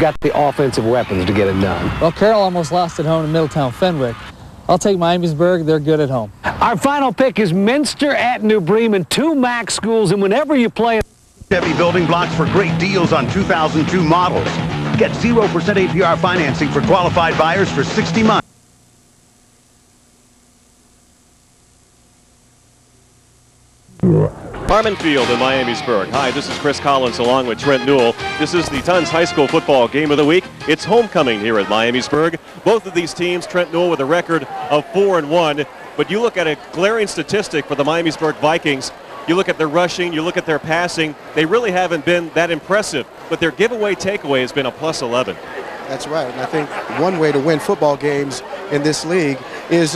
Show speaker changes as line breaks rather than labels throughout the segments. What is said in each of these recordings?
got the offensive weapons to get it done.
Well, Carroll almost lost at home to Middletown Fenwick. I'll take Miamisburg. They're good at home.
Our final pick is Minster at New Bremen, 2 MAC schools, and whenever you play
Chevy Building Blocks for great deals on 2002 models. Get 0% APR financing for qualified buyers for 60 months.
Harmon Field in Miamisburg. Hi, this is Chris Collins along with Trent Newell. This is the Tons High School football game of the week. It's homecoming here at Miamisburg. Both of these teams, Trent Newell with a record of 4-1. But you look at a glaring statistic for the Miamisburg Vikings. You look at their rushing, you look at their passing. They really haven't been that impressive. But their giveaway takeaway has been a +11.
That's right. And I think one way to win football games in this league is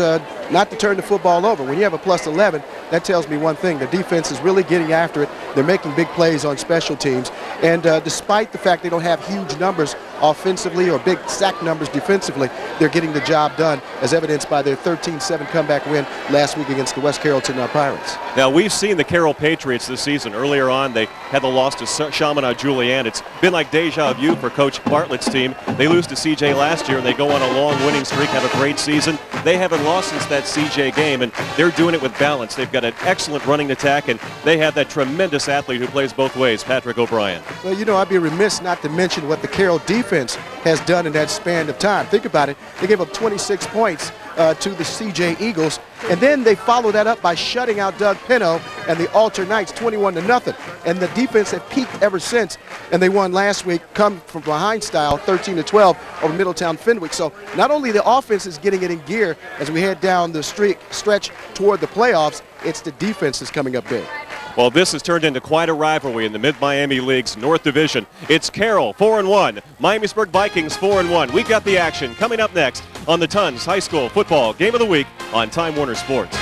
not to turn the football over. When you have a +11, that tells me one thing. The defense is really getting after it. They're making big plays on special teams. And despite the fact they don't have huge numbers offensively or big sack numbers defensively, they're getting the job done, as evidenced by their 13-7 comeback win last week against the West Carrollton Pirates.
Now, we've seen the Carroll Patriots this season. Earlier on, they had the loss to Chaminade Julienne. It's been like deja vu for Coach Bartlett's team. They lose to CJ last year, and they go on a long winning streak, have a great season. They haven't lost since that CJ game, and they're doing it with balance. They've got an excellent running attack, and they have that tremendous athlete who plays both ways, Patrick O'Brien.
Well, you know, I'd be remiss not to mention what the Carroll defense has done in that span of time. Think about it. They gave up 26 points to the CJ Eagles, and then they followed that up by shutting out Doug Pinto and the Alter Knights 21-0. And the defense have peaked ever since, and they won last week, come from behind style, 13-12 over Middletown Fenwick. So not only the offense is getting it in gear as we head down the stretch toward the playoffs, it's the defense that's coming up big.
Well, this has turned into quite a rivalry in the Mid-Miami League's North Division. It's Carroll 4-1, Miamisburg Vikings 4-1. We've got the action coming up next on the Tons High School Football Game of the Week on Time Warner Sports.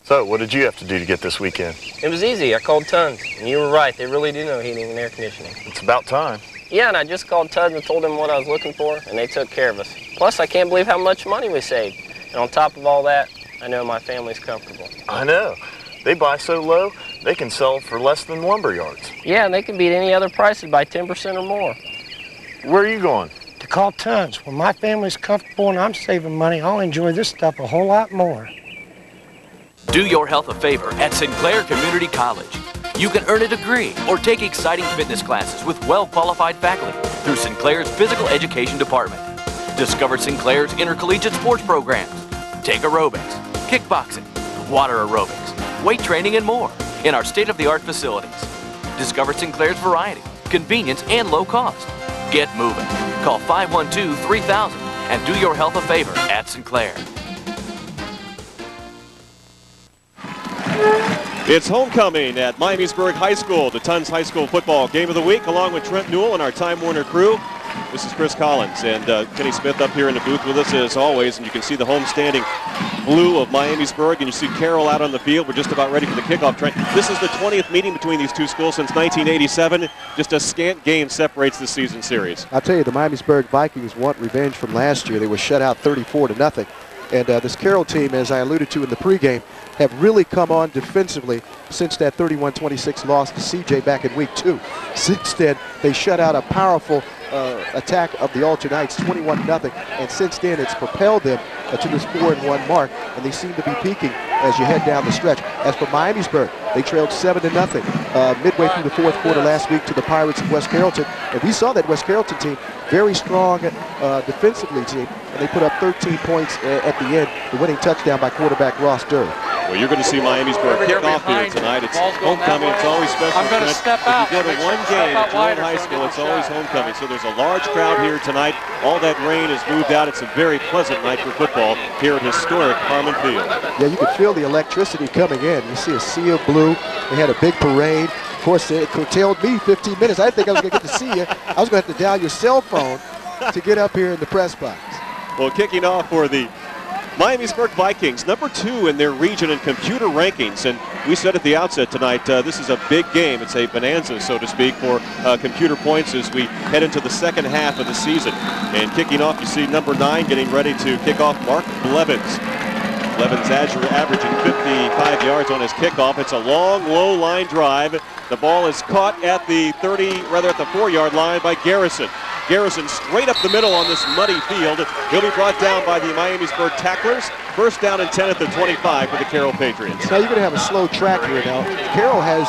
So, what did you have to do to get this weekend?
It was easy. I called Tons, and you were right. They really do know heating and air conditioning.
It's about time.
Yeah, and I just called Tons and told them what I was looking for, and they took care of us. Plus, I can't believe how much money we saved. And on top of all that, I know my family's comfortable.
I know. They buy so low, they can sell for less than lumber yards.
Yeah, and they can beat any other prices by 10% or more.
Where are you going?
To call Tons. When my family's comfortable and I'm saving money, I'll enjoy this stuff a whole lot more.
Do your health a favor at Sinclair Community College. You can earn a degree or take exciting fitness classes with well-qualified faculty through Sinclair's Physical Education Department. Discover Sinclair's intercollegiate sports programs. Take aerobics, kickboxing, water aerobics, weight training, and more in our state-of-the-art facilities. Discover Sinclair's variety, convenience, and low cost. Get moving. Call 512-3000 and do your health a favor at Sinclair.
It's homecoming at Miamisburg High School, the Tons High School football game of the week, along with Trent Newell and our Time Warner crew. This is Chris Collins and Kenny Smith up here in the booth with us as always, and you can see the homestanding blue of Miamisburg, and you see Carroll out on the field. We're just about ready for the kickoff, Trent. This is the 20th meeting between these two schools since 1987. Just a scant game separates the season series.
I'll tell you, the Miamisburg Vikings want revenge from last year. They were shut out 34-0. And this Carroll team, as I alluded to in the pregame, have really come on defensively since that 31-26 loss to CJ back in week 2. Since then, they shut out a powerful attack of the Alter Knights, 21-0, and since then it's propelled them to this 4-1 mark, and they seem to be peaking as you head down the stretch. As for Miamisburg, they trailed 7-0 midway through the fourth quarter last week to the Pirates of West Carrollton, and we saw that West Carrollton team very strong defensively team, and they put up 13 points at the end, the winning touchdown by quarterback Ross Durr.
Well, you're going to see Miamisburg kick off here tonight. It's homecoming. It's always special.
I'm going to step out.
If you go to one game at Jerome High School, it's always homecoming. So there's a large crowd here tonight. All that rain has moved out. It's a very pleasant night for football here at historic Harmon Field.
Yeah, you can feel the electricity coming in. You see a sea of blue. They had a big parade. Of course, it curtailed me 15 minutes. I didn't think I was going to get to see you. I was going to have to dial your cell phone to get up here in the press box.
Well, kicking off for the Miamisburg Vikings, #2 in their region in computer rankings, and we said at the outset tonight, this is a big game. It's a bonanza, so to speak, for computer points as we head into the second half of the season. And kicking off, you see #9 getting ready to kick off, Mark Blevins. Levin's averaging 55 yards on his kickoff. It's a long, low line drive. The ball is caught at the 4-yard line by Garrison. Garrison straight up the middle on this muddy field. He'll be brought down by the Miamisburg tacklers. First down and 10 at the 25 for the Carroll Patriots.
Now you're going to have a slow track here now. Carroll has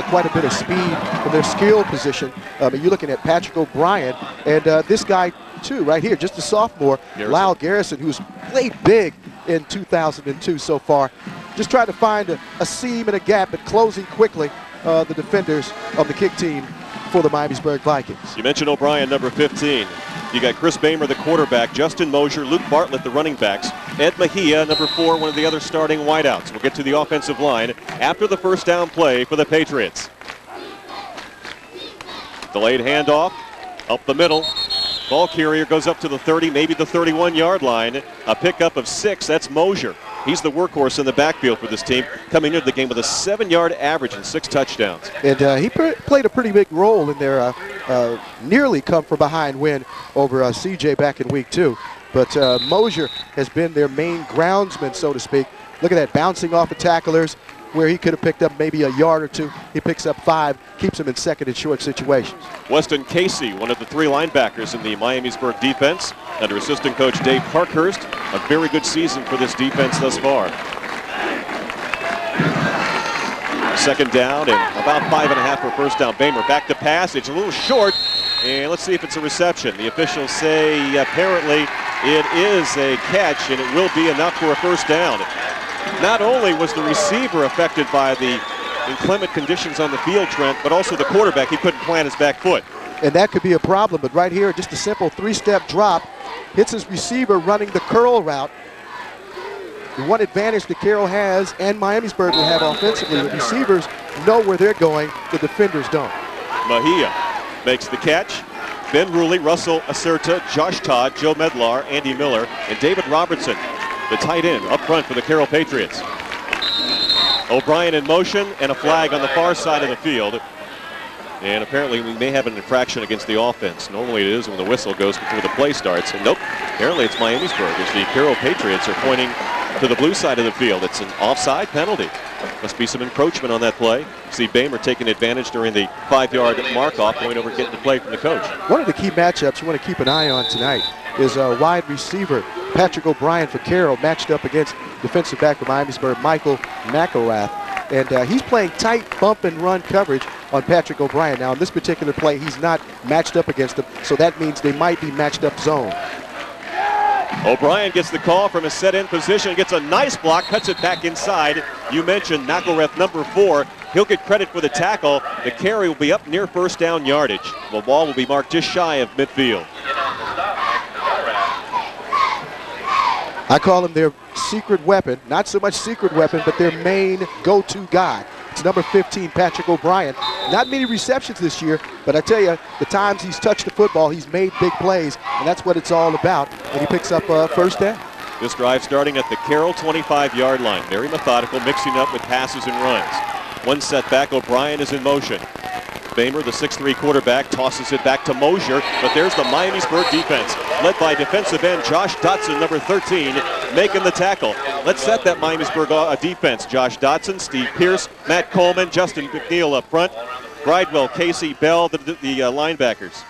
quite a bit of speed from their skill position. You're looking at Patrick O'Brien and this guy too right here, just a sophomore, Lyle Garrison, who's played big in 2002 so far. Just trying to find a seam and a gap and closing quickly the defenders of the kick team for the Miamisburg Vikings.
You mentioned O'Brien, number 15. You got Chris Bamer, the quarterback, Justin Mosier, Luke Bartlett, the running backs, Ed Mejia, number 4, one of the other starting wideouts. We'll get to the offensive line after the first down play for the Patriots. Delayed handoff, up the middle. Ball carrier goes up to the 30, maybe the 31-yard line. A pickup of 6, that's Mosier. He's the workhorse in the backfield for this team, coming into the game with a 7-yard average and 6 touchdowns.
And he played a pretty big role in their nearly come-from-behind win over CJ back in week 2. But Mosier has been their main groundsman, so to speak. Look at that, bouncing off of tacklers where he could have picked up maybe a yard or 2. He picks up 5, keeps him in second and short situations.
Weston Casey, one of the 3 linebackers in the Miamisburg defense, under assistant coach Dave Parkhurst. A very good season for this defense thus far. Second down and about 5.5 for first down. Bamer back to pass. It's a little short, and let's see if it's a reception. The officials say apparently it is a catch, and it will be enough for a first down. Not only was the receiver affected by the inclement conditions on the field, Trent, but also the quarterback. He couldn't plant his back foot.
And that could be a problem, but right here, just a simple 3-step drop. Hits his receiver running the curl route. The one advantage that Carroll has and Miamisburg will have offensively, the receivers know where they're going, the defenders don't.
Mejia makes the catch. Ben Ruley, Russell Acerta, Josh Todd, Joe Medlar, Andy Miller, and David Robertson, the tight end, up front for the Carroll Patriots. O'Brien in motion and a flag on the far side of the field. And apparently we may have an infraction against the offense. Normally it is when the whistle goes before the play starts. And nope, apparently it's Miamisburg as the Carroll Patriots are pointing to the blue side of the field. It's an offside penalty. Must be some encroachment on that play. See Bamer taking advantage during the 5-yard mark-off, going over getting the play from the coach.
One of the key matchups you want to keep an eye on tonight is a wide receiver, Patrick O'Brien for Carroll, matched up against defensive back for Miamisburg, Michael McElrath. And he's playing tight bump and run coverage on Patrick O'Brien. Now, in this particular play, he's not matched up against him, so that means they might be matched up zone.
O'Brien gets the call from his set-in position, gets a nice block, cuts it back inside. You mentioned McElrath, number 4. He'll get credit for the tackle. The carry will be up near first down yardage. The ball will be marked just shy of midfield.
I call him their secret weapon. Not so much secret weapon, but their main go-to guy. It's number 15, Patrick O'Brien. Not many receptions this year, but I tell you, the times he's touched the football, he's made big plays, and that's what it's all about. And he picks up first down.
This drive starting at the Carroll 25-yard line. Very methodical, mixing up with passes and runs. One setback, O'Brien is in motion. Bamer, the 6'3 quarterback, tosses it back to Mosier, but there's the Miamisburg defense, led by defensive end Josh Dotson, number 13, making the tackle. Let's set that Miamisburg defense. Josh Dotson, Steve Pierce, Matt Coleman, Justin McNeil up front, Bridewell, Casey, Bell, the linebackers.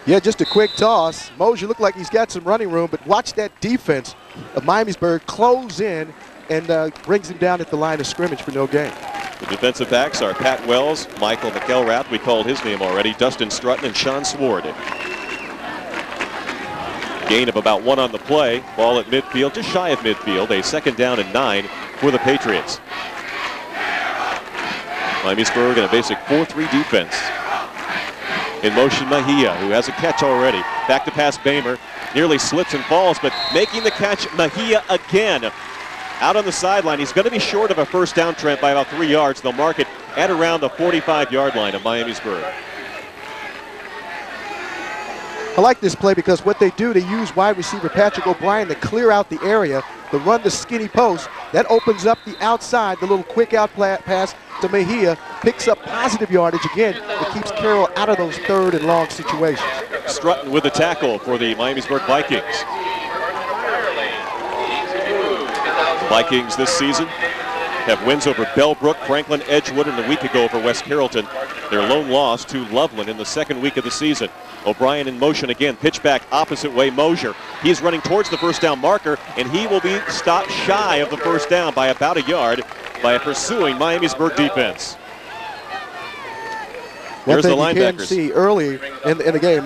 Yeah, just a quick toss. Mosier looked like he's got some running room, but watch that defense of Miamisburg close in and brings him down at the line of scrimmage for no gain.
The defensive backs are Pat Wells, Michael McElrath, we called his name already, Dustin Strutton, and Sean Sword. Gain of about 1 on the play. Ball at midfield, just shy of midfield. A second down and 9 for the Patriots. Miamisburg in a basic 4-3 defense. In motion, Mejia, who has a catch already. Back to pass, Bamer. Nearly slips and falls, but making the catch, Mejia again. Out on the sideline, he's going to be short of a first down, Trent, by about 3 yards. They'll mark it at around the 45-yard line of Miamisburg.
I like this play because what they do, they use wide receiver Patrick O'Brien to clear out the area, to run the skinny post. That opens up the outside, the little quick out pass to Mejia, picks up positive yardage again. It keeps Carroll out of those 3rd and long situations.
Strutton with the tackle for the Miamisburg Vikings. Vikings this season have wins over Bellbrook, Franklin, Edgewood, and a week ago over West Carrollton. Their lone loss to Loveland in the second week of the season. O'Brien in motion again, pitch back opposite way, Mosier. He's running towards the first down marker, and he will be stopped shy of the first down by about a yard by a pursuing Miamisburg defense. There's the linebackers.
You can see early in the game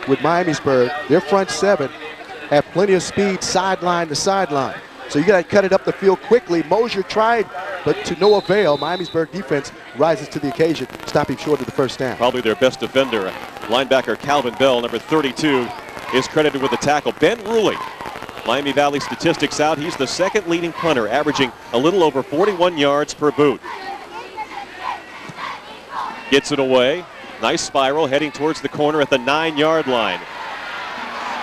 with Miamisburg, their front seven have plenty of speed sideline to sideline. So you got to cut it up the field quickly. Mosier tried, but to no avail. Miamisburg defense rises to the occasion, stopping short of the first down.
Probably their best defender, linebacker Calvin Bell, number 32, is credited with the tackle. Ben Ruley, Miami Valley statistics out. He's the second leading punter, averaging a little over 41 yards per boot. Gets it away. Nice spiral, heading towards the corner at the 9-yard line.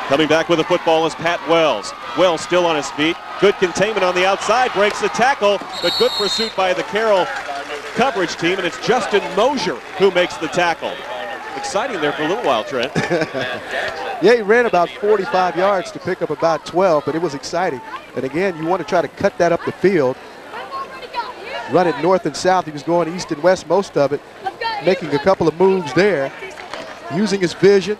Coming back with the football is Pat Wells. Wells still on his feet. Good containment on the outside, breaks the tackle, but good pursuit by the Carroll coverage team, and it's Justin Mosier who makes the tackle. Exciting there for a little while, Trent.
Yeah, he ran about 45 yards to pick up about 12, but it was exciting. And again, you want to try to cut that up the field. Run it north and south. He was going east and west most of it, making a couple of moves there, using his vision,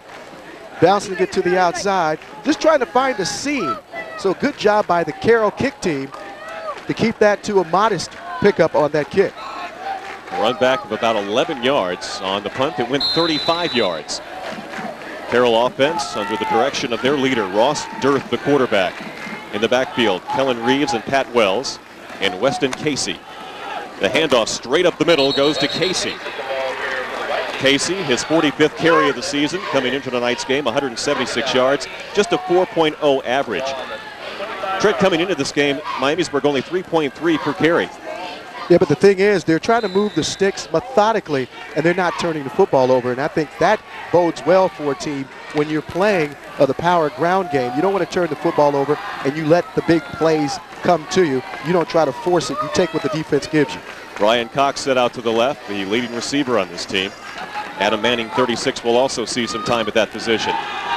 bouncing it to the outside, just trying to find a seam. So good job by the Carroll kick team to keep that to a modest pickup on that kick.
A run back of about 11 yards on the punt that went 35 yards. Carroll offense under the direction of their leader, Ross Dirth, the quarterback. In the backfield, Kellen Reeves and Pat Wells and Weston Casey. The handoff straight up the middle goes to Casey. Casey, his 45th carry of the season, coming into tonight's game, 176 yards, just a 4.0 average. Trent, coming into this game, Miamisburg only 3.3 per carry.
Yeah, but the thing is, they're trying to move the sticks methodically, and they're not turning the football over. And I think that bodes well for a team when you're playing the power ground game. You don't want to turn the football over, and you let the big plays come to you. You don't try to force it. You take what the defense gives you.
Brian Cox set out to the left, the leading receiver on this team. Adam Manning, 36, will also see some time at that position.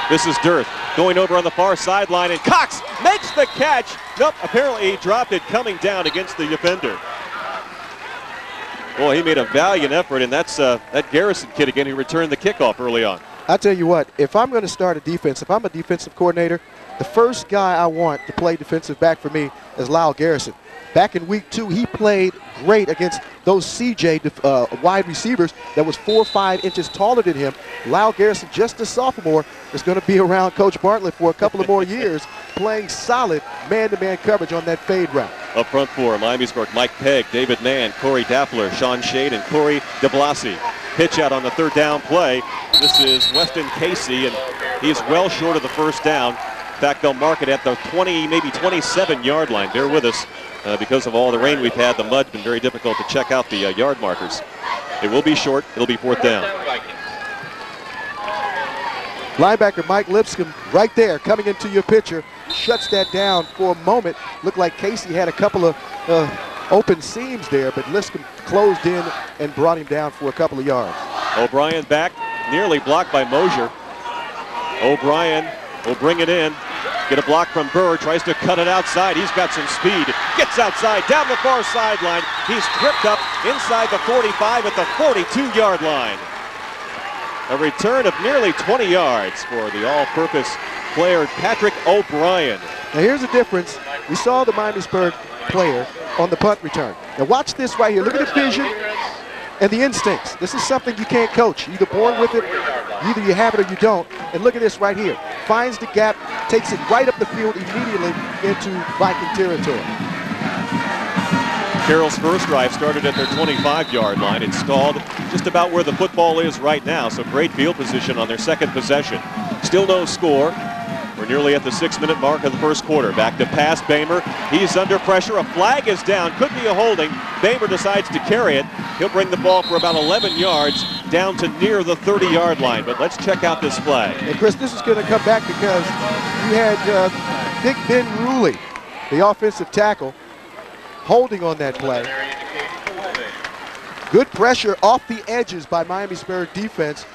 This is Dirth going over on the far sideline, and Cox makes the catch. Nope, apparently he dropped it coming down against the defender. Boy, he made a valiant effort, and that's that Garrison kid again who returned the kickoff early on.
I tell you what, if I'm going to start a defense, if I'm a defensive coordinator, the first guy I want to play defensive back for me is Lyle Garrison. Back in week 2, he played great against those CJ wide receivers that was 4 or 5 inches taller than him. Lyle Garrison, just a sophomore, is going to be around Coach Bartlett for a couple of more years, playing solid man-to-man coverage on that fade route.
Up front for Miamisburg, Mike Pegg, David Mann, Corey Dappler, Sean Shade, and Corey DeBlasi. Pitch out on the third down play. This is Weston Casey, and he's well short of the first down. In fact, they'll mark it at the 20, maybe 27-yard line. Bear with us. Because of all the rain we've had, the mud's been very difficult to check out the yard markers. It will be short. It'll be 4th down.
Linebacker Mike Lipscomb right there coming into your picture. Shuts that down for a moment. Looked like Casey had a couple of open seams there, but Lipscomb closed in and brought him down for a couple of yards.
O'Brien back, nearly blocked by Mosier. O'Brien will bring it in. Get a block from Burr, tries to cut it outside. He's got some speed. Gets outside, down the far sideline. He's tripped up inside the 45 at the 42-yard line. A return of nearly 20 yards for the all-purpose player, Patrick O'Brien.
Now here's the difference. We saw the Miamisburg player on the punt return. Now watch this right here. Look at the vision and the instincts. This is something you can't coach. You're either born with it, either you have it or you don't. And look at this right here. Finds the gap, takes it right up the field immediately into Viking territory.
Carroll's first drive started at their 25-yard line. It stalled just about where the football is right now, so great field position on their second possession. Still no score. We're nearly at the 6-minute mark of the first quarter. Back to pass, Bamer. He's under pressure. A flag is down. Could be a holding. Bamer decides to carry it. He'll bring the ball for about 11 yards down to near the 30-yard line. But let's check out this flag.
And Chris, this is going to come back because you had Big Ben Ruley, the offensive tackle, holding on that play. Good pressure off the edges by Miamisburg defense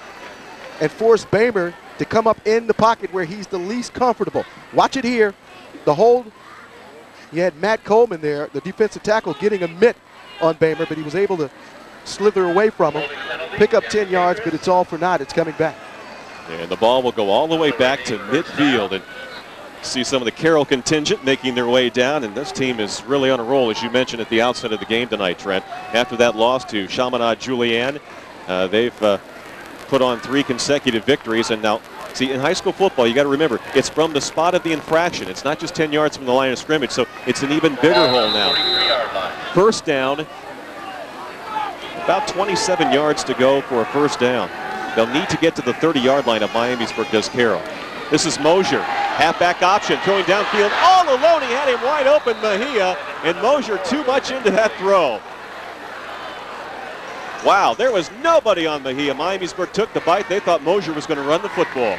and forced Bamer to come up in the pocket where he's the least comfortable. Watch it here. The hold You had Matt Coleman there, the defensive tackle, getting a mitt on Bamer, but he was able to slither away from him, pick up 10 yards, but it's all for naught. It's coming back.
And the ball will go all the way back to midfield. And see some of the Carroll contingent making their way down, and this team is really on a roll, as you mentioned at the outset of the game tonight, Trent. After that loss to Chaminade-Julienne, they've put on 3 consecutive victories. And now, see, in high school football, you got to remember, it's from the spot of the infraction. It's not just 10 yards from the line of scrimmage, so it's an even bigger hole now. First down, about 27 yards to go for a first down. They'll need to get to the 30-yard line of Miamisburg, does Carroll. This is Mosier, halfback option, throwing downfield all alone. He had him wide open, Mejia, and Mosier too much into that throw. Wow, there was nobody on Mejia. Miamisburg took the bite. They thought Mosier was going to run the football.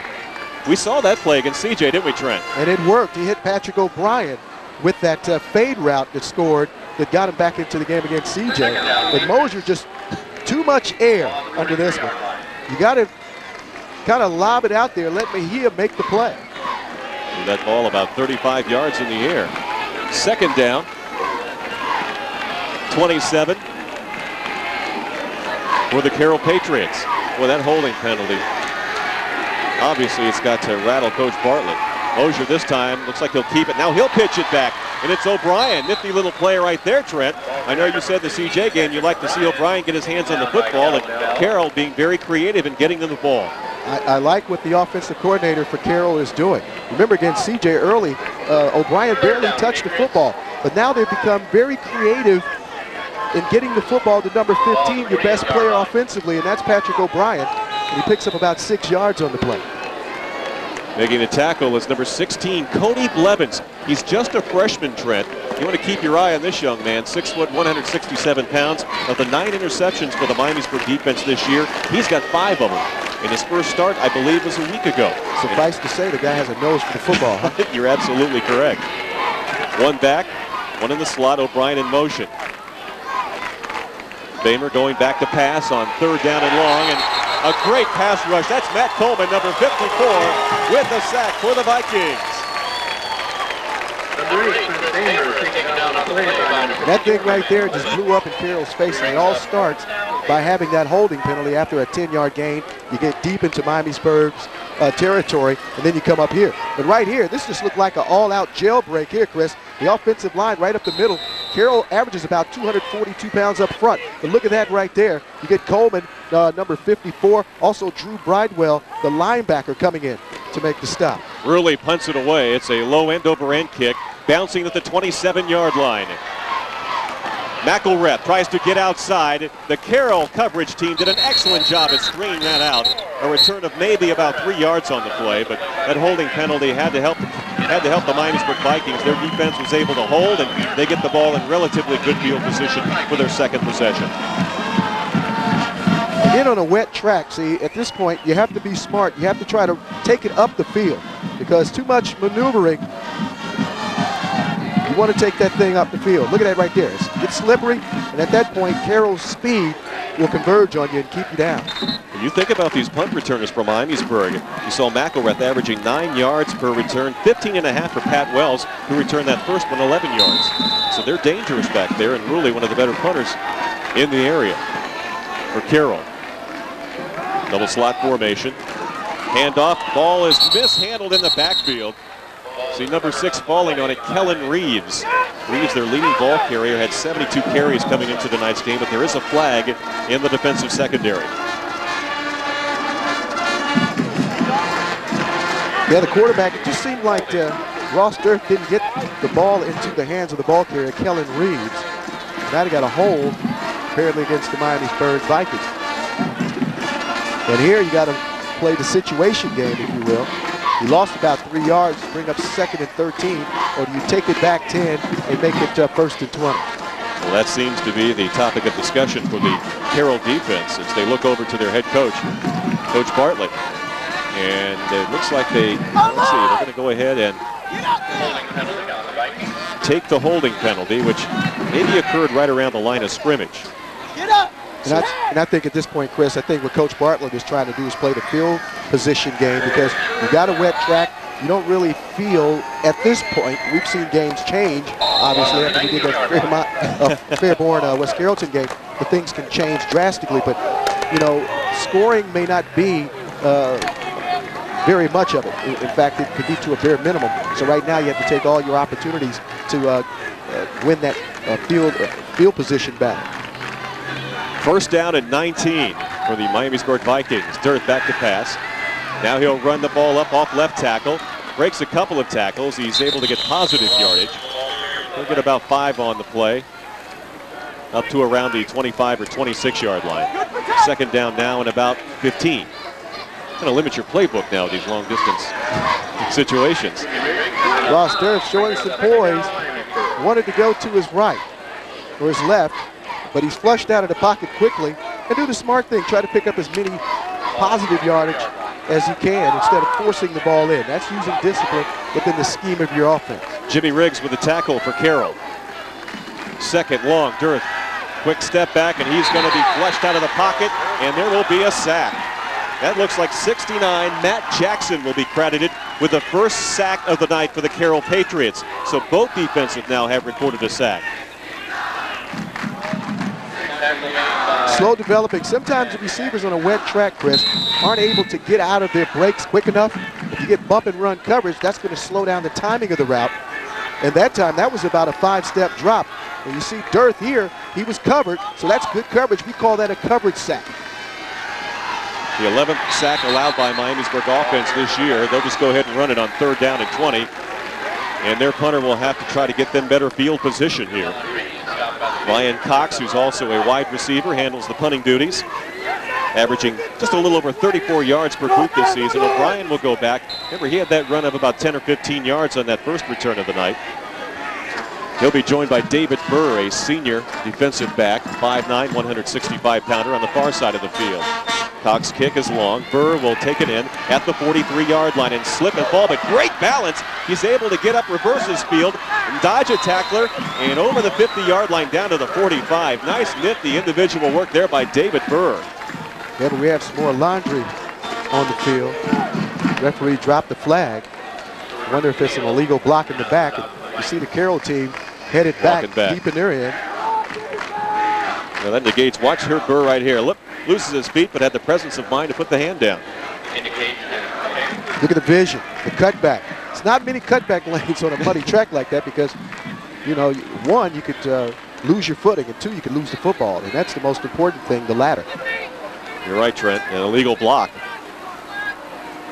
We saw that play against CJ, didn't we, Trent?
And it worked. He hit Patrick O'Brien with that fade route that scored, that got him back into the game against CJ. But Mosier just too much air under this one. You got to kind of lob it out there, let Mejia make the play.
That ball about 35 yards in the air. Second down, 27 for the Carroll Patriots. Well, that holding penalty, obviously it's got to rattle Coach Bartlett. Mosier this time looks like he'll keep it. Now he'll pitch it back, and it's O'Brien. Nifty little play right there, Trent. I know you said the CJ game you'd like to see O'Brien get his hands on the football, and Carroll being very creative in getting to the ball.
I like what the offensive coordinator for Carroll is doing. Remember against CJ early, O'Brien barely touched the football, but now they've become very creative in getting the football to number 15, your best player offensively, and that's Patrick O'Brien, and he picks up about 6 yards on the play.
Making the tackle is number 16, Cody Blevins. He's just a freshman, Trent. You want to keep your eye on this young man, 6 foot, 167 pounds. Of the 9 interceptions for the Miamisburg defense this year, he's got 5 of them. In his first start, I believe, was a week ago.
Suffice to say, the guy has a nose for the football. Huh?
You're absolutely correct. One back, one in the slot, O'Brien in motion. Bamer going back to pass on 3rd down and long, and a great pass rush. That's Matt Coleman, number 54, with the sack for the Vikings.
That thing right there just blew up in Carroll's face, and it all starts by having that holding penalty after a 10-yard gain. You get deep into Miamisburg's territory, and then you come up here. But right here, this just looked like an all-out jailbreak here, Chris. The offensive line right up the middle. Carroll averages about 242 pounds up front. But look at that right there. You get Coleman, number 54. Also Drew Bridewell, the linebacker, coming in to make the stop.
Really punts it away. It's a low end-over-end kick, bouncing at the 27-yard line. McElrath tries to get outside. The Carroll coverage team did an excellent job at screening that out. A return of maybe about 3 yards on the play, but that holding penalty had to help the Miamisburg Vikings. Their defense was able to hold, and they get the ball in relatively good field position for their second possession.
Again, on a wet track, see, at this point, you have to be smart. You have to try to take it up the field, because too much maneuvering, you want to take that thing up the field. Look at that right there. It's slippery, and at that point, Carroll's speed will converge on you and keep you down.
When you think about these punt returners from Miamisburg, you saw McElrath averaging 9 yards per return, 15.5 for Pat Wells, who returned that first one 11 yards. So they're dangerous back there, and really one of the better punters in the area for Carroll. Double slot formation. Handoff, ball is mishandled in the backfield. See number 6 falling on it, Kellen Reeves. Reeves, their leading ball carrier, had 72 carries coming into tonight's game, but there is a flag in the defensive secondary.
Yeah, the quarterback, it just seemed like Ross Durf didn't get the ball into the hands of the ball carrier, Kellen Reeves. Now he got a hold, apparently against the Miamisburg Vikings. And here you got to play the situation game, if you will. You lost about 3 yards to bring up 2nd and 13, or do you take it back 10 and make it 1st and 20?
Well, that seems to be the topic of discussion for the Carroll defense as they look over to their head coach, Coach Bartlett. And it looks like they're going to go ahead and take the holding penalty, which maybe occurred right around the line of scrimmage.
And I think at this point, Chris, I think what Coach Bartlett is trying to do is play the field position game, because you got a wet track. you don't really feel at this point. We've seen games change, obviously, after we did that Fairborn West Carrollton game. But things can change drastically. But, you know, scoring may not be very much of it. In fact, it could be to a bare minimum. So right now you have to take all your opportunities to win that field position battle.
First down and 19 for the Miamisburg Vikings. Dirth back to pass. Now he'll run the ball up off left tackle. Breaks a couple of tackles. He's able to get positive yardage. He'll get about 5 on the play. Up to around the 25 or 26 yard line. Second down now and about 15. Kind of limit your playbook now, these long distance situations.
Ross Dirth showing some poise. Wanted to go to his right or his left, but he's flushed out of the pocket quickly and do the smart thing. Try to pick up as many positive yardage as he can instead of forcing the ball in. That's using discipline within the scheme of your offense.
Jimmy Riggs with the tackle for Carroll. Second long, Dirth. Quick step back, and he's going to be flushed out of the pocket, and there will be a sack. That looks like 69. Matt Jackson will be credited with the first sack of the night for the Carroll Patriots. So both defenses now have recorded a sack.
Slow developing. Sometimes the receivers on a wet track, Chris, aren't able to get out of their breaks quick enough. If you get bump and run coverage, that's going to slow down the timing of the route. And that time, that was about a 5-step drop. When you see Dirth here, he was covered, so that's good coverage. We call that a coverage sack.
The 11th sack allowed by Miamisburg offense this year. They'll just go ahead and run it on 3rd down and 20. And their punter will have to try to get them better field position here. Ryan Cox, who's also a wide receiver, handles the punting duties, averaging just a little over 34 yards per boot this season. O'Brien will go back. Remember, he had that run of about 10 or 15 yards on that first return of the night. He'll be joined by David Burr, a senior defensive back, 5'9", 165-pounder on the far side of the field. Cox's kick is long. Burr will take it in at the 43-yard line and slip and fall, but great balance. He's able to get up, reverse his field, and dodge a tackler, and over the 50-yard line down to the 45. Nice, nifty individual work there by David Burr.
Yeah, but we have some more laundry on the field. Referee dropped the flag. I wonder if it's an illegal block in the back. You see the Carroll team headed back deep in their end.
Now that negates, watch her Burr right here. Loses his feet, but had the presence of mind to put the hand down.
Look at the vision, the cutback. It's not many cutback lanes on a muddy track like that because, you know, one, you could lose your footing, and two, you could lose the football. And that's the most important thing, the latter.
You're right, Trent. An illegal block.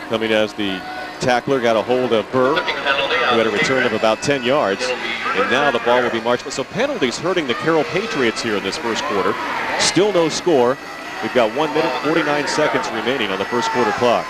Coming as the tackler got a hold of Burr, who had a return of about 10 yards. And now the ball will be marched. So penalties hurting the Carroll Patriots here in this first quarter. Still no score. We've got 1 minute, 49 seconds remaining on the first quarter clock.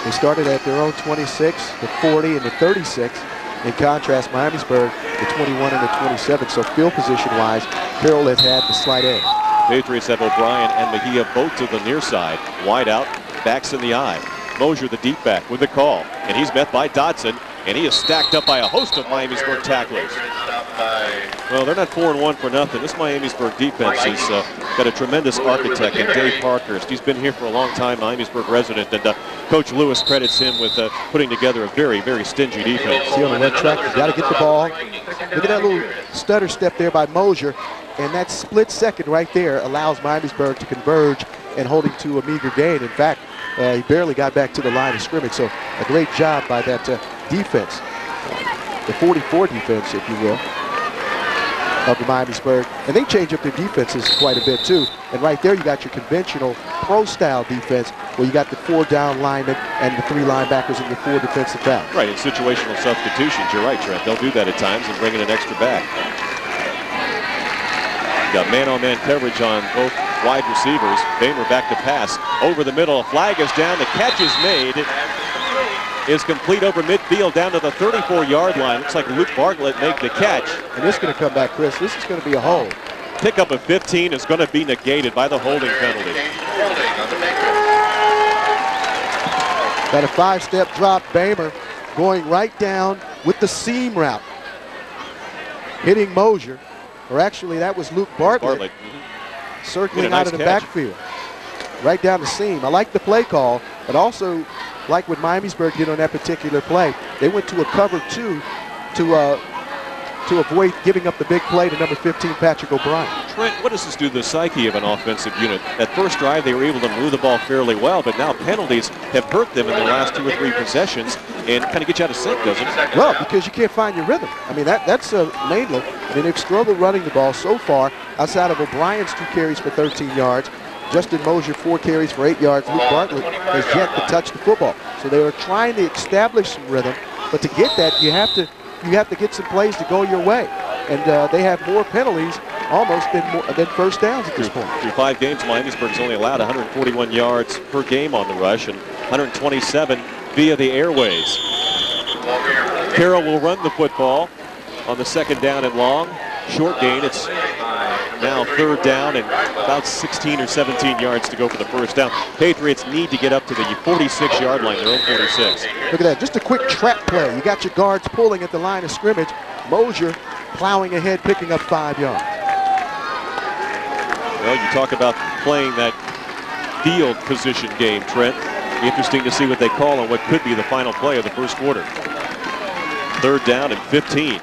They started at their own 26, the 40, and the 36. In contrast, Miamisburg, the 21 and the 27. So field position-wise, Carroll has had the slight edge.
Patriots have O'Brien and Mejia both to the near side. Wide out, backs in the eye. Mosier, the deep back, with the call. And he's met by Dodson. And he is stacked up by a host of Miamisburg tacklers. Well, they're not 4-1 for nothing. This Miamisburg defense has got a tremendous architect in Dave Parkhurst. He's been here for a long time, Miamisburg resident, and Coach Lewis credits him with putting together a very, very stingy defense.
See on the red track, you got to get the ball. Look at that little stutter step there by Mosier, and that split second right there allows Miamisburg to converge and hold him to a meager gain. In fact, he barely got back to the line of scrimmage, so a great job by that defense, the 44 defense, if you will, of the Miamisburg. And they change up their defenses quite a bit too. And right there you got your conventional pro-style defense where you got the 4 down linemen and the 3 linebackers and your 4 defensive backs.
Right, in situational substitutions, you're right, Trent. They'll do that at times and bring in an extra back. Got man-on-man coverage on both wide receivers. Bamer back to pass. Over the middle, a flag is down. The catch is made. Is complete over midfield down to the 34-yard line. Looks like Luke Bartlett make the catch.
And this is going to come back, Chris. This is going to be a hold.
Pickup of 15 is going to be negated by the holding penalty.
Got a 5-step drop. Bamer going right down with the seam route. Hitting Mosier. Or actually, that was Luke Bartlett. Circling out of the backfield. Right down the seam. I like the play call, but also like what Miamisburg did on that particular play. They went to a cover 2 to avoid giving up the big play to number 15, Patrick O'Brien.
Trent, what does this do to the psyche of an offensive unit? That first drive, they were able to move the ball fairly well, but now penalties have hurt them in their last 2 or 3 possessions and kind of get you out of sync, doesn't it?
Well, because you can't find your rhythm. I mean, that's mainly. I mean, they've struggled running the ball so far, outside of O'Brien's 2 carries for 13 yards. Justin Mosier, 4 carries for 8 yards. Luke Bartlett has yet to touch the football. So they are trying to establish some rhythm, but to get that, you have to get some plays to go your way. And they have more penalties almost than first downs at this point.
Through 5 games, Miamisburg's only allowed 141 yards per game on the rush and 127 via the airways. Carroll will run the football on the 2nd down and long. Short gain. It's now 3rd down and about 16 or 17 yards to go for the first down. Patriots need to get up to the 46-yard line, their own 46.
Look at that, just a quick trap play. You got your guards pulling at the line of scrimmage. Mosier plowing ahead, picking up 5 yards.
Well, you talk about playing that field position game, Trent. Interesting to see what they call on what could be the final play of the first quarter. 3rd down and 15.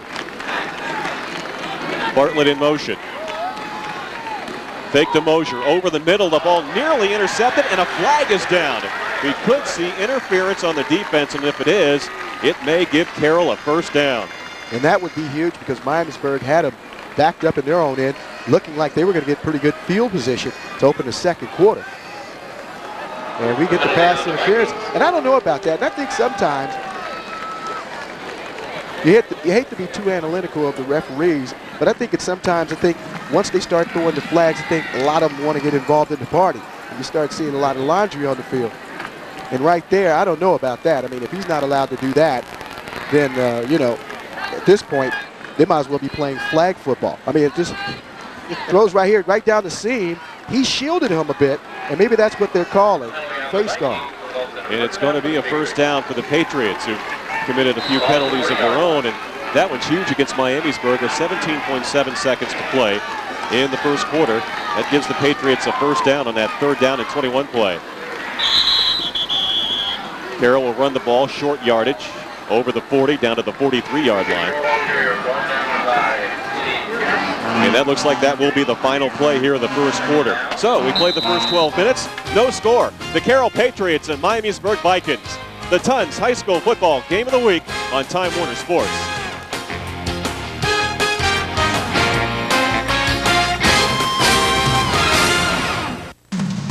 Bartlett in motion. Fake to Mosier over the middle. The ball nearly intercepted, and a flag is down. We could see interference on the defense, and if it is, it may give Carroll a first down.
And that would be huge because Miamisburg had them backed up in their own end, looking like they were going to get pretty good field position to open the second quarter. And we get the pass interference. And I don't know about that. And I think sometimes you hate to be too analytical of the referees, but I think once they start throwing the flags, I think a lot of them want to get involved in the party. And you start seeing a lot of laundry on the field. And right there, I don't know about that. I mean, if he's not allowed to do that, then, at this point, they might as well be playing flag football. I mean, it throws right here, right down the seam. He shielded him a bit, and maybe that's what they're calling face guard.
And it's going to be a first down for the Patriots, who committed a few penalties of their own, and that one's huge against Miamisburg with 17.7 seconds to play in the first quarter. That gives the Patriots a first down on that 3rd down and 21 play. Carroll will run the ball, short yardage, over the 40, down to the 43-yard line. And that looks like that will be the final play here in the first quarter. So we played the first 12 minutes, no score. The Carroll Patriots and Miamisburg Vikings. The Tons High School Football Game of the Week on Time Warner Sports.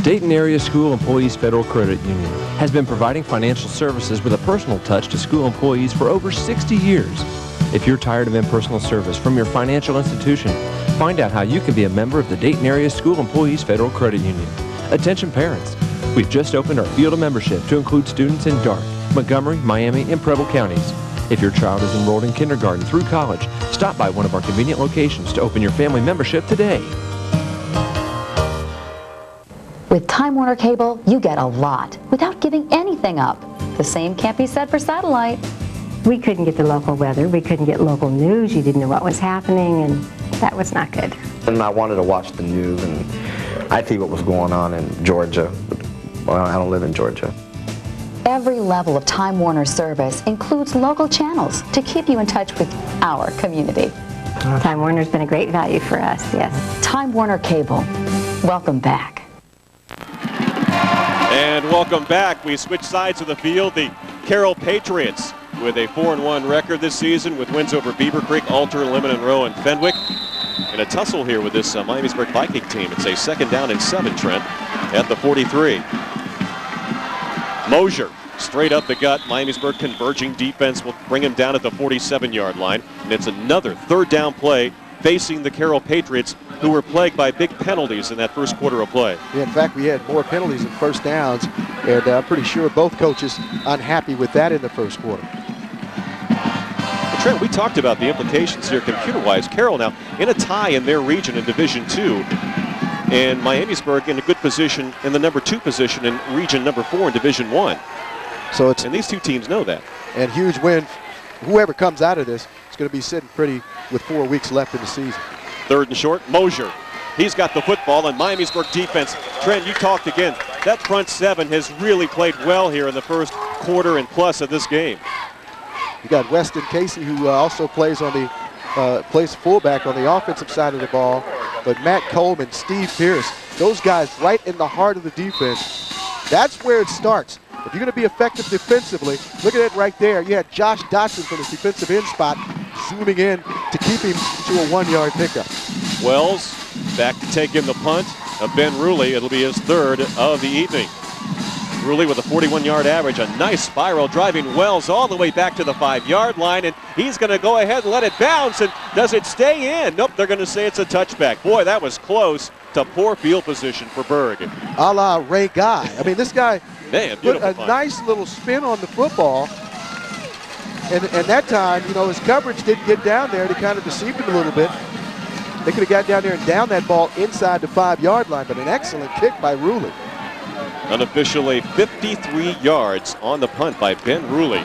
Dayton Area School Employees Federal Credit Union has been providing financial services with a personal touch to school employees for over 60 years. If you're tired of impersonal service from your financial institution, find out how you can be a member of the Dayton Area School Employees Federal Credit Union. Attention parents, we've just opened our field of membership to include students in Darke, Montgomery, Miami, and Preble counties. If your child is enrolled in kindergarten through college, stop by one of our convenient locations to open your family membership today.
With Time Warner Cable, you get a lot without giving anything up. The same can't be said for satellite.
We couldn't get the local weather. We couldn't get local news. You didn't know what was happening, and that was not good.
And I wanted to watch the news, and I see what was going on in Georgia. Well, I don't live in Georgia.
Every level of Time Warner service includes local channels to keep you in touch with our community.
Time Warner's been a great value for us, yes.
Time Warner Cable. Welcome back.
And welcome back. We switch sides of the field. The Carroll Patriots with a 4-1 record this season with wins over Beaver Creek, Alter, Lemon Row, and Fenwick. In a tussle here with this Miamisburg Viking team. It's a 2nd down and 7, Trent, at the 43. Mosier straight up the gut. Miamisburg converging defense will bring him down at the 47-yard line. And it's another 3rd down play facing the Carroll Patriots, who were plagued by big penalties in that first quarter of play.
Yeah, in fact, we had more penalties than first downs, and I'm pretty sure both coaches unhappy with that in the first quarter.
Well, Trent, we talked about the implications here computer-wise. Carroll now in a tie in their region in Division II, and Miamisburg in a good position in the number 2 position in region number 4 in Division I.
So and
these two teams know that.
And huge win. Whoever comes out of this is going to be sitting pretty with 4 weeks left in the season.
3rd and short, Mosier. He's got the football, and Miamisburg defense. Trent, you talked again. That front 7 has really played well here in the first quarter and plus of this game.
You got Weston Casey, who also plays on the plays fullback on the offensive side of the ball. But Matt Coleman, Steve Pierce, those guys right in the heart of the defense. That's where it starts. If you're going to be effective defensively, look at it right there. You had Josh Dotson from his defensive end spot zooming in to keep him to a 1-yard pickup.
Wells back to take in the punt of Ben Ruley. It'll be his third of the evening. Ruley with a 41-yard average, a nice spiral, driving Wells all the way back to the 5-yard line, and he's going to go ahead and let it bounce, and does it stay in? Nope, they're going to say it's a touchback. Boy, that was close to poor field position for Berg.
A la Ray Guy. I mean, this guy put a
punt.
nice little spin on the football, and that time, you know, his coverage didn't get down there to kind of deceive him a little bit. They could have got down there and down that ball inside the 5-yard line, but an excellent kick by Ruley.
Unofficially 53 yards on the punt by Ben Ruley.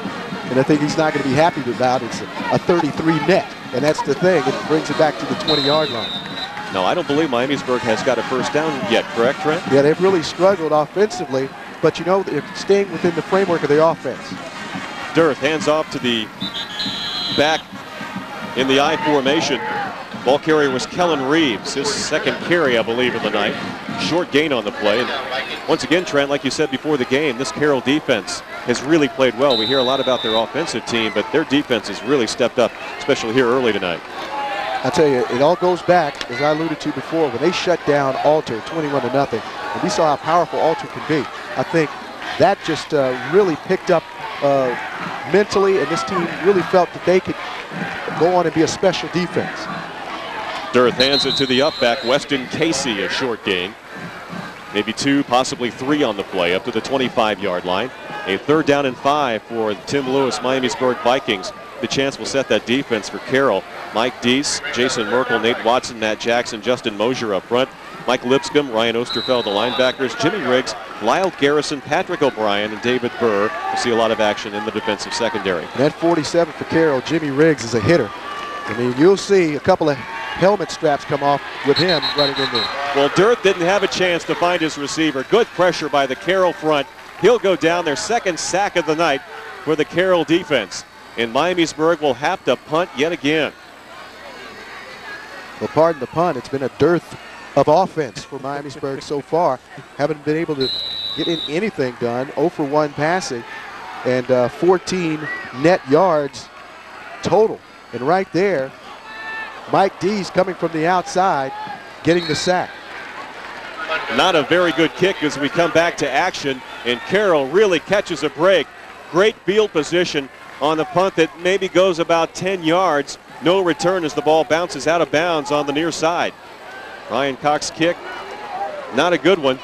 And I think he's not going to be happy about it. It's a 33 net, and that's the thing. It brings it back to the 20-yard line.
No, I don't believe Miamisburg has got a first down yet, correct, Trent?
Yeah, they've really struggled offensively, but you know, they're staying within the framework of the offense.
Dirth hands off to the back in the I formation. Ball carrier was Kellen Reeves, his second carry, I believe, of the night. Short gain on the play. And once again, Trent, like you said before the game, this Carroll defense has really played well. We hear a lot about their offensive team, but their defense has really stepped up, especially here early tonight.
I tell you, it all goes back, as I alluded to before, when they shut down Alter 21-0, and we saw how powerful Alter can be. I think that just really picked up mentally, and this team really felt that they could go on and be a special defense.
Dirth hands it to the up back, Weston Casey, a short gain. Maybe 2, possibly 3 on the play, up to the 25-yard line. A 3rd down and 5 for the Tim Lewis Miamisburg Vikings. The chance will set that defense for Carroll. Mike Deese, Jason Merkel, Nate Watson, Matt Jackson, Justin Mosier up front. Mike Lipscomb, Ryan Osterfeld, the linebackers, Jimmy Riggs, Lyle Garrison, Patrick O'Brien, and David Burr. We'll see a lot of action in the defensive secondary.
And at 47 for Carroll, Jimmy Riggs is a hitter. I mean, you'll see a couple of helmet straps come off with him running in there.
Well, Dirth didn't have a chance to find his receiver. Good pressure by the Carroll front. He'll go down, their second sack of the night for the Carroll defense. And Miamisburg will have to punt yet again.
Well, pardon the pun, it's been a dearth of offense for Miamisburg so far. Haven't been able to get anything done. 0 for 1 passing and 14 net yards total. And right there, Mike Deese coming from the outside, getting the sack.
Not a very good kick as we come back to action, and Carroll really catches a break. Great field position on the punt that maybe goes about 10 yards. No return as the ball bounces out of bounds on the near side. Ryan Cox's kick, not a good one.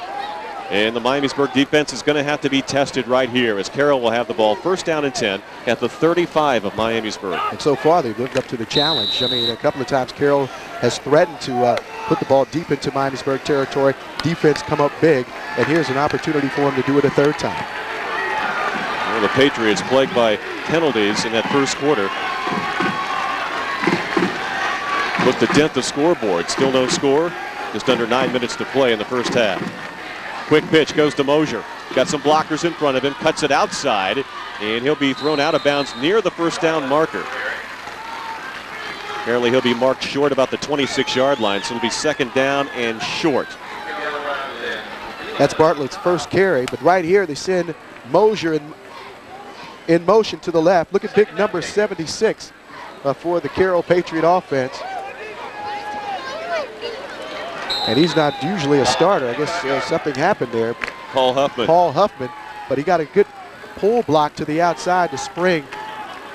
And the Miamisburg defense is going to have to be tested right here as Carroll will have the ball 1st down and 10 at the 35 of Miamisburg.
And so far they've lived up to the challenge. I mean, a couple of times Carroll has threatened to put the ball deep into Miamisburg territory. Defense come up big, and here's an opportunity for him to do it a 3rd time.
Well, the Patriots plagued by penalties in that first quarter. Look to dent the scoreboard. Still no score. Just under 9 minutes to play in the first half. Quick pitch goes to Mosier. Got some blockers in front of him. Cuts it outside. And he'll be thrown out of bounds near the 1st down marker. Apparently he'll be marked short about the 26-yard line. So it'll be 2nd down and short.
That's Bartlett's first carry. But right here they send Mosier in motion to the left. Look at big number 76 for the Carroll Patriot offense. And he's not usually a starter. I guess something happened there.
Paul
Huffman. But he got a good pull block to the outside to spring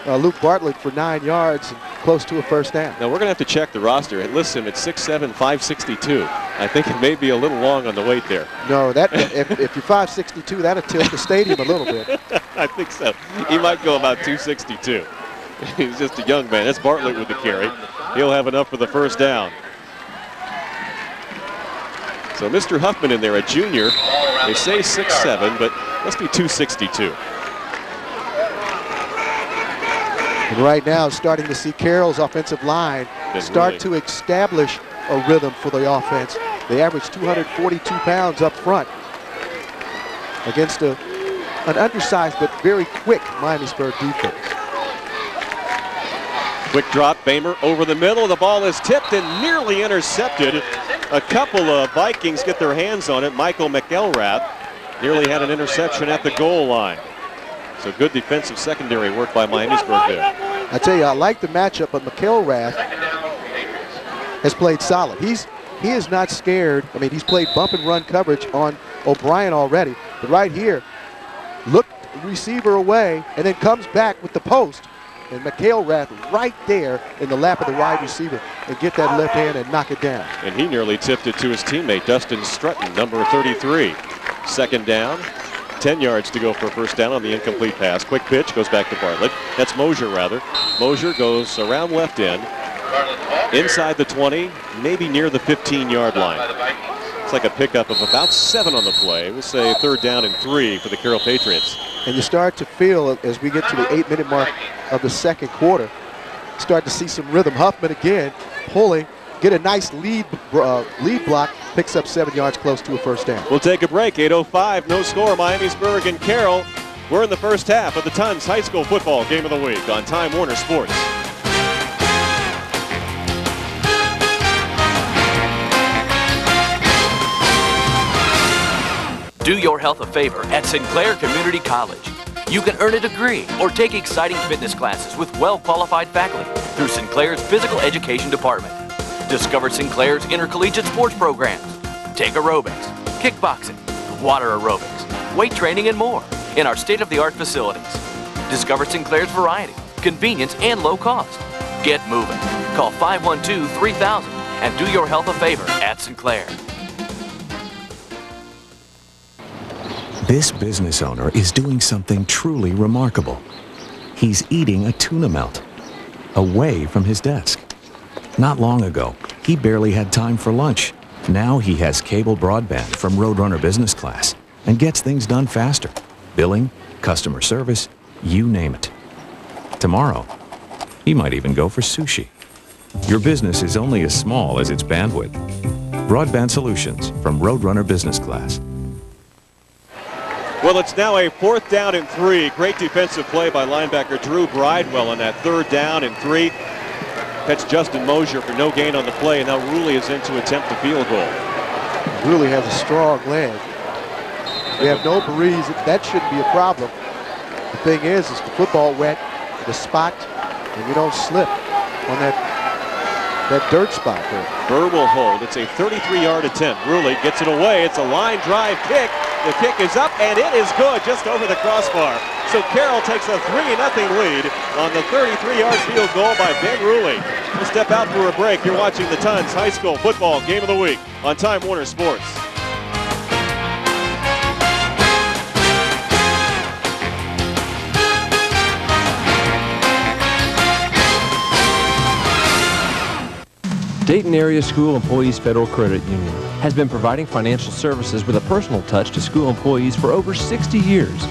Luke Bartlett for 9 yards and close to a 1st down.
Now we're going to have to check the roster. It lists him at 6'7", 562. I think it may be a little long on the weight there.
No, that if you're 562, that'll tilt the stadium a little bit.
I think so. He might go about 262. He's just a young man. That's Bartlett with the carry. He'll have enough for the 1st down. So Mr. Huffman in there, a junior. They say 6'7", but must be 262.
And right now, starting to see Carroll's offensive line start to establish a rhythm for the offense. They average 242 pounds up front against a an undersized but very quick Miamisburg defense.
Quick drop, Bamer over the middle. The ball is tipped and nearly intercepted. A couple of Vikings get their hands on it. Michael McElrath nearly had an interception at the goal line. So good defensive secondary work by Miamisburg there.
I tell you, I like the matchup, but McElrath has played solid. He is not scared. I mean, he's played bump and run coverage on O'Brien already. But right here, looked receiver away and then comes back with the post. And McElrath right there in the lap of the wide receiver and get that left hand and knock it down.
And he nearly tipped it to his teammate, Dustin Strutton, number 33. Second down, 10 yards to go for a first down on the incomplete pass. Quick pitch, goes back to Bartlett. That's Mosier, rather. Mosier goes around left end, inside the 20, maybe near the 15-yard line. It's like a pickup of about 7 on the play. We'll say 3rd down and 3 for the Carroll Patriots.
And you start to feel, as we get to the 8-minute mark of the second quarter, start to see some rhythm. Huffman again pulling, get a nice lead block, picks up 7 yards, close to a first down.
We'll take a break. 8:05, no score. Miamisburg and Carroll. We're in the first half of the Tons High School Football Game of the Week on Time Warner Sports.
Do your health a favor at Sinclair Community College. You can earn a degree or take exciting fitness classes with well-qualified faculty through Sinclair's Physical Education Department. Discover Sinclair's intercollegiate sports programs. Take aerobics, kickboxing, water aerobics, weight training, and more in our state-of-the-art facilities. Discover Sinclair's variety, convenience, and low cost. Get moving. Call 512-3000 and do your health a favor at Sinclair.
This business owner is doing something truly remarkable. He's eating a tuna melt away from his desk. Not long ago, he barely had time for lunch. Now he has cable broadband from Roadrunner Business Class and gets things done faster. Billing, customer service, you name it. Tomorrow, he might even go for sushi. Your business is only as small as its bandwidth. Broadband solutions from Roadrunner Business Class.
Well, it's now a 4th down and 3. Great defensive play by linebacker Drew Bridewell on that 3rd down and 3. Catch Justin Mosier for no gain on the play, and now Ruley is in to attempt the field goal.
Ruley has a strong leg. We have no breeze. That shouldn't be a problem. The thing is the football wet, the spot, and you don't slip on that dirt spot there.
Burr will hold. It's a 33-yard attempt. Ruley gets it away. It's a line drive kick. The kick is up, and it is good, just over the crossbar. So Carroll takes a 3-0 lead on the 33-yard field goal by Ben Ruley. We'll step out for a break. You're watching the Tons High School Football Game of the Week on Time Warner Sports.
Dayton Area School Employees Federal Credit Union has been providing financial services with a personal touch to school employees for over 60 years.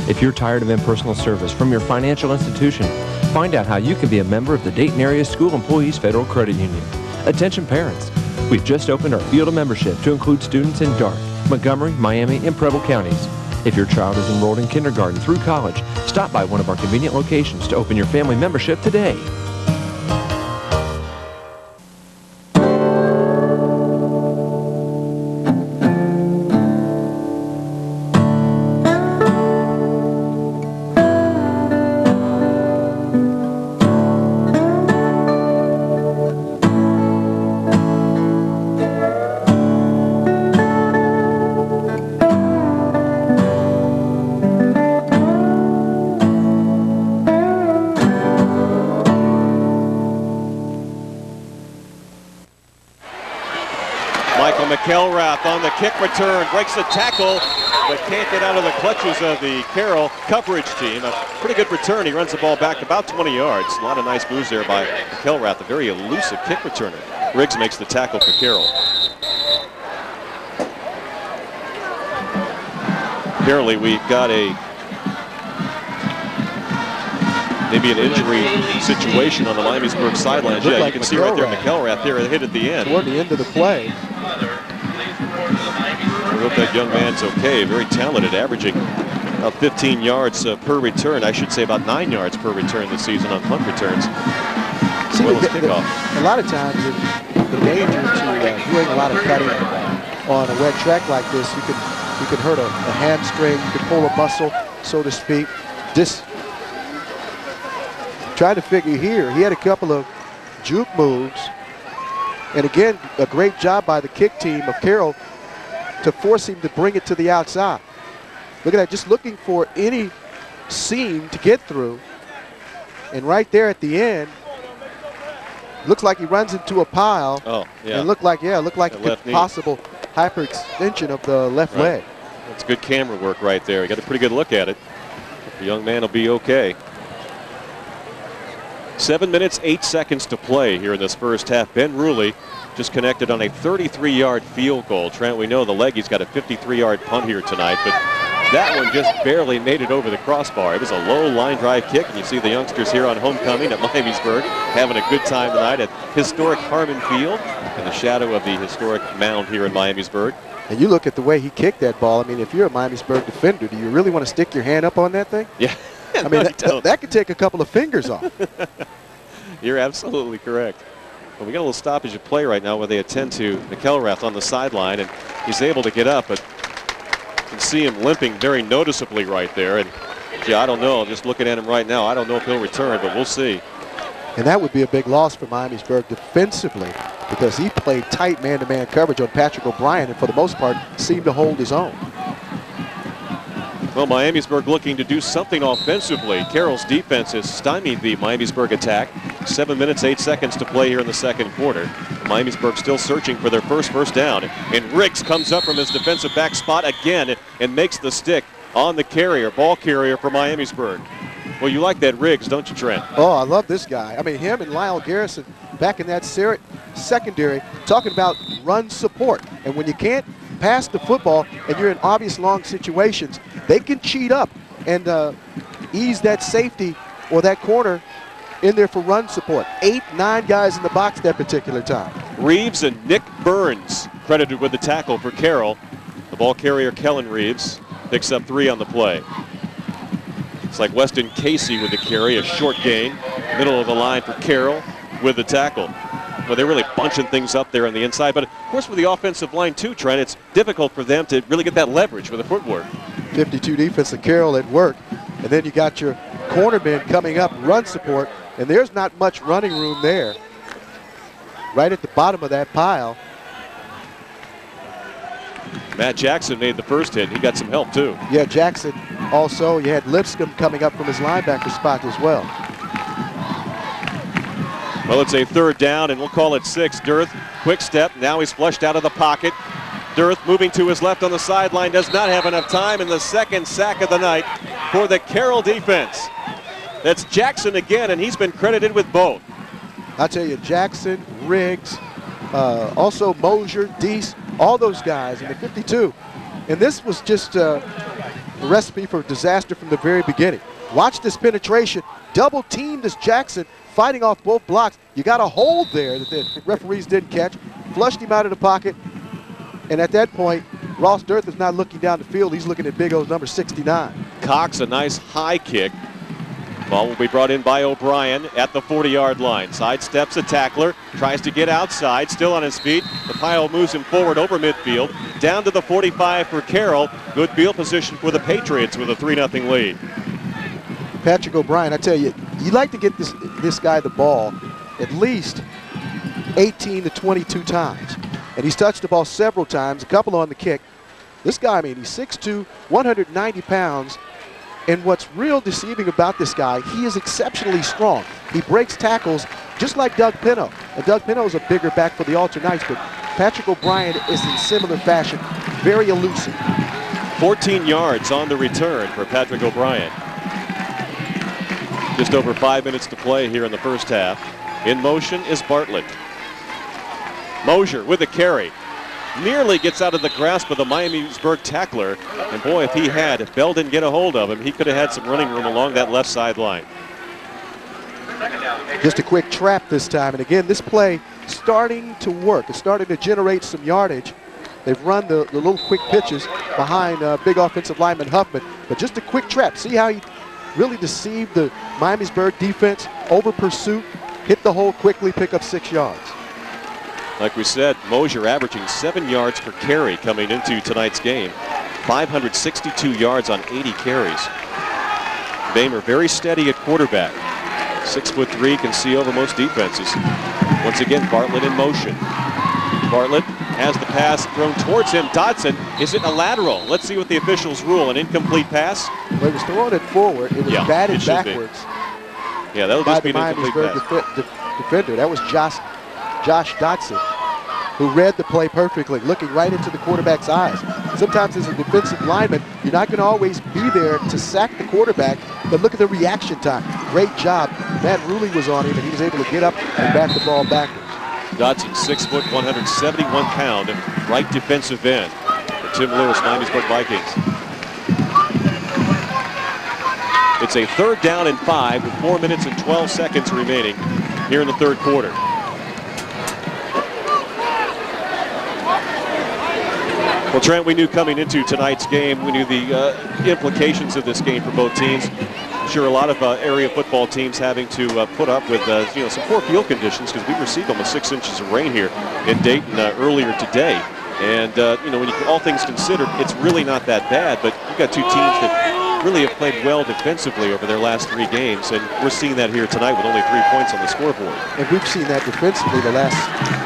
If you're tired of impersonal service from your financial institution, find out how you can be a member of the Dayton Area School Employees Federal Credit Union. Attention parents, we've just opened our field of membership to include students in Darke, Montgomery, Miami, and Preble counties. If your child is enrolled in kindergarten through college, stop by one of our convenient locations to open your family membership today.
McElrath on the kick return, breaks the tackle, but can't get out of the clutches of the Carroll coverage team. A pretty good return. He runs the ball back about 20 yards. A lot of nice moves there by McElrath, a very elusive kick returner. Riggs makes the tackle for Carroll. Apparently we've got maybe an injury situation on the Miamisburg sidelines. Yeah, you can see right there McElrath there hit at the end.
Toward the end of the play.
I hope that young man's okay. Very talented, averaging About 15 yards per return. I should say about 9 yards per return this season on punt returns.
See,
well as kickoff.
A lot of times, the danger to doing a lot of cutting on a wet track like this, you can hurt a hamstring, you can pull a muscle, so to speak. Trying to figure here, he had a couple of juke moves, and again, a great job by the kick team of Carroll to force him to bring it to the outside. Look at that, just looking for any seam to get through, and right there at the end, looks like he runs into a pile.
Oh, yeah.
And looked like a possible hyperextension of the left leg.
That's good camera work right there. You got a pretty good look at it. The young man will be okay. 7 minutes, 8 seconds to play here in this first half. Ben Ruley just connected on a 33-yard field goal. Trent, we know the Leggies got a 53-yard punt here tonight, but that one just barely made it over the crossbar. It was a low line drive kick, and you see the youngsters here on homecoming at Miamisburg having a good time tonight at historic Harmon Field in the shadow of the historic mound here in Miamisburg.
And you look at the way he kicked that ball. I mean, if you're a Miamisburg defender, do you really want to stick your hand up on that thing?
Yeah.
I mean, that could take a couple of fingers off.
You're absolutely correct. Well, we got a little stoppage of play right now where they attend to McElrath on the sideline, and he's able to get up, but you can see him limping very noticeably right there. And gee, I don't know. Just looking at him right now, I don't know if he'll return, but we'll see.
And that would be a big loss for Miamisburg defensively, because he played tight man-to-man coverage on Patrick O'Brien, and for the most part seemed to hold his own.
Well, Miamisburg looking to do something offensively. Carroll's defense has stymied the Miamisburg attack. 7 minutes, 8 seconds to play here in the second quarter. Miamisburg still searching for their first down. And Riggs comes up from his defensive back spot again and makes the stick on the ball carrier for Miamisburg. Well, you like that Riggs, don't you, Trent?
Oh, I love this guy. I mean, him and Lyle Garrison back in that secondary talking about run support. And when you can't pass the football and you're in obvious long situations, they can cheat up and ease that safety or that corner in there for run support. 8, 9 guys in the box that particular time.
Reeves and Nick Burns credited with the tackle for Carroll. The ball carrier, Kellen Reeves, picks up 3 on the play. It's like Weston Casey with the carry, a short gain. Middle of the line for Carroll with the tackle. Well, they're really bunching things up there on the inside. But, of course, with the offensive line, too, Trent, it's difficult for them to really get that leverage with the footwork.
52 defense of Carroll at work. And then you got your cornermen coming up, run support. And there's not much running room there. Right at the bottom of that pile.
Matt Jackson made the first hit. He got some help, too.
Yeah, Jackson also. You had Lipscomb coming up from his linebacker spot as well.
Well, it's a 3rd down, and we'll call it 6. Dearth, quick step. Now he's flushed out of the pocket. Dearth moving to his left on the sideline. Does not have enough time, and the second sack of the night for the Carroll defense. That's Jackson again, and he's been credited with both.
I tell you, Jackson, Riggs, also Mosier, Deese, all those guys in the 52. And this was just a recipe for disaster from the very beginning. Watch this penetration. Double teamed this Jackson, fighting off both blocks. You got a hold there that the referees didn't catch. Flushed him out of the pocket. And at that point, Ross Dearth is not looking down the field. He's looking at Big O's number 69.
Cox, a nice high kick. Ball will be brought in by O'Brien at the 40-yard line. Sidesteps a tackler, tries to get outside, still on his feet. The pile moves him forward over midfield, down to the 45 for Carroll. Good field position for the Patriots with a 3-0 lead.
Patrick O'Brien, I tell you, you like to get this guy the ball at least 18 to 22 times. And he's touched the ball several times, a couple on the kick. This guy, I mean, he's 6'2", 190 pounds. And what's real deceiving about this guy, he is exceptionally strong. He breaks tackles just like Doug Pinto. And Doug Pinto is a bigger back for the Alter Knights, but Patrick O'Brien is in similar fashion, very elusive.
14 yards on the return for Patrick O'Brien. Just over 5 minutes to play here in the first half. In motion is Bartlett. Mosier with the carry. Nearly gets out of the grasp of the Miamisburg tackler. And boy, if Bell didn't get a hold of him, he could have had some running room along that left sideline.
Just a quick trap this time. And again, this play starting to work. It's starting to generate some yardage. They've run the little quick pitches behind big offensive lineman Huffman, but just a quick trap. See how he really deceived the Miamisburg defense, over pursuit, hit the hole quickly, pick up 6 yards.
Like we said, Mosier averaging 7 yards per carry coming into tonight's game. 562 yards on 80 carries. Bamer very steady at quarterback. 6'3", can see over most defenses. Once again, Bartlett in motion. Bartlett has the pass thrown towards him. Dodson, is it a lateral? Let's see what the officials rule. An incomplete pass?
Well, he was throwing it forward. It was batted backwards.
Yeah, that'll just be an incomplete
pass. Defender. That was Josh Dodson, who read the play perfectly, looking right into the quarterback's eyes. Sometimes as a defensive lineman, you're not going to always be there to sack the quarterback, but look at the reaction time. Great job. Matt Ruley was on him, and he was able to get up and bat the ball backwards.
Dodson, 6 foot, 171 pound, right defensive end for Tim Lewis, Miamisburg Vikings. It's a 3rd down and 5 with 4 minutes and 12 seconds remaining here in the 3rd quarter. Well, Trent, we knew coming into tonight's game, we knew the implications of this game for both teams. I'm sure a lot of area football teams having to put up with some poor field conditions, because we received almost 6 inches of rain here in Dayton earlier today. And when you all things considered, it's really not that bad. But you've got 2 teams that really have played well defensively over their last 3 games, and we're seeing that here tonight with only 3 points on the scoreboard.
And we've seen that defensively the last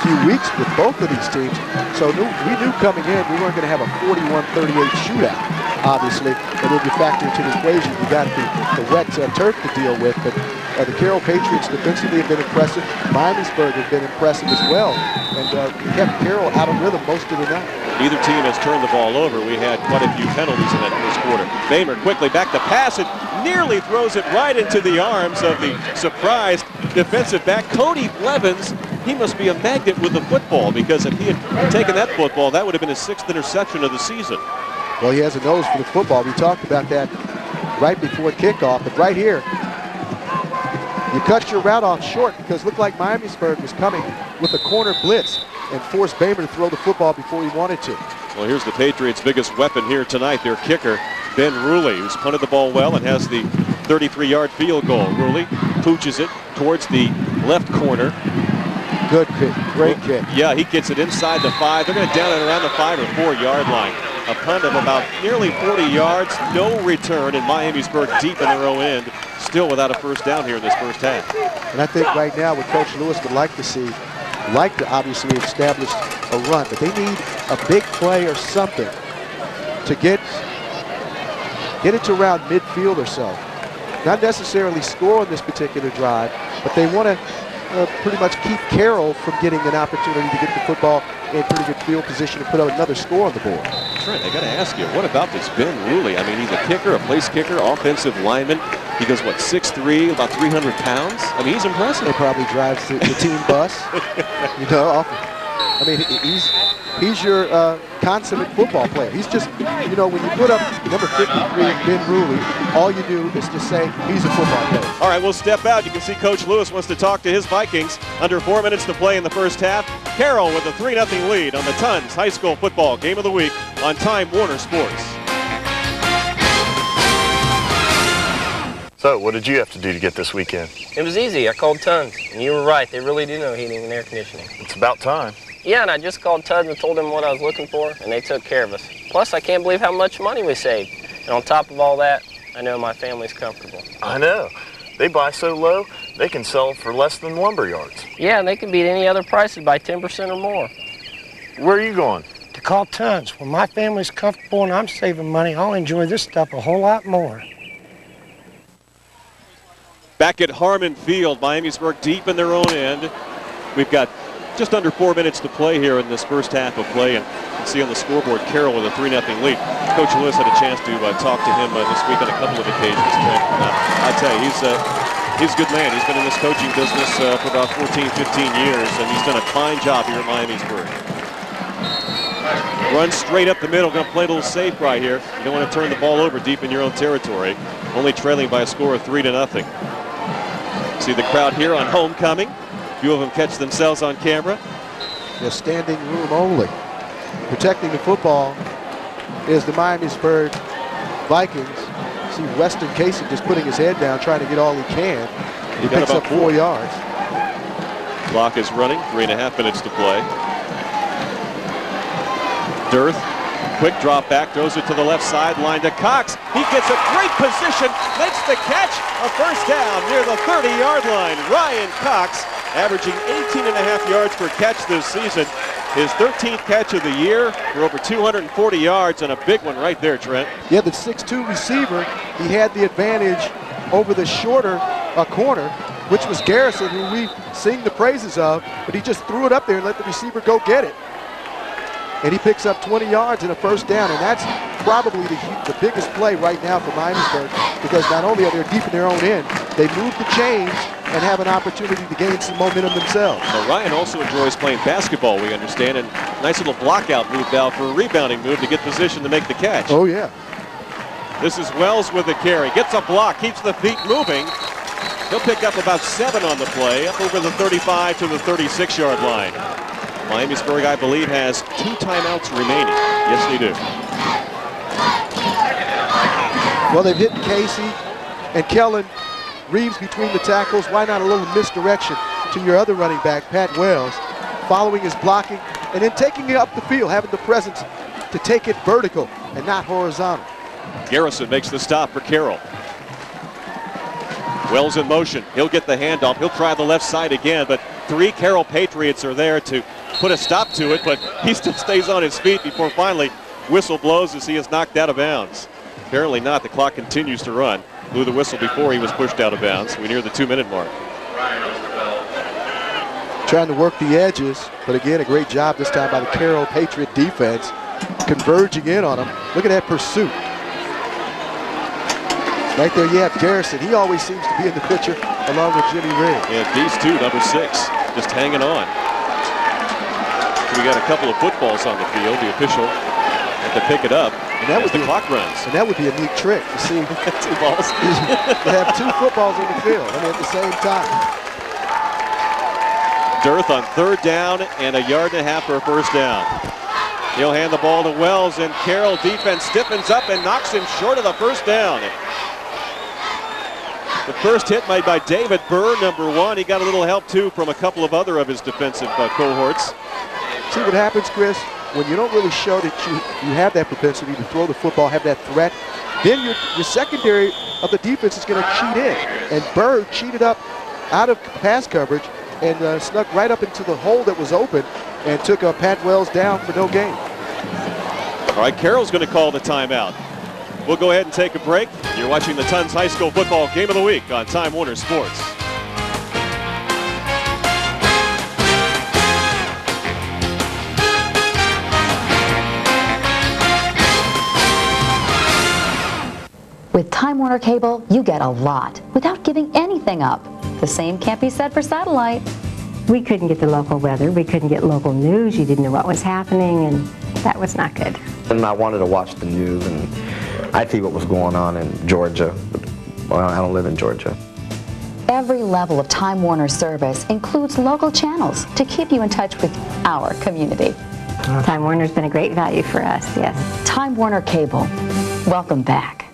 few weeks with both of these teams. So we knew coming in we weren't going to have a 41-38 shootout, obviously. And when you factor into the equation, you got the wet turf to deal with. But the Carroll Patriots defensively have been impressive. Miamisburg has been impressive as well. And kept Carroll out of rhythm most of the night.
Neither team has turned the ball over. We had quite a few penalties in that first quarter. Bamer quickly back to pass it, nearly throws it right into the arms of the surprised defensive back, Cody Blevins. He must be a magnet with the football, because if he had taken that football, that would have been his 6th interception of the season.
Well, he has a nose for the football. We talked about that right before kickoff, but right here, you cut your route off short, because it looked like Miamisburg was coming with a corner blitz and forced Bamer to throw the football before he wanted to.
Well, here's the Patriots' biggest weapon here tonight, their kicker, Ben Ruley, who's punted the ball well and has the 33-yard field goal. Ruley pooches it towards the left corner.
Good kick, great kick.
Yeah, he gets it inside the 5. They're going to down it around the 5 or 4-yard line. A punt of about nearly 40 yards, no return, and Miamisburg deep in their own end, still without a first down here in this first half.
And I think right now what Coach Lewis would like to see, obviously establish a run, but they need a big play or something to get it to around midfield or so. Not necessarily score on this particular drive, but they want to pretty much keep Carroll from getting an opportunity to get the football in pretty good field position and put up another score on the board.
Trent, I got to ask you, what about this Ben Ruley? I mean, he's a kicker, a place kicker, offensive lineman. He goes, what, 6'3", about 300 pounds? I mean, he's impressive.
He probably drives the team bus. I mean, he's your consummate football player. He's just, when you put up number 53, Ben Ruley, all you do is just say he's a football player.
All right, we'll step out. You can see Coach Lewis wants to talk to his Vikings. Under 4 minutes to play in the first half. Carroll with a 3-0 lead on the Tons High School Football Game of the Week on Time Warner Sports.
So, what did you have to do to get this weekend?
It was easy. I called Tons, and you were right. They really do know heating and air conditioning.
It's about time.
Yeah, and I just called Tons and told them what I was looking for, and they took care of us. Plus, I can't believe how much money we saved. And on top of all that, I know my family's comfortable.
I know. They buy so low, they can sell for less than lumber yards.
Yeah, and they can beat any other prices by 10% or more.
Where are you going?
To call Tons. When my family's comfortable and I'm saving money, I'll enjoy this stuff a whole lot more.
Back at Harmon Field, Miamisburg deep in their own end. We've got just under 4 minutes to play here in this first half of play, and you can see on the scoreboard Carroll with a 3-0 lead. Coach Lewis had a chance to talk to him this week on a couple of occasions. I tell you, he's a good man. He's been in this coaching business for about 14, 15 years, and he's done a fine job here at Miamisburg. Run straight up the middle, going to play a little safe right here. You don't want to turn the ball over deep in your own territory. Only trailing by a score of 3-0. See the crowd here on homecoming. A few of them catch themselves on camera.
Yeah, standing room only. Protecting the football is the Miamisburg Vikings. See Weston Casey just putting his head down, trying to get all he can. He picks up 4 yards.
Clock is running, 3.5 minutes to play. Dearth, quick drop back, throws it to the left sideline to Cox. He gets a great position, makes the catch, a first down near the 30-yard line. Ryan Cox averaging 18.5 yards per catch this season. His 13th catch of the year for over 240 yards, and a big one right there, Trent.
Yeah, the 6'2 receiver, he had the advantage over the shorter corner, which was Garrison, who we sing the praises of, but he just threw it up there and let the receiver go get it. And he picks up 20 yards and a first down, and that's probably the biggest play right now for Miamisburg, because not only are they deep in their own end, they move the chains and have an opportunity to gain some momentum themselves.
Well, Ryan also enjoys playing basketball, we understand, and nice little block out move now for a rebounding move to get position to make the catch.
Oh, yeah.
This is Wells with the carry. Gets a block, keeps the feet moving. He'll pick up about 7 on the play, up over the 35 to the 36-yard line. Miamisburg, I believe, has 2 timeouts remaining. Yes, they do.
Well, they've hit Casey and Kellen Reeves between the tackles. Why not a little misdirection to your other running back, Pat Wells, following his blocking and then taking it up the field, having the presence to take it vertical and not horizontal.
Garrison makes the stop for Carroll. Wells in motion. He'll get the handoff. He'll try the left side again, but 3 Carroll Patriots are there to put a stop to it, but he still stays on his feet before finally whistle blows as he is knocked out of bounds. Apparently not. The clock continues to run. Blew the whistle before he was pushed out of bounds. We're near the 2-minute mark.
Trying to work the edges, but again, a great job this time by the Carroll Patriot defense, converging in on him. Look at that pursuit. Right there you have Garrison. He always seems to be in the picture along with Jimmy Ring.
Yeah, these two, number 6, just hanging on. So we got a couple of footballs on the field. The official had to pick it up
and that
as the clock runs.
And that would be a neat trick to see
2 balls.
to have 2 footballs on the field, at the same time.
Dearth on 3rd down and a 1.5 yards for a first down. He'll hand the ball to Wells, and Carroll defense stiffens up and knocks him short of the first down. The first hit made by David Burr, number 1. He got a little help, too, from a couple of other of his defensive cohorts.
See what happens, Chris? When you don't really show that you have that propensity to throw the football, have that threat, then your secondary of the defense is going to cheat in. And Burr cheated up out of pass coverage and snuck right up into the hole that was open and took Pat Wells down for no gain.
All right, Carroll's going to call the timeout. We'll go ahead and take a break. You're watching the Tons High School Football Game of the Week on Time Warner Sports.
With Time Warner Cable, you get a lot without giving anything up. The same can't be said for satellite.
We couldn't get the local weather. We couldn't get local news. You didn't know what was happening, and that was not good.
And I wanted to watch the news, and I'd see what was going on in Georgia. Well, I don't live in Georgia.
Every level of Time Warner service includes local channels to keep you in touch with our community.
Time Warner's been a great value for us, yes.
Time Warner Cable. Welcome back.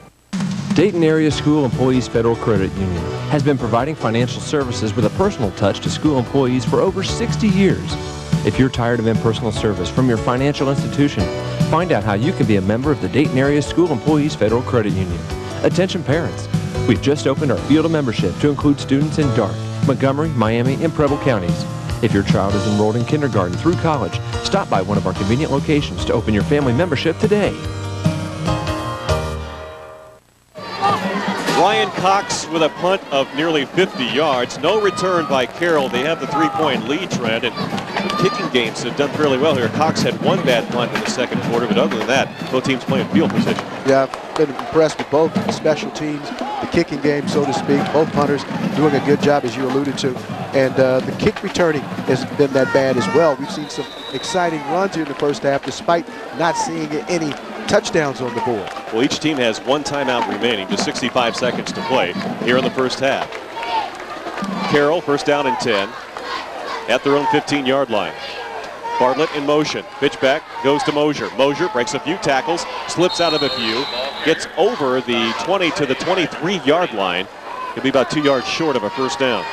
Dayton Area School Employees Federal Credit Union has been providing financial services with a personal touch to school employees for over 60 years. If you're tired of impersonal service from your financial institution, find out how you can be a member of the Dayton Area School Employees Federal Credit Union. Attention parents, we've just opened our field of membership to include students in Darke, Montgomery, Miami, and Preble counties. If your child is enrolled in kindergarten through college, stop by one of our convenient locations to open your family membership today.
Ryan Cox with a punt of nearly 50 yards. No return by Carroll. They have the 3-point lead, Trent, and the kicking games have done fairly well here. Cox had 1 bad punt in the 2nd quarter, but other than that, both teams playing field position.
Yeah, I've been impressed with both special teams, the kicking game, so to speak. Both punters doing a good job, as you alluded to. And the kick returning hasn't been that bad as well. We've seen some exciting runs here in the first half, despite not seeing any touchdowns on the board.
Well, each team has 1 timeout remaining, just 65 seconds to play here in the first half. Carroll, 1st down and 10 at their own 15-yard line. Bartlett in motion. Pitch back goes to Mosier. Mosier breaks a few tackles, slips out of a few, gets over the 20 to the 23-yard line. He'll be about 2 yards short of a first down.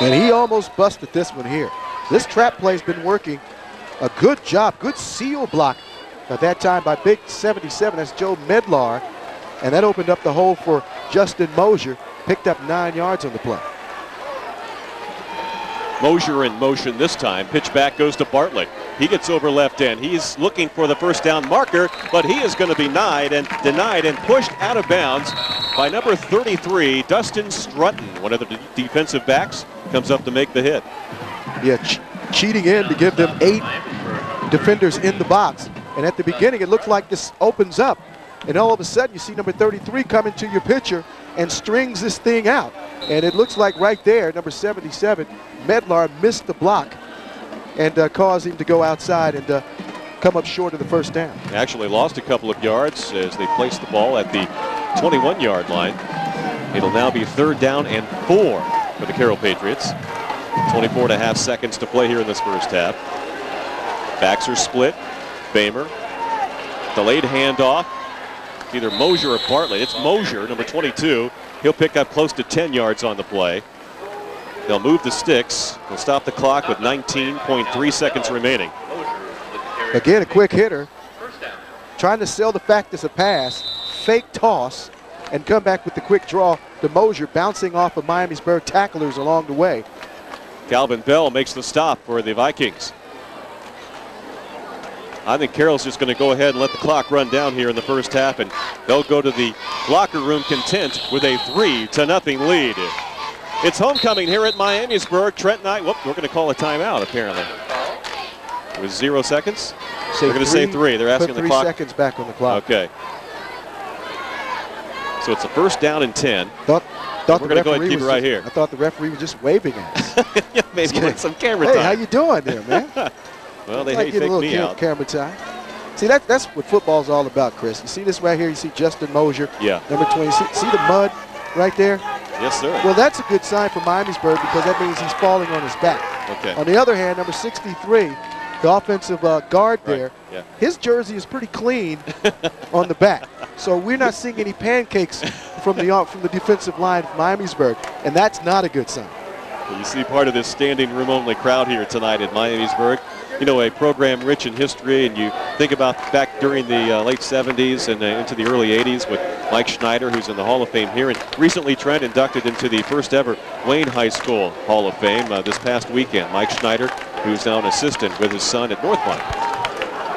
And he almost busted this one here. This trap play's been working a good job, good seal block at that time by big 77. That's Joe Medlar. And that opened up the hole for Justin Mosier. Picked up 9 yards on the play.
Mosier in motion this time. Pitch back goes to Bartlett. He gets over left end. He's looking for the first down marker, but he is going to be denied and pushed out of bounds by number 33, Dustin Strutton. One of the defensive backs comes up to make the hit.
Yeah, cheating in to give them 8 defenders in the box. And at the beginning, it looked like this opens up. And all of a sudden, you see number 33 come into your picture and strings this thing out. And it looks like right there, number 77, Medlar missed the block and caused him to go outside and come up short of the first down.
Actually lost a couple of yards as they placed the ball at the 21-yard line. It'll now be 3rd down and 4 for the Carroll Patriots. 24.5 seconds to play here in this first half. Backs are split. Bamer. Delayed handoff. Either Mosier or Bartlett. It's Mosier, number 22. He'll pick up close to 10 yards on the play. They'll move the sticks. They'll stop the clock with 19.3 seconds remaining.
Again, a quick hitter. Trying to sell the fact it's a pass. Fake toss. And come back with the quick draw to Mosier, bouncing off of Miamisburg tacklers along the way.
Calvin Bell makes the stop for the Vikings. I think Carroll's just going to go ahead and let the clock run down here in the first half, and they'll go to the locker room content with a 3-0 lead. It's homecoming here at Miamisburg. Trent and I, we're going to call a timeout apparently. It was 0 seconds. They're going to say 3. They're asking the clock.
3 seconds back on the clock.
Okay. So it's a 1st down and 10.
Thought
we're going to go ahead and keep it right here.
I thought the referee was just waving at us.
Yeah, maybe with some camera time.
Hey, how you doing there, man?
Well, they
like
hate
get
fake
a
me
little
out.
camera time. See, that's what football's all about, Chris. You see this right here? You see Justin Mosier,
yeah,
number 20. See the mud right there?
Yes, sir.
Well, that's a good sign for Miamisburg because that means he's falling on his back.
Okay.
On the other hand, number 63, the offensive guard there,
yeah,
his jersey is pretty clean on the back. So we're not seeing any pancakes from the defensive line of Miamisburg, and that's not a good sign.
Well, you see part of this standing room only crowd here tonight at Miamisburg. You know, a program rich in history, and you think about back during the late 70s and into the early 80s with Mike Schneider, who's in the Hall of Fame here, and recently Trent inducted into the first ever Wayne High School Hall of Fame this past weekend. Mike Schneider, who's now an assistant with his son at Northline.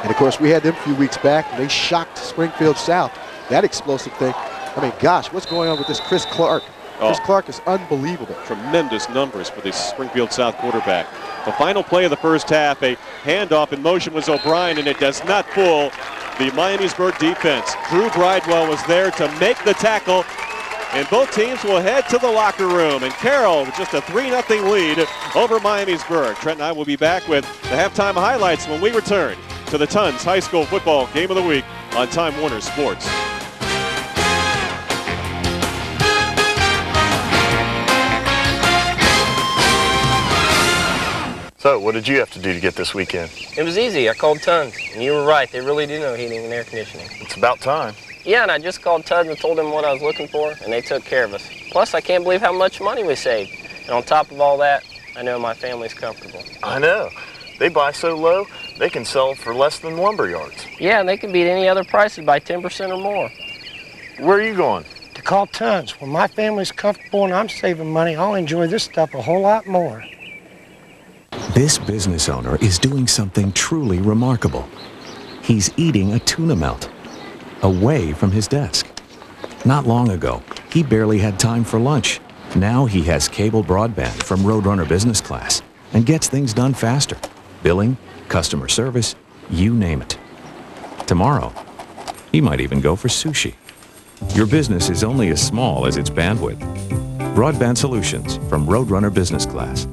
And of course, we had them a few weeks back, and they shocked Springfield South. That explosive thing. I mean, gosh, what's going on with this Chris Clark? Chris Clark is unbelievable.
Tremendous numbers for the Springfield South quarterback. The final play of the first half, a handoff in motion was O'Brien, and it does not fool the Miamisburg defense. Drew Bridewell was there to make the tackle, and both teams will head to the locker room. And Carroll with just a 3-0 lead over Miamisburg. Trent and I will be back with the halftime highlights when we return to the Tons High School Football Game of the Week on Time Warner Sports.
So, what did you have to do to get this weekend?
It was easy. I called Tons, and you were right. They really do know heating and air conditioning.
It's about time.
Yeah, and I just called Tons and told them what I was looking for, and they took care of us. Plus, I can't believe how much money we saved. And on top of all that, I know my family's comfortable.
I know. They buy so low, they can sell for less than lumber yards.
Yeah, and they can beat any other prices by 10% or more.
Where are you going?
To call Tons. When my family's comfortable and I'm saving money, I'll enjoy this stuff a whole lot more.
This business owner is doing something truly remarkable. He's eating a tuna melt away from his desk. Not long ago, he barely had time for lunch. Now he has cable broadband from Roadrunner Business Class and gets things done faster. Billing, customer service, you name it. Tomorrow, he might even go for sushi. Your business is only as small as its bandwidth. Broadband solutions from Roadrunner Business Class.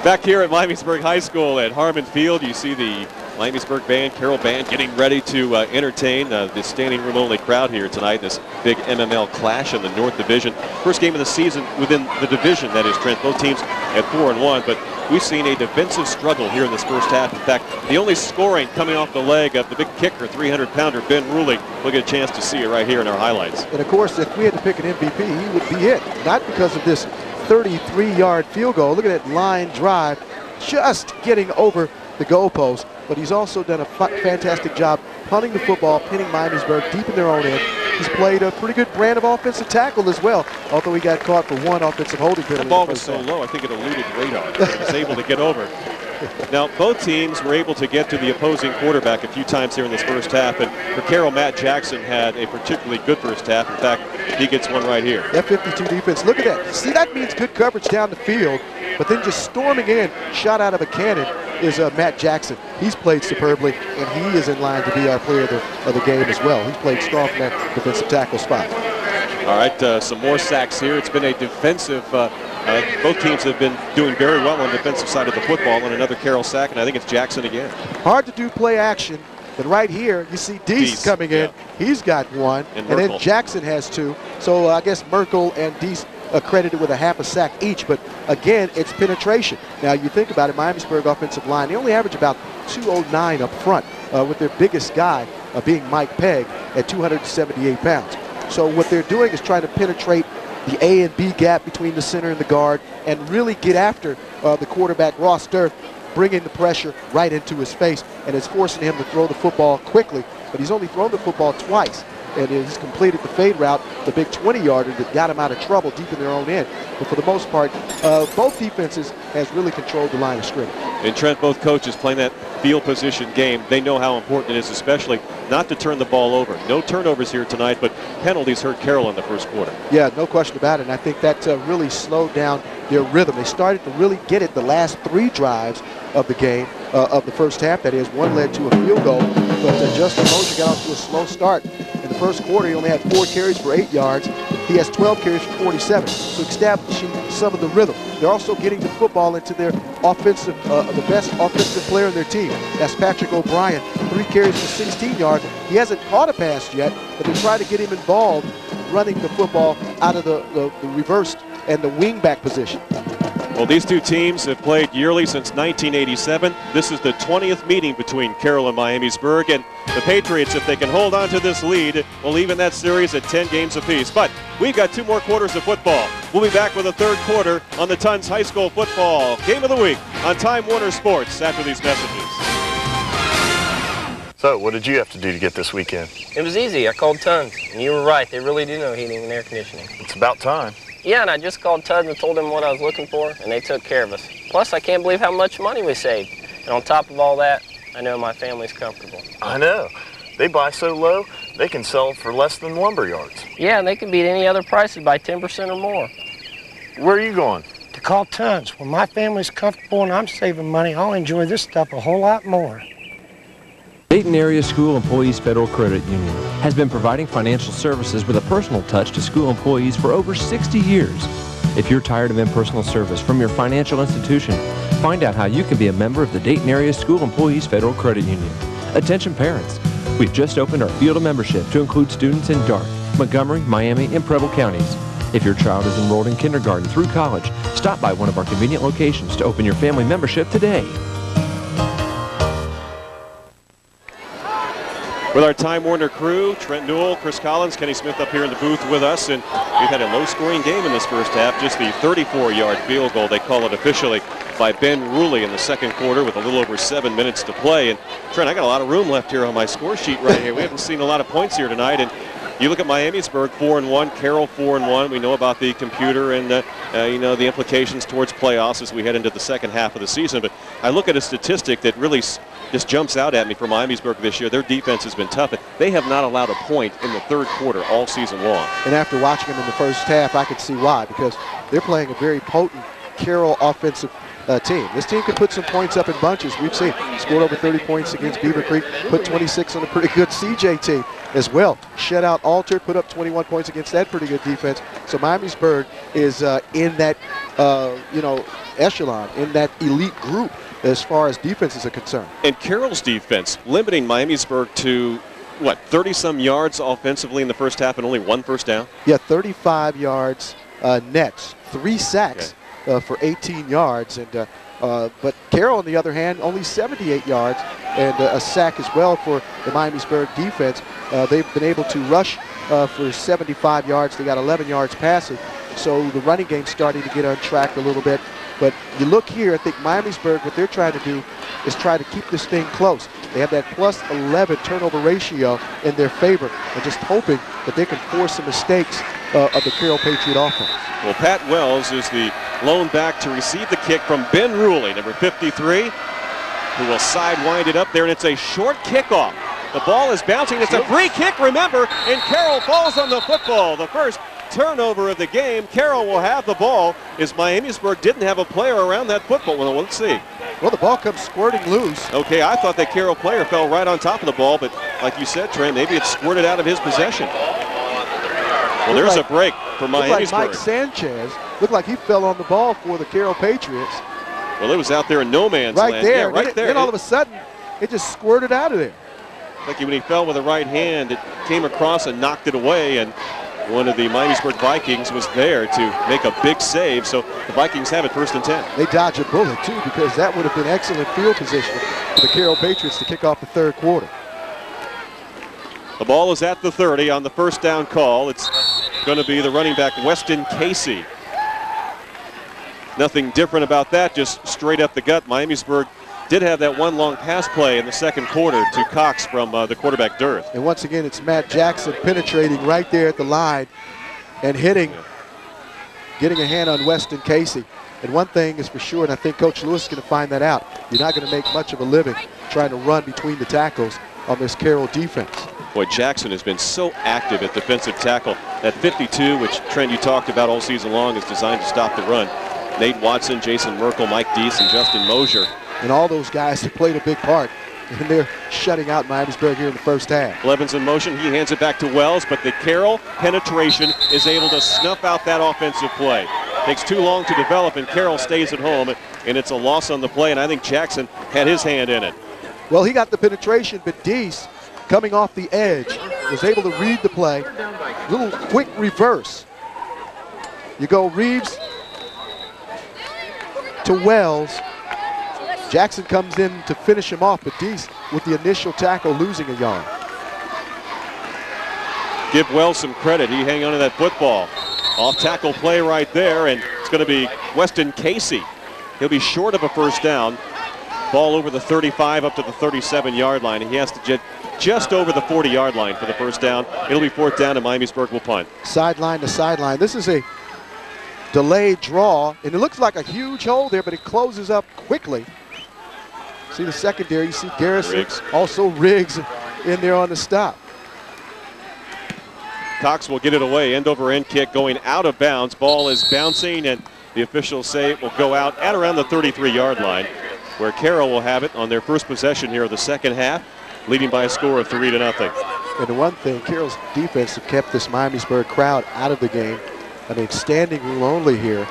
Back here at Miamisburg High School at Harmon Field, you see the Miamisburg band, Carroll band, getting ready to entertain the standing room only crowd here tonight. This big MML clash in the North Division. First game of the season within the division, that is, Trent. Both teams at 4-1, but we've seen a defensive struggle here in this first half. In fact, the only scoring coming off the leg of the big kicker, 300-pounder Ben Ruley. We'll get a chance to see it right here in our highlights.
And of course, if we had to pick an MVP, he would be it. Not because of this 33-yard field goal. Look at that line drive, just getting over the goalpost. But he's also done a fantastic job punting the football, pinning Miamisburg deep in their own end. He's played a pretty good brand of offensive tackle as well, although he got caught for one offensive holding penalty.
The ball was so low, I think it eluded radar. He was able to get over. Now, both teams were able to get to the opposing quarterback a few times here in this first half, and for Carroll, Matt Jackson had a particularly good first half. In fact, he gets one right here.
That 52 defense, look at that. See, that means good coverage down the field, but then just storming in, shot out of a cannon, is Matt Jackson. He's played superbly, and he is in line to be our player of the game as well. He's played strong from that defensive tackle spot.
All right, some more sacks here. It's been a defensive, both teams have been doing very well on the defensive side of the football, and another Carroll sack, and I think it's Jackson again.
Hard to do play action, but right here you see Deese coming in. Yeah. He's got one, and then Jackson has two. So I guess Merkel and Deese credited with a half a sack each, but again, it's penetration. Now you think about it, Miamisburg offensive line, they only average about 209 up front, with their biggest guy being Mike Pegg at 278 pounds. So what they're doing is trying to penetrate the A and B gap between the center and the guard and really get after the quarterback, Ross Durth, bringing the pressure right into his face, and it's forcing him to throw the football quickly. But he's only thrown the football twice, and he's completed the fade route, the big 20-yarder that got him out of trouble deep in their own end. But for the most part, both defenses has really controlled the line of scrimmage.
And Trent, both coaches playing that field position game, they know how important it is, especially not to turn the ball over. No turnovers here tonight, but penalties hurt Carroll in the first quarter.
Yeah, no question about it. And I think that really slowed down their rhythm. They started to really get it the last three drives of the game, of the first half. That is, one led to a field goal, but Justin Mosher got off to a slow start. In the first quarter, he only had 4 carries for 8 yards. He has 12 carries for 47, so establishing some of the rhythm. They're also getting the football into their offensive, the best offensive player in their team. That's Patrick O'Brien, 3 carries for 16 yards. He hasn't caught a pass yet, but they try to get him involved running the football out of the reversed and the wingback position.
Well, these two teams have played yearly since 1987. This is the 20th meeting between Carroll and Miamisburg, and the Patriots, if they can hold on to this lead, will even that series at 10 games apiece. But we've got 2 more quarters of football. We'll be back with a third quarter on the Tons High School Football Game of the Week on Time Warner Sports after these messages.
So, what did you have to do to get this weekend?
It was easy. I called Tons, and you were right. They really do know heating and air conditioning.
It's about time.
Yeah, and I just called Tons and told them what I was looking for, and they took care of us. Plus, I can't believe how much money we saved. And on top of all that, I know my family's comfortable.
I know. They buy so low, they can sell for less than lumber yards.
Yeah, and they can beat any other prices by 10% or more.
Where are you going?
To call Tons. When my family's comfortable and I'm saving money, I'll enjoy this stuff a whole lot more.
Dayton Area School Employees Federal Credit Union has been providing financial services with a personal touch to school employees for over 60 years. If you're tired of impersonal service from your financial institution, find out how you can be a member of the Dayton Area School Employees Federal Credit Union. Attention parents, we've just opened our field of membership to include students in Darke, Montgomery, Miami, and Preble counties. If your child is enrolled in kindergarten through college, stop by one of our convenient locations to open your family membership today.
With our Time Warner crew, Trent Newell, Chris Collins, Kenny Smith up here in the booth with us, and we've had a low-scoring game in this first half. Just the 34-yard field goal, they call it officially, by Ben Ruley in the second quarter with a little over 7 minutes to play. And Trent, I got a lot of room left here on my score sheet right here. We haven't seen a lot of points here tonight, and you look at Miamisburg 4-1, Carroll 4-1. We know about the computer and you know, the implications towards playoffs as we head into the second half of the season. But I look at a statistic that really just jumps out at me for Miamisburg this year. Their defense has been tough. They have not allowed a point in the third quarter all season long. And
after watching them in the first half, I could see why, because they're playing a very potent Carroll offensive team. This team can put some points up in bunches. We've seen scored over 30 points against Beaver Creek, put 26 on a pretty good CJ team as well. Shut out Alter, put up 21 points against that pretty good defense. So Miamisburg is in that you know, echelon, in that elite group as far as defenses are concerned.
And Carroll's defense limiting Miamisburg to, what, 30-some yards offensively in the first half and only 1 first down?
Yeah, 35 yards nets, 3 sacks for 18 yards. And but Carroll, on the other hand, only 78 yards and a sack as well for the Miamisburg defense. They've been able to rush for 75 yards. They got 11 yards passing. So the running game's starting to get on track a little bit. But you look here, I think Miamisburg, what they're trying to do is try to keep this thing close. They have that plus 11 turnover ratio in their favor, and just hoping that they can force some mistakes of the Carroll Patriot offense.
Well, Pat Wells is the lone back to receive the kick from Ben Ruley, number 53, who will sidewind it up there, and it's a short kickoff. The ball is bouncing. It's a free kick, remember, and Carroll falls on the football. The first turnover of the game. Carroll will have the ball as Miamisburg didn't have a player around that football. Well, let's see.
Well, the ball comes squirting loose.
Okay, I thought that Carroll player fell right on top of the ball, but like you said, Trent, maybe it squirted out of his possession. Well, there's a break for Miamisburg.
Like Mike Sanchez looked like he fell on the ball for the Carroll Patriots.
Well, it was out there in no man's land.
There.
Yeah, right there.
Then all of a sudden, it just squirted out of there.
Like when he fell with the right hand, it came across and knocked it away, and one of the Miamisburg Vikings was there to make a big save, so the Vikings have it 1st and 10.
They dodge a bullet, too, because that would have been excellent field position for the Carroll Patriots to kick off the 3rd quarter.
The ball is at the 30 on the first down call. It's going to be the running back, Weston Casey. Nothing different about that, just straight up the gut. Miamisburg did have that one long pass play in the 2nd quarter to Cox from the quarterback Durth.
And once again, it's Matt Jackson penetrating right there at the line and hitting, getting a hand on Weston Casey. And one thing is for sure, and I think Coach Lewis is going to find that out, you're not going to make much of a living trying to run between the tackles on this Carroll defense.
Boy, Jackson has been so active at defensive tackle. That 52, which Trent you talked about all season long, is designed to stop the run. Nate Watson, Jason Merkel, Mike Deese, and Justin Mosier.
And all those guys have played a big part, and they're shutting out Miamisburg here in the first half.
Blevins in motion. He hands it back to Wells, but the Carroll penetration is able to snuff out that offensive play. Takes too long to develop, and Carroll stays at home, and it's a loss on the play, and I think Jackson had his hand in it.
Well, he got the penetration, but Deese, coming off the edge, was able to read the play. Little quick reverse. You go Reeves to Wells. Jackson comes in to finish him off, but Deese with the initial tackle losing a yard.
Give Wells some credit. He hang on to that football. Off tackle play right there, and it's going to be Weston Casey. He'll be short of a first down. Ball over the 35 up to the 37-yard line. He has to get just over the 40-yard line for the first down. It'll be 4th down, and Miamisburg will punt.
Sideline to sideline. This is a delayed draw, and it looks like a huge hole there, but it closes up quickly. See the secondary, you see Garrison,
Riggs.
also Riggs in there on the stop.
Cox will get it away, end over end kick going out of bounds. Ball is bouncing, and the officials say it will go out at around the 33-yard line, where Carroll will have it on their first possession here of the second half, leading by a score of 3-0.
And the one thing, Carroll's defense have kept this Miamisburg crowd out of the game. I mean, standing room only here,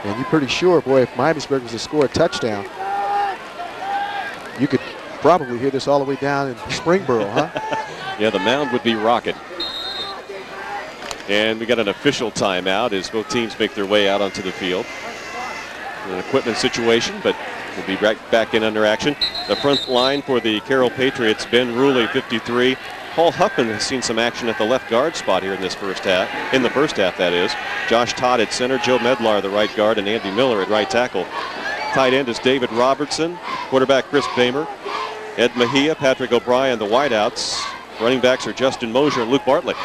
and you're pretty sure, boy, if Miamisburg was to score a touchdown, you could probably hear this all the way down in Springboro, huh?
Yeah, the mound would be rocking. And we got an official timeout as both teams make their way out onto the field. An equipment situation, but we'll be right back in under action. The front line for the Carroll Patriots, Ben Ruley, 53. Paul Huffman has seen some action at the left guard spot here in this first half. In the first half, that is. Josh Todd at center, Joe Medlar, the right guard, and Andy Miller at right tackle. Tight end is David Robertson. Quarterback Chris Bamer. Ed Mejia, Patrick O'Brien, the wideouts. Running backs are Justin Mosier and Luke Bartlett.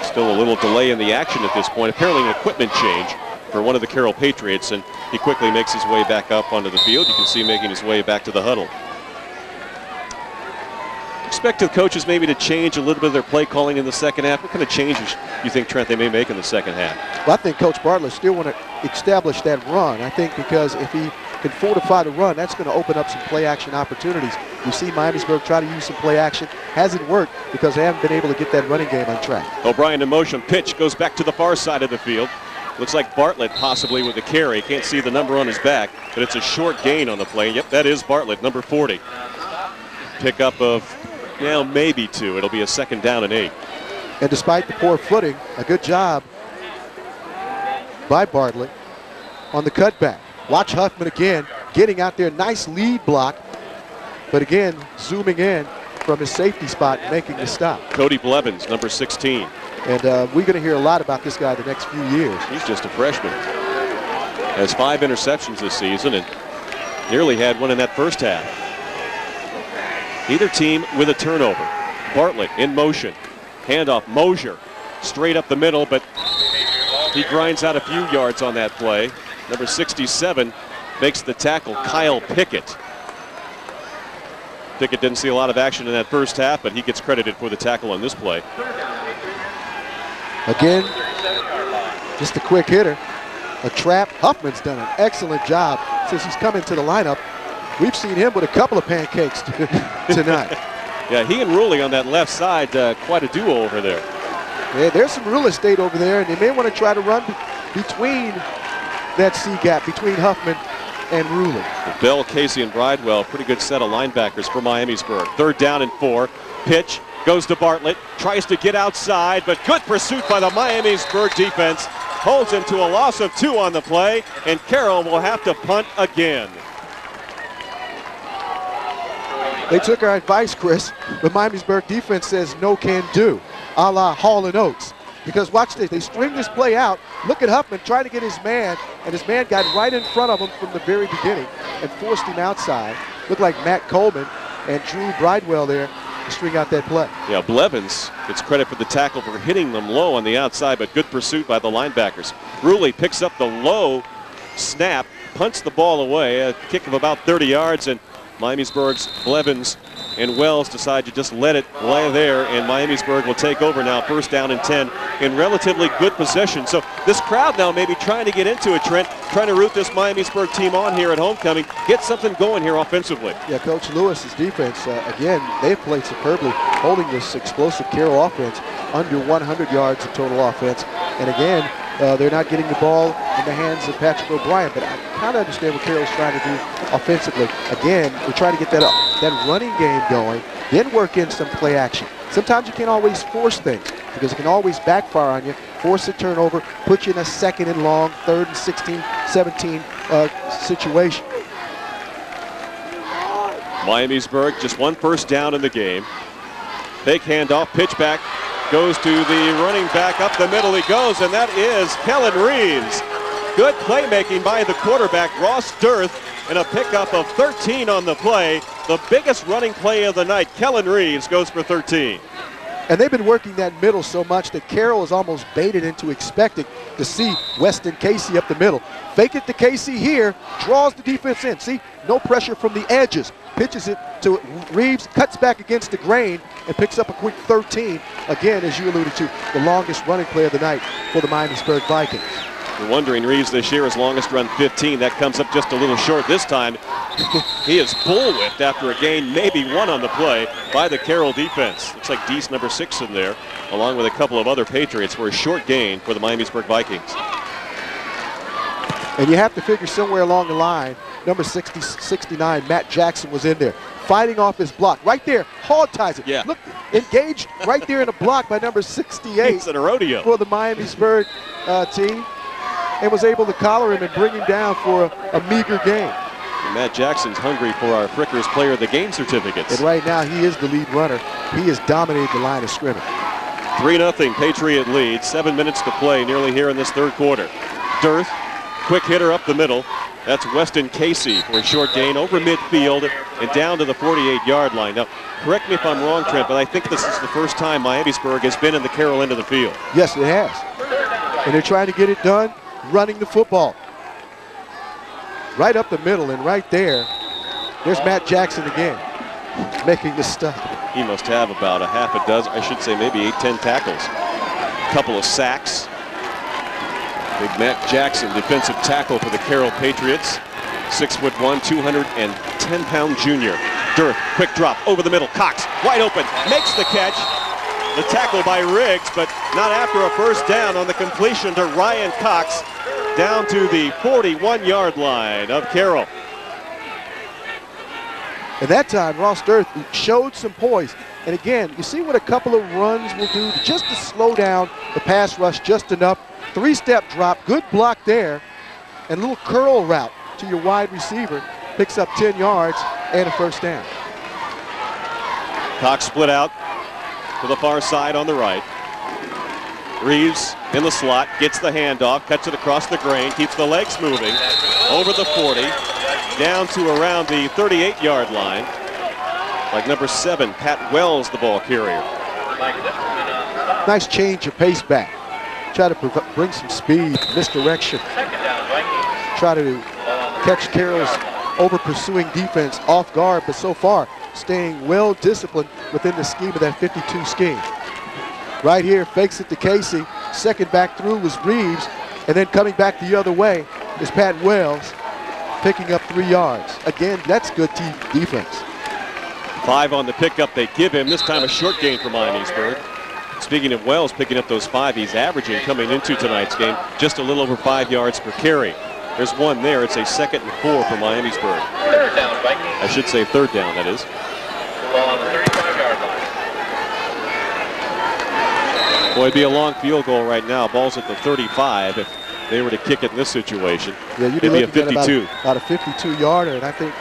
Still a little delay in the action at this point. Apparently an equipment change for one of the Carroll Patriots, and he quickly makes his way back up onto the field. You can see him making his way back to the huddle. Expect the coaches maybe to change a little bit of their play calling in the second half. What kind of changes you think, Trent, they may make in the second half?
Well, I think Coach Bartlett still want to establish that run. I think because if he can fortify the run, that's going to open up some play action opportunities. You see Miamisburg try to use some play action. Hasn't worked because they haven't been able to get that running game on track.
O'Brien in motion. Pitch goes back to the far side of the field. Looks like Bartlett possibly with the carry. Can't see the number on his back, but it's a short gain on the play. Yep, that is Bartlett, number 40. Pickup of, maybe 2. It'll be a 2nd down and 8.
And despite the poor footing, a good job by Bartlett on the cutback. Watch Huffman again, getting out there. Nice lead block. But again, zooming in from his safety spot, making the stop.
Cody Blevins, number 16.
And we're going to hear a lot about this guy the next few years.
He's just a freshman. Has 5 interceptions this season and nearly had one in that first half. Either team with a turnover. Bartlett in motion. Handoff, Mosier straight up the middle, but he grinds out a few yards on that play. Number 67 makes the tackle, Kyle Pickett. Pickett didn't see a lot of action in that first half, but he gets credited for the tackle on this play.
Again, just a quick hitter, a trap. Huffman's done an excellent job since he's come into the lineup. We've seen him with a couple of pancakes tonight.
Yeah, he and Ruley on that left side, quite a duo over there.
Yeah, there's some real estate over there, and they may want to try to run between that C gap, between Huffman and Ruley.
Bell, Casey, and Bridewell, pretty good set of linebackers for Miamisburg. 3rd down and 4. Pitch goes to Bartlett, tries to get outside, but good pursuit by the Miamisburg defense. Holds him to a loss of 2 on the play, and Carroll will have to punt again.
They took our advice, Chris. The Miamisburg defense says no can do, a la Hall and Oates. Because watch this, they string this play out. Look at Huffman trying to get his man, and his man got right in front of him from the very beginning and forced him outside. Looked like Matt Coleman and Drew Bridewell there to string out that play.
Yeah, Blevins gets credit for the tackle for hitting them low on the outside, but good pursuit by the linebackers. Ruley picks up the low snap, punts the ball away, a kick of about 30 yards, and Miamisburg's Blevins and Wells decide to just let it lay there, and Miamisburg will take over now, 1st down and 10 in relatively good possession. So this crowd now may be trying to get into it, Trent, trying to root this Miamisburg team on here at homecoming, get something going here offensively.
Yeah, Coach Lewis's defense, again, they've played superbly, holding this explosive Carroll offense under 100 yards of total offense. And again, they're not getting the ball in the hands of Patrick O'Brien, but I kind of understand what Carroll's trying to do offensively. Again, we're trying to get that running game going, then work in some play action. Sometimes you can't always force things because it can always backfire on you, force a turnover, put you in a 2nd and long, 3rd and 16, 17 situation.
Miamisburg just 1 first down in the game. Fake handoff, pitch back. Goes to the running back, up the middle he goes, and that is Kellen Reeves. Good playmaking by the quarterback, Ross Dirth, and a pickup of 13 on the play. The biggest running play of the night. Kellen Reeves goes for 13.
And they've been working that middle so much that Carroll is almost baited into expecting to see Weston Casey up the middle. Fake it to Casey here, draws the defense in. See, no pressure from the edges. Pitches it to Reeves, cuts back against the grain, and picks up a quick 13. Again, as you alluded to, the longest running play of the night for the Miamisburg Vikings.
You're wondering, Reeves this year, his longest run 15. That comes up just a little short this time. He is bull-whipped after a gain, maybe 1 on the play, by the Carroll defense. Looks like Deese number 6 in there, along with a couple of other Patriots, for a short gain for the Miamisburg Vikings.
And you have to figure somewhere along the line, number 69, Matt Jackson was in there, fighting off his block. Right there, hog ties it.
Yeah.
Look, engaged right there in a block by number 68.
It's at a rodeo.
For the Miamisburg team, and was able to collar him and bring him down for a meager gain.
And Matt Jackson's hungry for our Frickers Player of the Game certificates.
And right now, he is the lead runner. He has dominated the line of scrimmage.
3-0 Patriot lead, 7 minutes to play, nearly here in this 3rd quarter. Dirth, quick hitter up the middle. That's Weston Casey for a short gain over midfield and down to the 48-yard line. Now, correct me if I'm wrong, Trent, but I think this is the first time Miamisburg has been in the Carroll end of the field.
Yes, it has. And they're trying to get it done running the football. Right up the middle, and right there's Matt Jackson again, making the stop.
He must have about a half a dozen, I should say maybe 8-10 tackles. A couple of sacks. Big Matt Jackson, defensive tackle for the Carroll Patriots. 6'1", 210-pound junior. Dirth, quick drop over the middle. Cox, wide open, makes the catch. The tackle by Riggs, but not after a first down on the completion to Ryan Cox down to the 41-yard line of Carroll.
And that time, Ross Dirth showed some poise. And again, you see what a couple of runs will do just to slow down the pass rush just enough. 3-step drop, good block there, and a little curl route to your wide receiver. Picks up 10 yards and a first down.
Cox split out to the far side on the right. Reeves in the slot, gets the handoff, cuts it across the grain, keeps the legs moving over the 40, down to around the 38-yard line. Like number 7, Pat Wells, the ball carrier.
Nice change of pace back. Try to bring some speed, misdirection. Try to catch Carroll's over-pursuing defense off guard, but so far staying well-disciplined within the scheme of that 52 scheme. Right here, fakes it to Casey. Second back through was Reeves, and then coming back the other way is Pat Wells, picking up 3 yards. Again, that's good defense.
5 on the pickup they give him. This time a short gain for Miamisburg. Speaking of Wells picking up those 5, he's averaging coming into tonight's game just a little over 5 yards per carry. There's one there. It's a 2nd and 4 for Miamisburg.
Third down, Vikings.
I should say 3rd down, that is.
Ball on the 35-yard line.
Boy, it'd be a long field goal right now. Ball's at the 35 if they were to kick it in this situation.
Yeah, you'd
it'd be a 52.
About a 52-yarder, and I think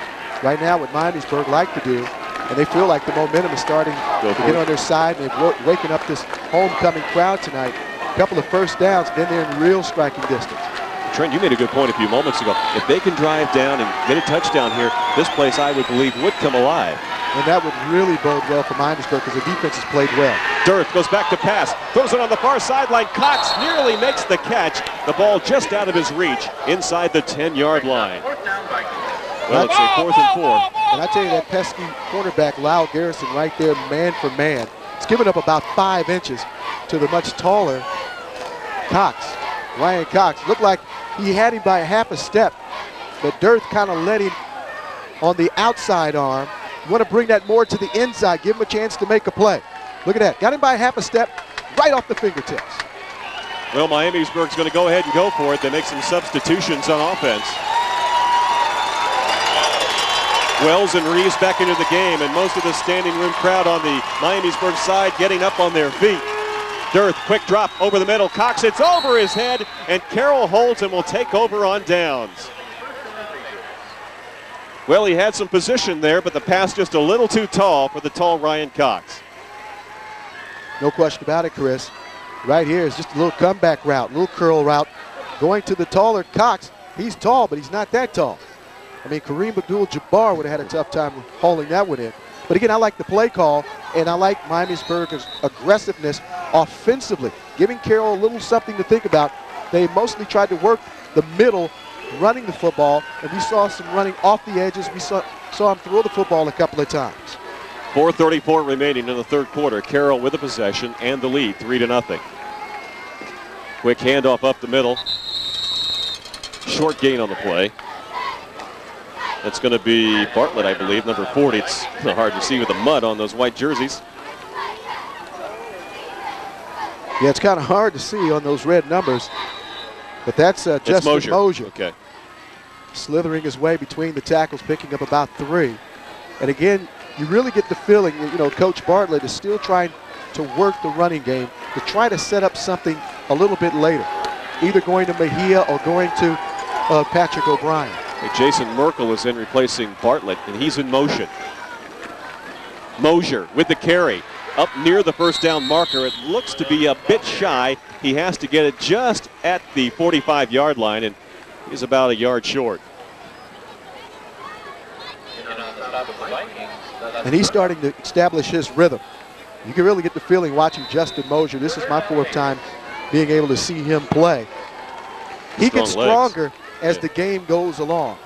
right now what Miamisburg like to do, and they feel like the momentum is starting to get on their side, and they're waking up this homecoming crowd tonight. A couple of first downs, then they're in real striking distance.
Trent, you made a good point a few moments ago. If they can drive down and get a touchdown here, this place, I would believe, would come alive.
And that would really bode well for Miamisburg because the defense has played well.
Dirth goes back to pass, throws it on the far sideline. Cox nearly makes the catch. The ball just out of his reach inside the 10-yard line. Well, it's a 4th and 4.
And I tell you, that pesky cornerback, Lyle Garrison, right there, man for man. It's given up about 5 inches to the much taller Cox. Ryan Cox looked like he had him by half a step, but Dirth kind of let him on the outside arm. You want to bring that more to the inside, give him a chance to make a play. Look at that, got him by half a step, right off the fingertips.
Well, Miamisburg's going to go ahead and go for it. They make some substitutions on offense. Wells and Reeves back into the game, and most of the standing room crowd on the Miamisburg side getting up on their feet. Dirth, quick drop over the middle. Cox, it's over his head, and Carroll holds and will take over on downs. Well, he had some position there, but the pass just a little too tall for the tall Ryan Cox.
No question about it, Chris. Right here is just a little comeback route, little curl route. Going to the taller Cox. He's tall, but he's not that tall. I mean, Kareem Abdul-Jabbar would have had a tough time hauling that one in. But again, I like the play call, and I like Miamisburg's aggressiveness offensively, giving Carroll a little something to think about. They mostly tried to work the middle, running the football, and we saw some running off the edges. We saw him throw the football a couple of times.
4:34 remaining in the 3rd quarter. Carroll with the possession and the lead, 3-0. Quick handoff up the middle. Short gain on the play. That's going to be Bartlett, I believe, number 40. It's hard to see with the mud on those white jerseys.
Yeah, it's kind of hard to see on those red numbers, but that's Justin Mosier.
Okay.
Slithering his way between the tackles, picking up about 3. And again, you really get the feeling that, you know, Coach Bartlett is still trying to work the running game to try to set up something a little bit later, either going to Mejia or going to Patrick O'Brien.
Jason Merkel is in replacing Bartlett, and he's in motion. Mosier with the carry up near the first down marker. It looks to be a bit shy. He has to get it just at the 45-yard line, and he's about a yard short.
And he's starting to establish his rhythm. You can really get the feeling watching Justin Mosier. This is my 4th time being able to see him play. He gets stronger as the game goes along.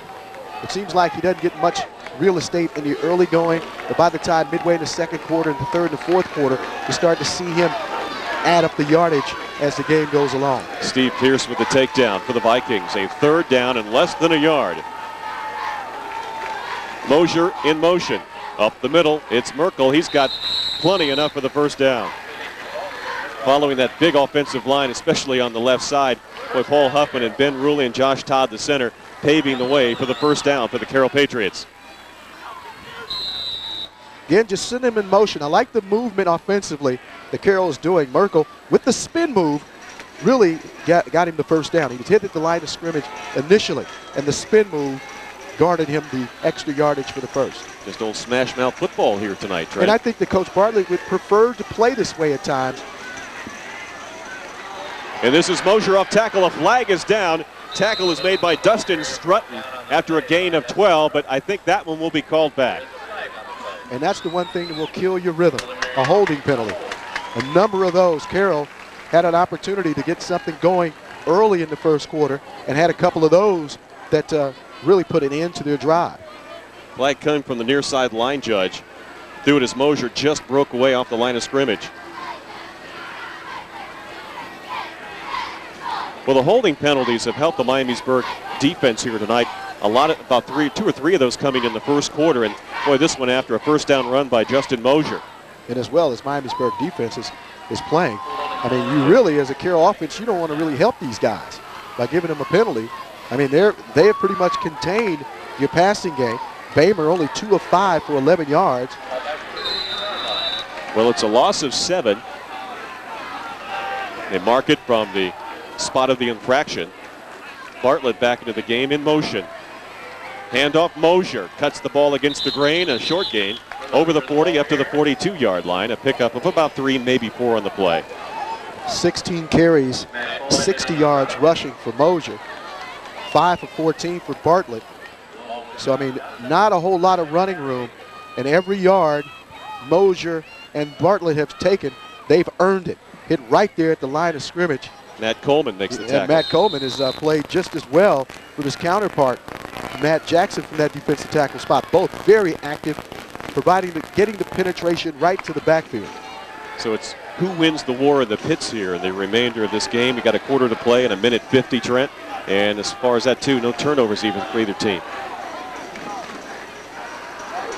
It seems like he doesn't get much real estate in the early going, but by the time midway in the 2nd quarter and the 3rd and the 4th quarter, you start to see him add up the yardage as the game goes along.
Steve Pierce with the takedown for the Vikings. A 3rd down and less than a yard. Mosier in motion. Up the middle, it's Merkel. He's got plenty enough for the first down. following that big offensive line, especially on the left side, with Paul Huffman and Ben Ruley and Josh Todd, the center, paving the way for the first down for the Carroll Patriots.
Again, just send him in motion. I like the movement offensively that Carroll is doing. Merkel, with the spin move, really got him the first down. He was hit at the line of scrimmage initially, and the spin move guarded him the extra yardage for the first.
Just old smash mouth football here tonight, Trent.
And I think that Coach Bartlett would prefer to play this way at times.
And this is Mosier off tackle. A flag is down. Tackle is made by Dustin Strutton after a gain of 12, but I think that one will be called back.
And that's the one thing that will kill your rhythm, a holding penalty. A number of those. Carroll had an opportunity to get something going early in the first quarter and had a couple of those that really put an end to their drive.
Flag coming from the near side line judge. Threw it as Mosier just broke away off the line of scrimmage. Well, the holding penalties have helped the Miamisburg defense here tonight. About two or three of those coming in the first quarter, and boy, this one after a first down run by Justin Mosier.
And as well as Miamisburg defense is playing. I mean, you really, as a Carroll offense, you don't want to really help these guys by giving them a penalty. I mean, they have pretty much contained your passing game. Bamer only 2 of 5 for 11 yards.
Well, it's a loss of 7. They mark it from the spot of the infraction. Bartlett back into the game in motion. Handoff, Mosier cuts the ball against the grain, a short gain over the 40 up to the 42-yard line. A pickup of about 3, maybe 4 on the play.
16 carries, 60 yards rushing for Mosier. 5 for 14 for Bartlett. So, I mean, not a whole lot of running room. And every yard Mosier and Bartlett have taken, they've earned it. Hit right there at the line of scrimmage.
Matt Coleman makes the tackle.
And Matt Coleman has played just as well with his counterpart, Matt Jackson, from that defensive tackle spot. Both very active, getting the penetration right to the backfield.
So it's who wins the war of the pits here in the remainder of this game. We got a quarter to play and a minute 50, Trent. And as far as that, too, no turnovers even for either team.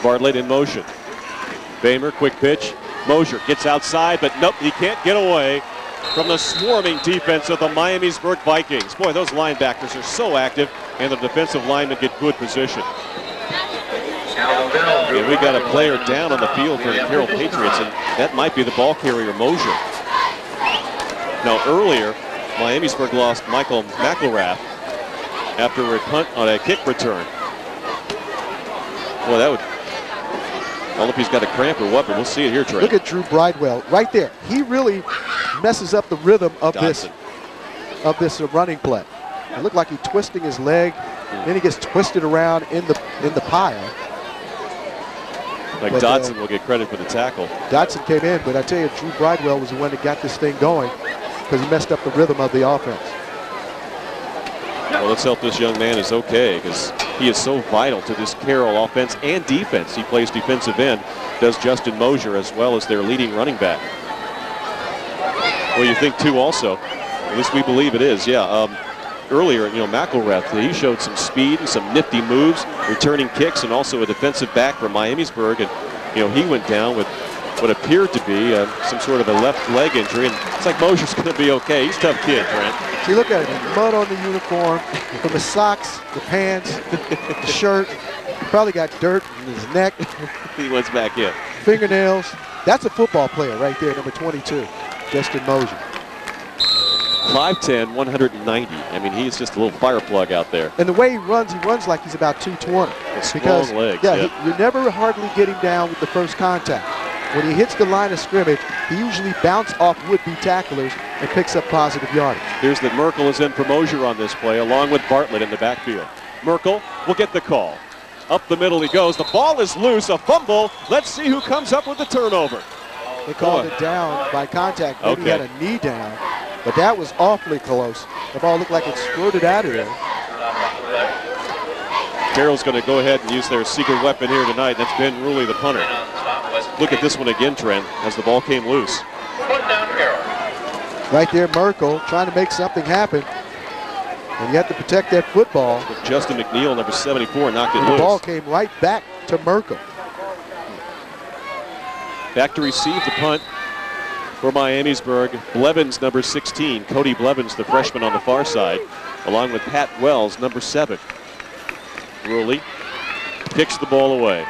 Bartlett in motion. Bamer, quick pitch. Mosier gets outside, but nope, he can't get away from the swarming defense of the Miamisburg Vikings. Boy, those linebackers are so active, and the defensive linemen get good position. And we got a player down on the field for the Carroll Patriots, and that might be the ball carrier, Mosier. Now, earlier, Miamisburg lost Michael McElrath after a punt on a kick return. Boy, that would... I don't know if he's got a cramp or what, but we'll see it here, Trey.
Look at Drew Bridewell right there. He really messes up the rhythm of this running play. It looked like he's twisting his leg, then he gets twisted around in the pile.
Like Dodson will get credit for the tackle.
Dodson came in, but I tell you, Drew Bridewell was the one that got this thing going because he messed up the rhythm of the offense.
Well, let's hope this young man is okay, because he is so vital to this Carroll offense and defense. He plays defensive end, does Justin Mosier, as well as their leading running back. Well, you think, too, also, at least we believe it is, yeah. Earlier, McElrath, he showed some speed and some nifty moves, returning kicks, and also a defensive back for Miamisburg. And, he went down with what appeared to be some sort of a left leg injury. And it's like Mosier's going to be okay. He's a tough kid, Trent.
See, look at him. Mud on the uniform, from the socks, the pants, the shirt. He probably got dirt in his neck.
He went back in.
Fingernails. That's a football player right there, number 22, Justin Mosier.
5'10", 190. I mean, he's just a little fire plug out there.
And the way he runs like he's about 220.
Strong legs.
Yeah, you never hardly get him down with the first contact. When he hits the line of scrimmage, he usually bounces off would-be tacklers and picks up positive yardage.
Here's that Merkel is in for Mosier on this play, along with Bartlett in the backfield. Merkel will get the call. Up the middle he goes. The ball is loose, a fumble. Let's see who comes up with the turnover.
They called it down by contact. Maybe he had a knee down, but that was awfully close. The ball looked like it squirted out of there.
Carroll's going to go ahead and use their secret weapon here tonight. That's Ben Ruley, the punter. Look at this one again, Trent, as the ball came loose.
Right there, Merkel trying to make something happen. And you have to protect that football.
But Justin McNeil, number 74, knocked it
loose. The ball came right back to Merkel.
Back to receive the punt for Miamisburg. Blevins, number 16. Cody Blevins, the freshman on the far side, along with Pat Wells, number 7. Ruley kicks the ball away.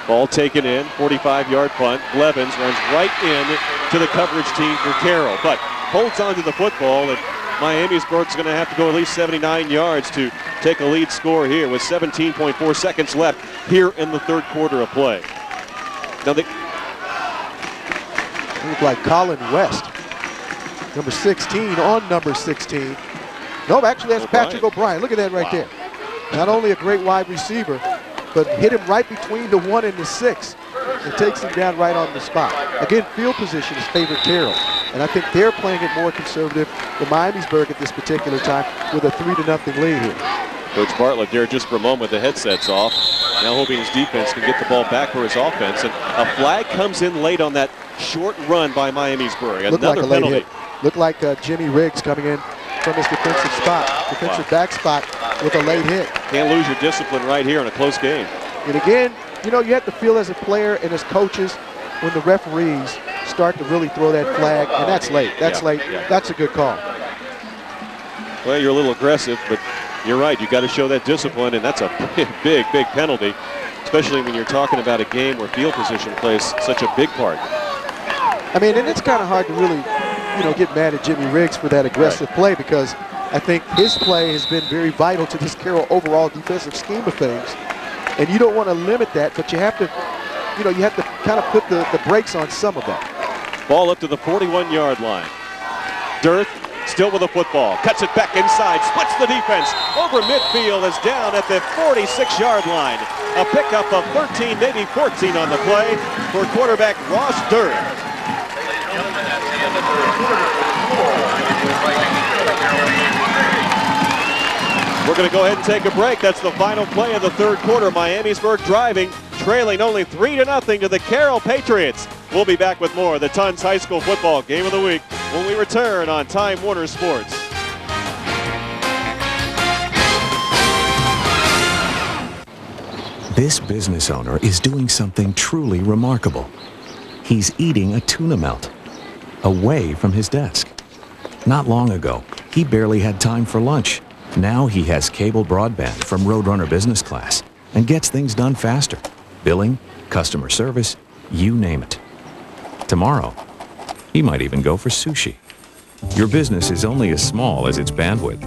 Ball taken in, 45-yard punt. Blevins runs right in to the coverage team for Carroll, but holds on to the football, and Miamisburg's going to have to go at least 79 yards to take a lead score here with 17.4 seconds left here in the third quarter of play. Now they
look like Colin West, number 16 on number 16. No, actually that's Patrick O'Brien. Look at that right there. Not only a great wide receiver, but hit him right between the 1 and the 6 and takes him down right on the spot. Again, field position is favored Carroll, and I think they're playing it more conservative than Miamisburg at this particular time with a 3-0 lead here.
Coach Bartlett there just for a moment, the headset's off. Now hoping his defense can get the ball back for his offense, and a flag comes in late on that short run by Miamisburg. Another penalty.
Looked like Jimmy Riggs coming in from his defensive spot, defensive back spot with a late hit.
Can't lose your discipline right here in a close game.
And again, you know, you have to feel as a player and as coaches when the referees start to really throw that flag, and that's late. That's late. Yeah. That's a good call.
Well, you're a little aggressive, but you're right. You got to show that discipline, and that's a big penalty, especially when you're talking about a game where field position plays such a big part.
I mean, and it's kind of hard to really, you know, get mad at Jimmy Riggs for that aggressive play, because I think his play has been very vital to this Carroll overall defensive scheme of things. And you don't want to limit that, but you have to, you know, you have to kind of put the brakes on some of that.
Ball up to the 41-yard line. Dirth still with the football. Cuts it back inside. Splits the defense. Over midfield is down at the 46-yard line. A pickup of 13, maybe 14 on the play for quarterback Ross Dirth. We're going to go ahead and take a break. That's the final play of the third quarter. Miamisburg driving, trailing only 3-0 to the Carroll Patriots. We'll be back with more of the Tons High School Football Game of the Week when we return on Time Warner Sports.
This business owner is doing something truly remarkable. He's eating a tuna melt away from his desk. Not long ago, he barely had time for lunch. Now he has cable broadband from Roadrunner Business Class and gets things done faster. Billing, customer service, you name it. Tomorrow, he might even go for sushi. Your business is only as small as its bandwidth.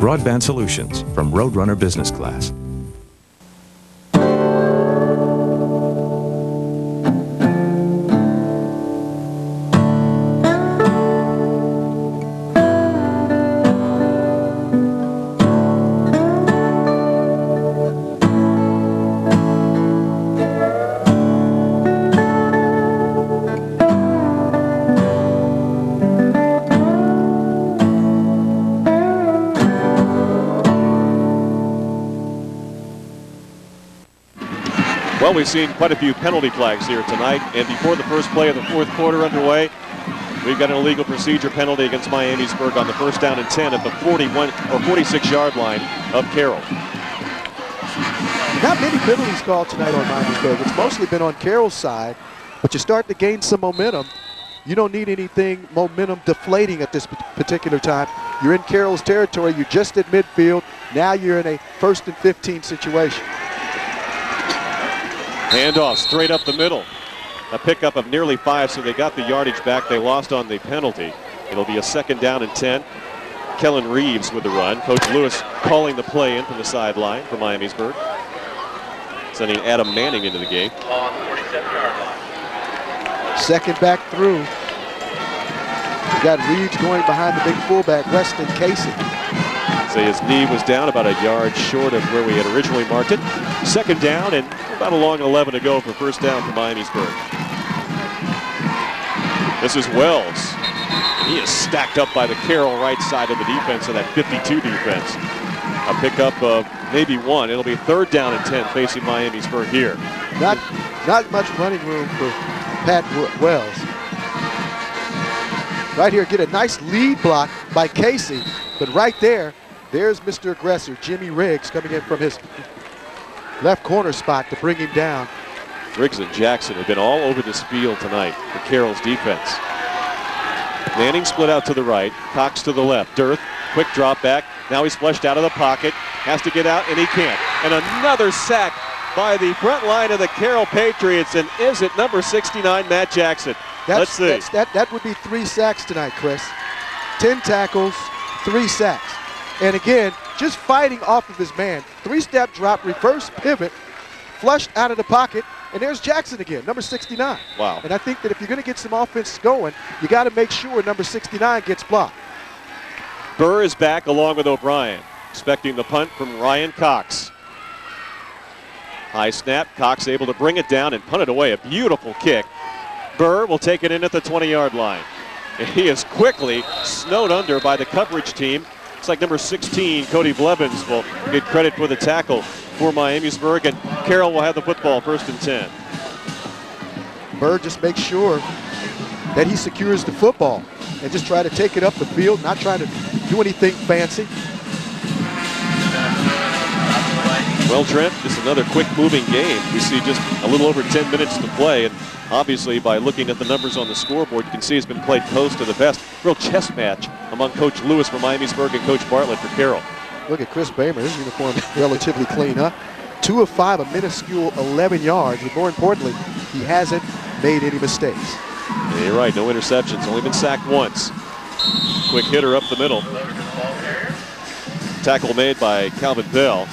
Broadband solutions from Roadrunner Business Class.
Well, we've seen quite a few penalty flags here tonight, and before the first play of the fourth quarter underway, we've got an illegal procedure penalty against Miamisburg on the 1st down and 10 at the 41 or 46-yard line of Carroll.
Not many penalties called tonight on Miamisburg. It's mostly been on Carroll's side, but you start to gain some momentum. You don't need anything momentum deflating at this particular time. You're in Carroll's territory. You're just at midfield. Now you're in a 1st and 15 situation.
Handoff straight up the middle. A pickup of nearly 5, so they got the yardage back. They lost on the penalty. It'll be a 2nd down and 10. Kellen Reeves with the run. Coach Lewis calling the play in from the sideline for Miamisburg. Sending Adam Manning into the game.
Ball on the 47-yard line.
2nd back through. You got Reeves going behind the big fullback, Weston Casey.
So his knee was down about a yard short of where we had originally marked it. 2nd down and about a long 11 to go for 1st down for Miamisburg. This is Wells. And he is stacked up by the Carroll right side of the defense of that 52 defense. A pickup of maybe 1. It'll be 3rd down and 10 facing Miamisburg here.
Not much running room for Pat Wells. Right here, get a nice lead block by Casey, but right there, there's Mr. Aggressor, Jimmy Riggs, coming in from his left corner spot to bring him down.
Briggs and Jackson have been all over this field tonight for Carroll's defense. Manning split out to the right, Cox to the left. Dearth, quick drop back. Now he's flushed out of the pocket. Has to get out, and he can't. And another sack by the front line of the Carroll Patriots. And is it number 69, Matt Jackson? Let's see.
That would be 3 sacks tonight, Chris. 10 tackles, 3 sacks. And again, just fighting off of his man. 3-step drop, reverse pivot, flushed out of the pocket. And there's Jackson again, number 69.
Wow.
And I think that if you're going to get some offense going, you got to make sure number 69 gets blocked.
Burr is back along with O'Brien. Expecting the punt from Ryan Cox. High snap. Cox able to bring it down and punt it away. A beautiful kick. Burr will take it in at the 20-yard line. And he is quickly snowed under by the coverage team. It's like number 16, Cody Blevins, will get credit for the tackle for Miamisburg, and Carroll will have the football, 1st and 10.
Burr just makes sure that he secures the football and just try to take it up the field, not trying to do anything fancy.
Well, Trent, just another quick-moving game. We see just a little over 10 minutes to play, and obviously by looking at the numbers on the scoreboard, you can see it's been played close to the best. Real chess match among Coach Lewis for Miamisburg and Coach Bartlett for Carroll.
Look at Chris Bamer. His uniform is relatively clean, huh? 2 of 5, a minuscule 11 yards, but more importantly, he hasn't made any mistakes.
Yeah, you're right, no interceptions, only been sacked once. Quick hitter up the middle. Tackle made by Calvin Bell.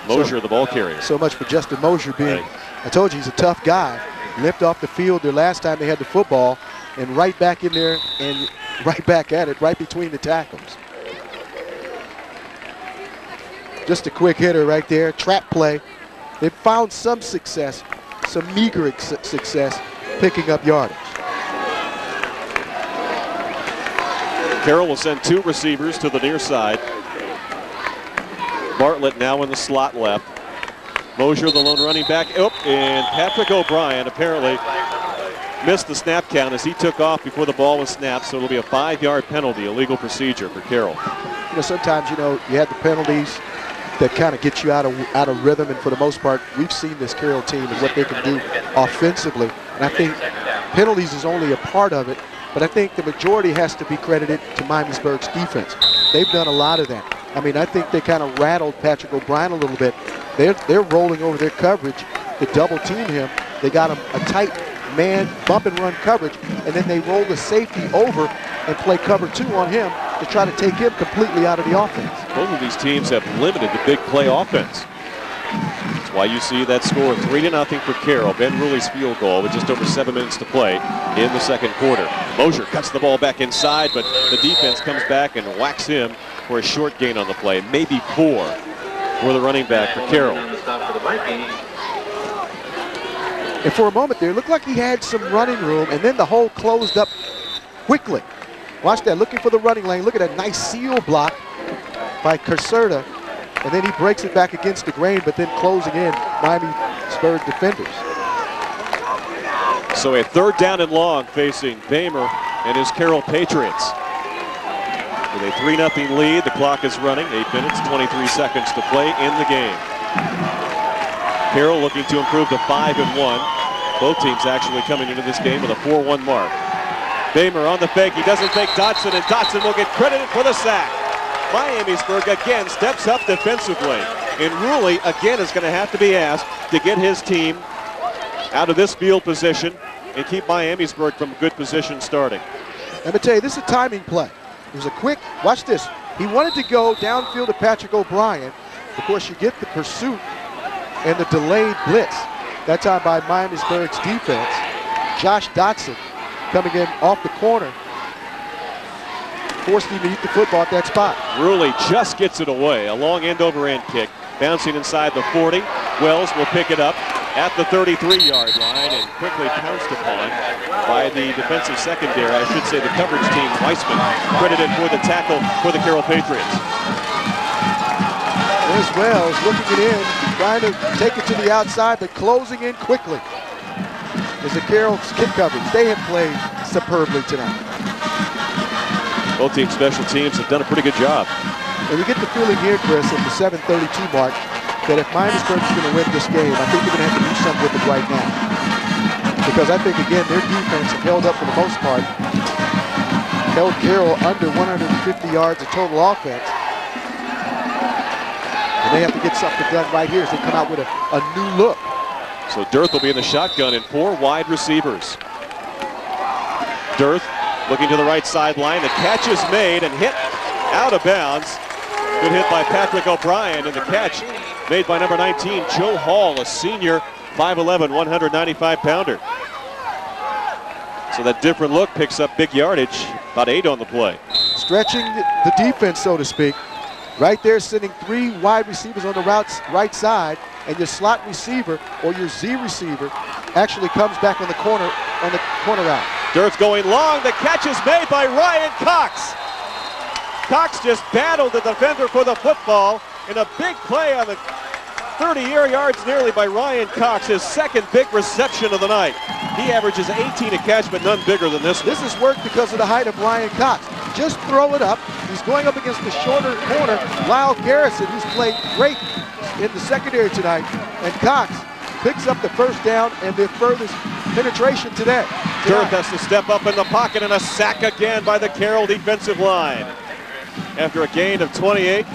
Mosier, the ball carrier.
So much for Justin Mosier being, I told you, he's a tough guy. Limped off the field their last time they had the football, and right back in there and right back at it, right between the tackles. Just a quick hitter right there, trap play. They've found some success, some meager success, picking up yardage.
Carroll will send 2 receivers to the near side. Bartlett now in the slot left. Mosier, the lone running back. And Patrick O'Brien apparently missed the snap count as he took off before the ball was snapped, so it'll be a 5-yard penalty, a legal procedure for Carroll.
You know, sometimes, you know, you have the penalties that kind of get you out of rhythm, and for the most part, we've seen this Carroll team and what they can do offensively. And I think penalties is only a part of it, but I think the majority has to be credited to Miamisburg's defense. They've done a lot of that. I mean, I think they kind of rattled Patrick O'Brien a little bit. They're rolling over their coverage to double team him. They got him a tight man bump and run coverage, and then they roll the safety over and play cover 2 on him to try to take him completely out of the offense.
Both of these teams have limited the big play offense. That's why you see that score 3-0 for Carroll. Ben Ruley's field goal with just over 7 minutes to play in the 2nd quarter. Mosier cuts the ball back inside, but the defense comes back and whacks him for a short gain on the play, maybe 4 for the running back for Carroll.
And for a moment there, it looked like he had some running room, and then the hole closed up quickly. Watch that, looking for the running lane. Look at that nice seal block by Caserta, and then he breaks it back against the grain, but then closing in Miamisburg defenders.
So a 3rd down and long facing Bamer and his Carroll Patriots. With a 3-0 lead, the clock is running. 8 minutes, 23 seconds to play in the game. Carroll looking to improve to 5-1. Both teams actually coming into this game with a 4-1 mark. Bamer on the fake. He doesn't fake Dotson, and Dotson will get credited for the sack. Miamisburg again steps up defensively. And Ruley again is going to have to be asked to get his team out of this field position and keep Miamisburg from good position starting.
Let me tell you, this is a timing play. It was a quick, watch this. He wanted to go downfield to Patrick O'Brien. Of course, you get the pursuit and the delayed blitz. That time by Miamisburg's defense. Josh Dotson coming in off the corner. Forced him to eat the football at that spot.
Ruley just gets it away. A long end-over-end kick. Bouncing inside the 40. Wells will pick it up at the 33-yard line and quickly pounced upon by the defensive secondary. I should say the coverage team. Weissman credited for the tackle for the Carroll Patriots.
There's Wells looking it in, trying to take it to the outside, but closing in quickly. Is the Carroll's kick coverage. They have played superbly tonight.
Both team special teams have done a pretty good job.
And we get the feeling here, Chris, at the 7:32 mark, that if Miamisburg is going to win this game, I think they're going to have to do something with it right now. Because I think, again, their defense have held up for the most part. Held Carroll under 150 yards of total offense. And they have to get something done right here as they come out with a new look.
So Dirth will be in the shotgun and 4 wide receivers. Dirth looking to the right sideline. The catch is made and hit out of bounds. Good hit by Patrick O'Brien, and the catch made by number 19, Joe Hall, a senior, 5'11", 195-pounder. So that different look picks up big yardage, about 8 on the play.
Stretching the defense, so to speak. Right there, sending 3 wide receivers on the right side, and your slot receiver or your Z receiver actually comes back on the corner route.
Dirth going long. The catch is made by Ryan Cox. Cox just battled the defender for the football in a big play on the 30 yards nearly by Ryan Cox, his second big reception of the night. He averages 18 a catch, but none bigger than this one.
This has worked because of the height of Ryan Cox. Just throw it up. He's going up against the shorter corner, Lyle Garrison, who's played great in the secondary tonight. And Cox picks up the first down and their furthest penetration today.
Dirth has to step up in the pocket, and a sack again by the Carroll defensive line. After a gain of 28,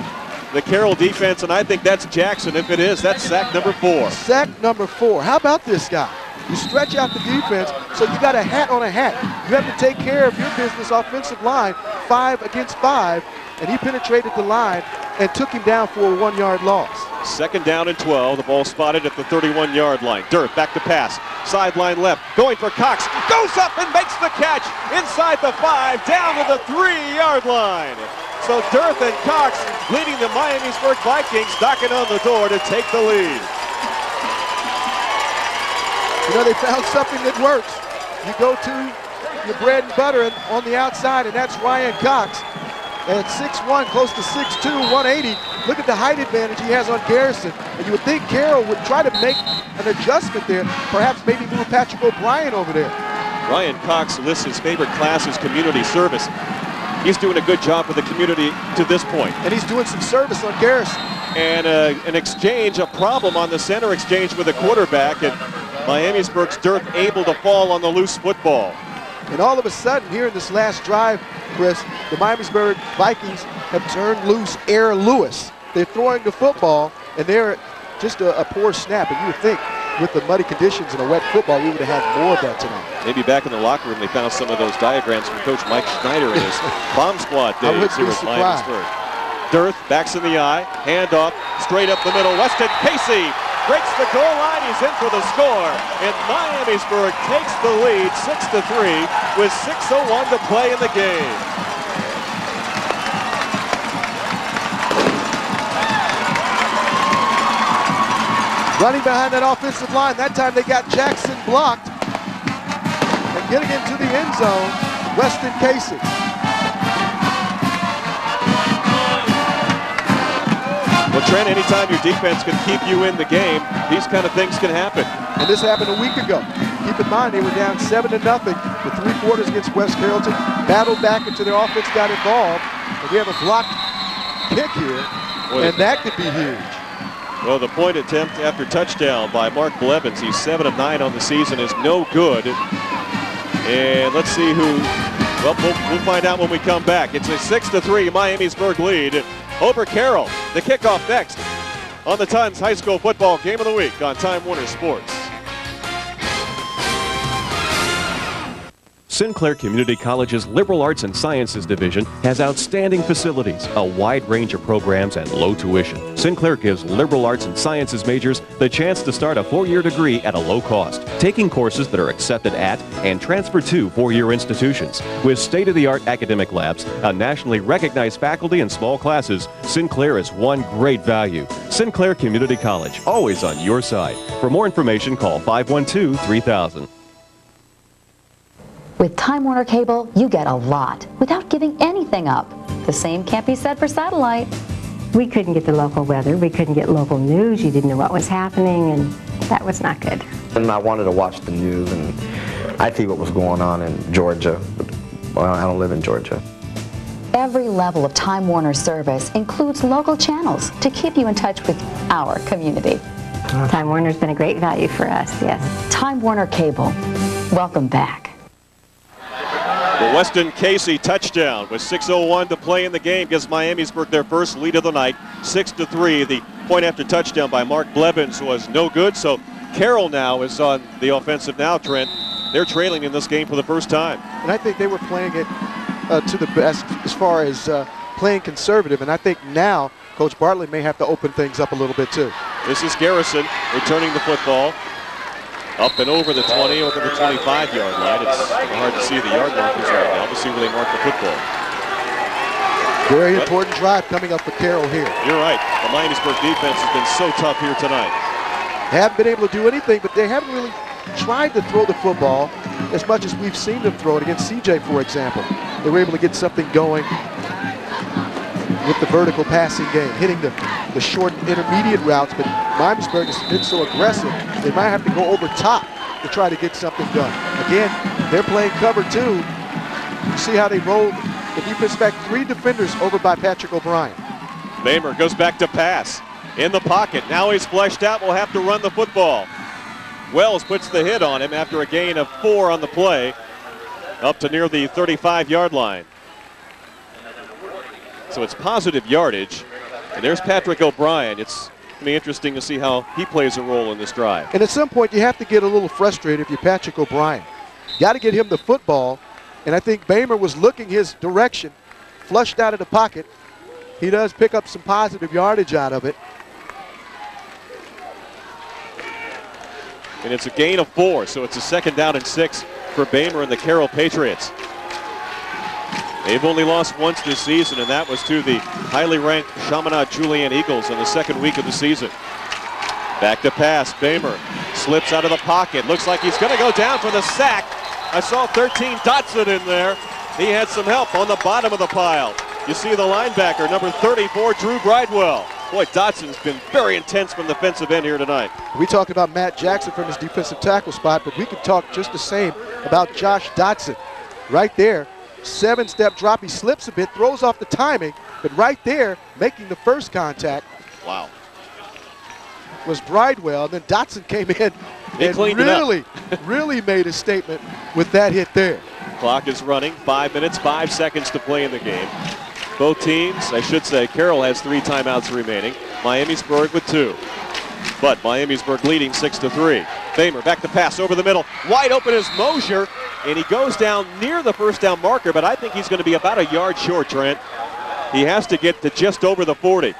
the Carroll defense, and I think that's Jackson. If it is, that's sack number 4.
Sack number 4. How about this guy? You stretch out the defense, so you got a hat on a hat. You have to take care of your business offensive line, 5 against 5, and he penetrated the line and took him down for a 1-yard loss.
Second down and 12. The ball spotted at the 31-yard line. Dirth back to pass. Sideline left. Going for Cox. Goes up and makes the catch inside the 5, down to the 3-yard line. So Dirth and Cox leading the Miamisburg Vikings, knocking on the door to take the lead.
You know, they found something that works. You go to your bread and butter on the outside, and that's Ryan Cox. At 6'1", close to 6'2", 180. Look at the height advantage he has on Garrison. And you would think Carroll would try to make an adjustment there, perhaps maybe move Patrick O'Brien over there.
Ryan Cox lists his favorite class as community service. He's doing a good job for the community to this point.
And he's doing some service on Garrison.
And an exchange, a problem on the center exchange with the quarterback, and Miamisburg's Dirth able to fall on the loose football.
And all of a sudden, here in this last drive, Chris, the Miamisburg Vikings have turned loose Air Lewis. They're throwing the football, and they're just a poor snap. And you would think, with the muddy conditions and a wet football, we would have had more of that tonight.
Maybe back in the locker room, they found some of those diagrams from Coach Mike Schneider in his bomb squad days here at Miamisburg. Dirth backs in the eye, handoff, straight up the middle. Weston Casey breaks the goal line. He's in for the score. And Miamisburg takes the lead 6-3 with 6:01 to play in the game.
Running behind that offensive line. That time they got Jackson blocked. And getting into the end zone, Weston Casey.
Well, Trent, anytime your defense can keep you in the game, these kind of things can happen.
And this happened a week ago. Keep in mind, they were down 7-0 with 3 quarters against West Carrollton. Battled back until their offense got involved. And we have a blocked kick here, and that could be huge.
Well, the point attempt after touchdown by Mark Blevins, he's 7 of 9 on the season, is no good. And let's see who, well, we'll find out when we come back. It's a 6-3 Miamisburg lead over Carroll. The kickoff next on the Tons High School Football Game of the Week on Time Warner Sports. Sinclair Community College's Liberal Arts and Sciences Division has outstanding facilities, a wide range of programs, and low tuition. Sinclair gives liberal arts and sciences majors the chance to start a 4-year degree at a low cost, taking courses that are accepted at and transferred to 4-year institutions. With state-of-the-art academic labs, a nationally recognized faculty, and small classes, Sinclair is one great value. Sinclair Community College, always on your side. For more information, call 512-3000.
With Time Warner Cable, you get a lot without giving anything up. The same can't be said for satellite.
We couldn't get the local weather. We couldn't get local news. You didn't know what was happening, and that was not good.
And I wanted to watch the news, and I see what was going on in Georgia. Well, I don't live in Georgia.
Every level of Time Warner service includes local channels to keep you in touch with our community.
Time Warner's been a great value for us, yes.
Time Warner Cable. Welcome back.
The Weston Casey touchdown with 6:01 to play in the game gives Miamisburg their first lead of the night, 6-3. The point after touchdown by Mark Blevins was no good, so Carroll now is on the offensive now, Trent. They're trailing in this game for the first time.
And I think they were playing it to the best as far as playing conservative, and I think now Coach Bartlett may have to open things up a little bit too.
This is Garrison returning the football. Up and over the 20, over the 25-yard line. It's hard to see the yard markers right now. We'll see where they mark the football.
Very important drive coming up for Carroll here.
You're right. The Miamisburg defense has been so tough here tonight.
They haven't been able to do anything, but they haven't really tried to throw the football as much as we've seen them throw it against CJ, for example. They were able to get something going with the vertical passing game, hitting the short intermediate routes, but Miamisburg has been so aggressive, they might have to go over top to try to get something done. Again, they're playing cover 2. You see how they rolled the defense back 3 defenders over by Patrick O'Brien.
Bamer goes back to pass. In the pocket. Now he's fleshed out. Will have to run the football. Wells puts the hit on him after a gain of 4 on the play. Up to near the 35-yard line. So it's positive yardage. And there's Patrick O'Brien. It's going to be interesting to see how he plays a role in this drive.
And at some point, you have to get a little frustrated if you're Patrick O'Brien. Got to get him the football. And I think Bamer was looking his direction, flushed out of the pocket. He does pick up some positive yardage out of it.
And it's a gain of 4, so it's a 2nd down and 6 for Bamer and the Carroll Patriots. They've only lost once this season, and that was to the highly ranked Chaminade Julienne Eagles in the 2nd week of the season. Back to pass. Bamer slips out of the pocket. Looks like he's going to go down for the sack. I saw 13 Dotson in there. He had some help on the bottom of the pile. You see the linebacker, number 34, Drew Bridewell. Boy, Dotson's been very intense from the defensive end here tonight.
We talked about Matt Jackson from his defensive tackle spot, but we could talk just the same about Josh Dotson. Right there, 7-step drop. He slips a bit, throws off the timing, but right there, making the first contact.
Wow.
Was Bridewell, and then Dotson came in and really made a statement with that hit there.
Clock is running, 5 minutes, 5 seconds to play in the game. Both teams, I should say, Carroll has 3 timeouts remaining. Miamisburg with 2. But Miamisburg leading 6-3. Bamer back to pass over the middle. Wide open is Mosier, and he goes down near the first down marker, but I think he's going to be about a yard short, Trent. He has to get to just over the 40.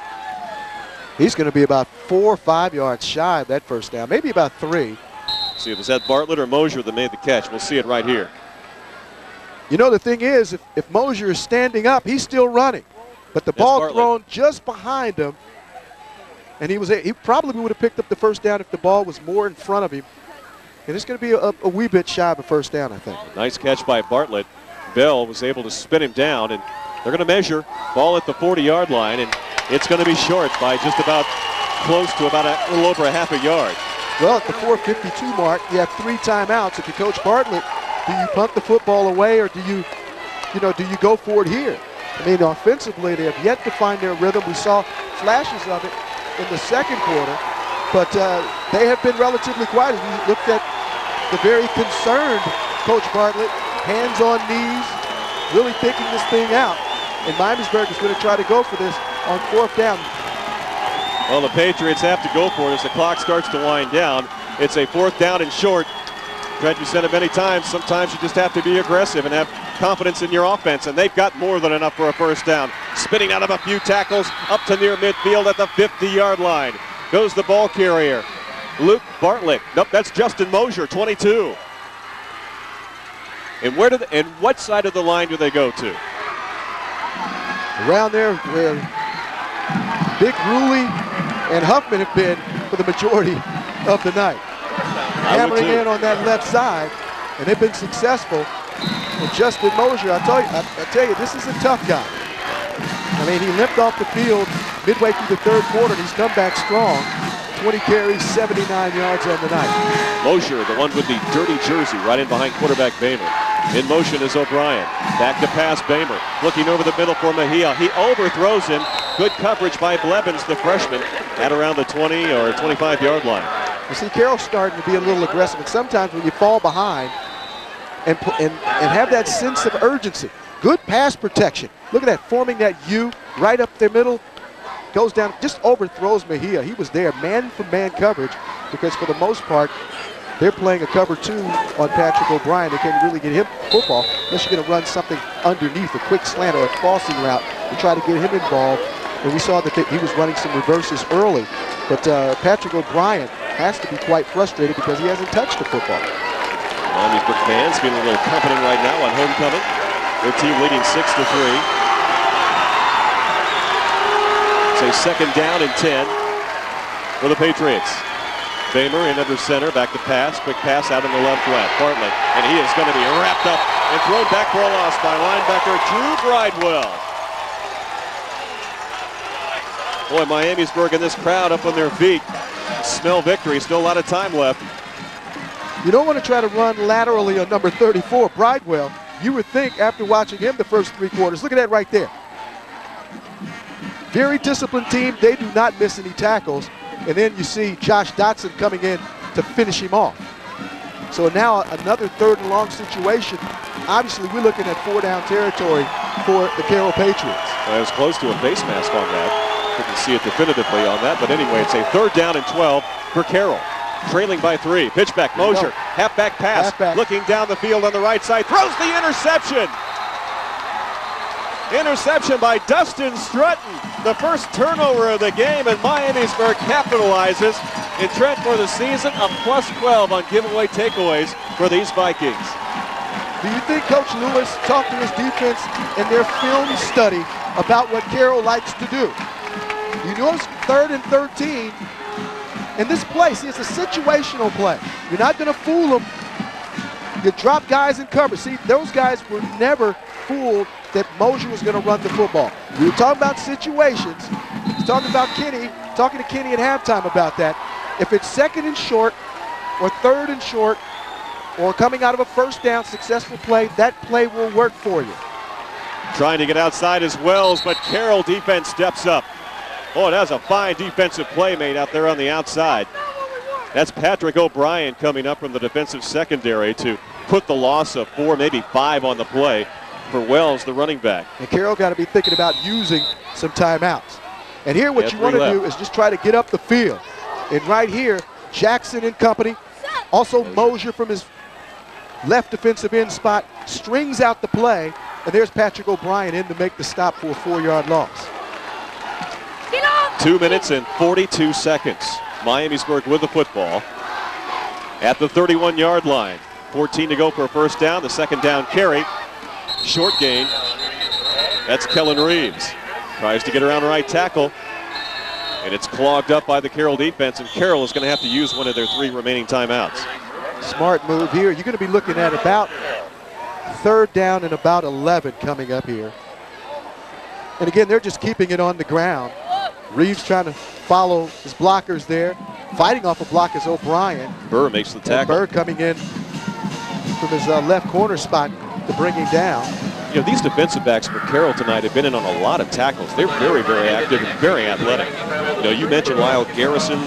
He's going to be about 4 or 5 yards shy of that first down, maybe about 3.
See if it's that Bartlett or Mosier that made the catch. We'll see it right here.
You know, the thing is, if Mosier is standing up, he's still running. But the ball thrown just behind him, and he probably would have picked up the first down if the ball was more in front of him. And it's going to be a wee bit shy of a first down, I think.
Nice catch by Bartlett. Bell was able to spin him down, and they're going to measure. Ball at the 40-yard line, and it's going to be short by just about close to about a little over a half a yard.
Well, at the 4:52 mark, you have 3 timeouts. If you coach Bartlett, do you punt the football away, or do you go for it here? I mean, offensively, they have yet to find their rhythm. We saw flashes of it in the second quarter, but they have been relatively quiet. We looked at the very concerned Coach Bartlett, hands on knees, really thinking this thing out. And Miamisburg is going to try to go for this on 4th down.
Well, the Patriots have to go for it as the clock starts to wind down. It's a 4th down and short. Trent, you said it many times, sometimes you just have to be aggressive and have confidence in your offense, and they've got more than enough for a first down. Spinning out of a few tackles, up to near midfield at the 50-yard line. Goes the ball carrier, Luke Bartlett. Nope, that's Justin Mosier, 22. And what side of the line do they go to?
Around there where Big Ruley and Huffman have been for the majority of the night. Hammering in on that left side, and they've been successful. And Justin Mosier, I tell you, this is a tough guy. I mean, he limped off the field midway through the 3rd quarter, and he's come back strong. 20 carries, 79 yards on the night.
Mosier, the one with the dirty jersey, right in behind quarterback Bamer. In motion is O'Brien. Back to pass, Bamer. Looking over the middle for Mejia. He overthrows him. Good coverage by Blevins, the freshman, at around the 20 or 25-yard line.
You see Carroll starting to be a little aggressive, and sometimes when you fall behind and have that sense of urgency, good pass protection. Look at that, forming that U right up their middle. Goes down, just overthrows Mejia. He was there, man-for-man coverage, because for the most part, they're playing a cover 2 on Patrick O'Brien. They can't really get him football unless you're going to run something underneath, a quick slant or a crossing route to try to get him involved. And we saw that he was running some reverses early. But Patrick O'Brien has to be quite frustrated because he hasn't touched the football.
Miamisburg fans feeling a little confident right now on homecoming. Their team leading 6-3. It's a second down and 10 for the Patriots. Bamer in under center, back to pass. Quick pass out in the left flat. Bartlett, and he is going to be wrapped up and thrown back for a loss by linebacker Drew Bridewell. Boy, Miamisburg and this crowd up on their feet. Smell victory. Still a lot of time left.
You don't want to try to run laterally on number 34, Bridewell. You would think after watching him the first 3 quarters. Look at that right there. Very disciplined team. They do not miss any tackles. And then you see Josh Dotson coming in to finish him off. So now another 3rd and long situation. Obviously, we're looking at 4-down territory for the Carroll Patriots.
Well, I was close to a face mask on that. Couldn't see it definitively on that. But anyway, it's a 3rd down and 12 for Carroll. Trailing by 3. Pitch back, Mosier. Halfback pass.
Halfback.
Looking down the field on the right side. Throws the interception. Interception by Dustin Strutton. The first turnover of the game, and Miamisburg capitalizes. And Trent, for the season, a +12 on giveaway takeaways for these Vikings.
Do you think Coach Lewis talked to his defense in their film study about what Carroll likes to do? You notice 3rd and 13. In this play, see, it's a situational play. You're not going to fool them. You drop guys in cover. See, those guys were never fooled that Mosier was going to run the football. We were talking about situations. He's talking about Kenny, talking to Kenny at halftime about that. If it's 2nd and short or 3rd and short or coming out of a 1st down successful play, that play will work for you.
Trying to get outside as Wells, but Carroll defense steps up. Oh, that's a fine defensive play made out there on the outside. That's Patrick O'Brien coming up from the defensive secondary to put the loss of 4, maybe 5 on the play for Wells, the running back.
And Carroll got to be thinking about using some timeouts. And here what you want to do is just try to get up the field. And right here, Jackson and company, also Mosier from his left defensive end spot, strings out the play. And there's Patrick O'Brien in to make the stop for a 4-yard loss.
2 minutes and 42 seconds. Miamisburg with the football at the 31-yard line. 14 to go for a 1st down. The 2nd down carry. Short gain. That's Kellen Reeves. Tries to get around right tackle. And it's clogged up by the Carroll defense. And Carroll is going to have to use one of their 3 remaining timeouts.
Smart move here. You're going to be looking at about 3rd down and about 11 coming up here. And again, they're just keeping it on the ground. Reeves trying to follow his blockers there. Fighting off a block is O'Brien.
Burr makes the tackle.
And Burr coming in from his left corner spot to bring him down.
You know, these defensive backs for Carroll tonight have been in on a lot of tackles. They're very, very active and very athletic. You know, you mentioned Lyle Garrison,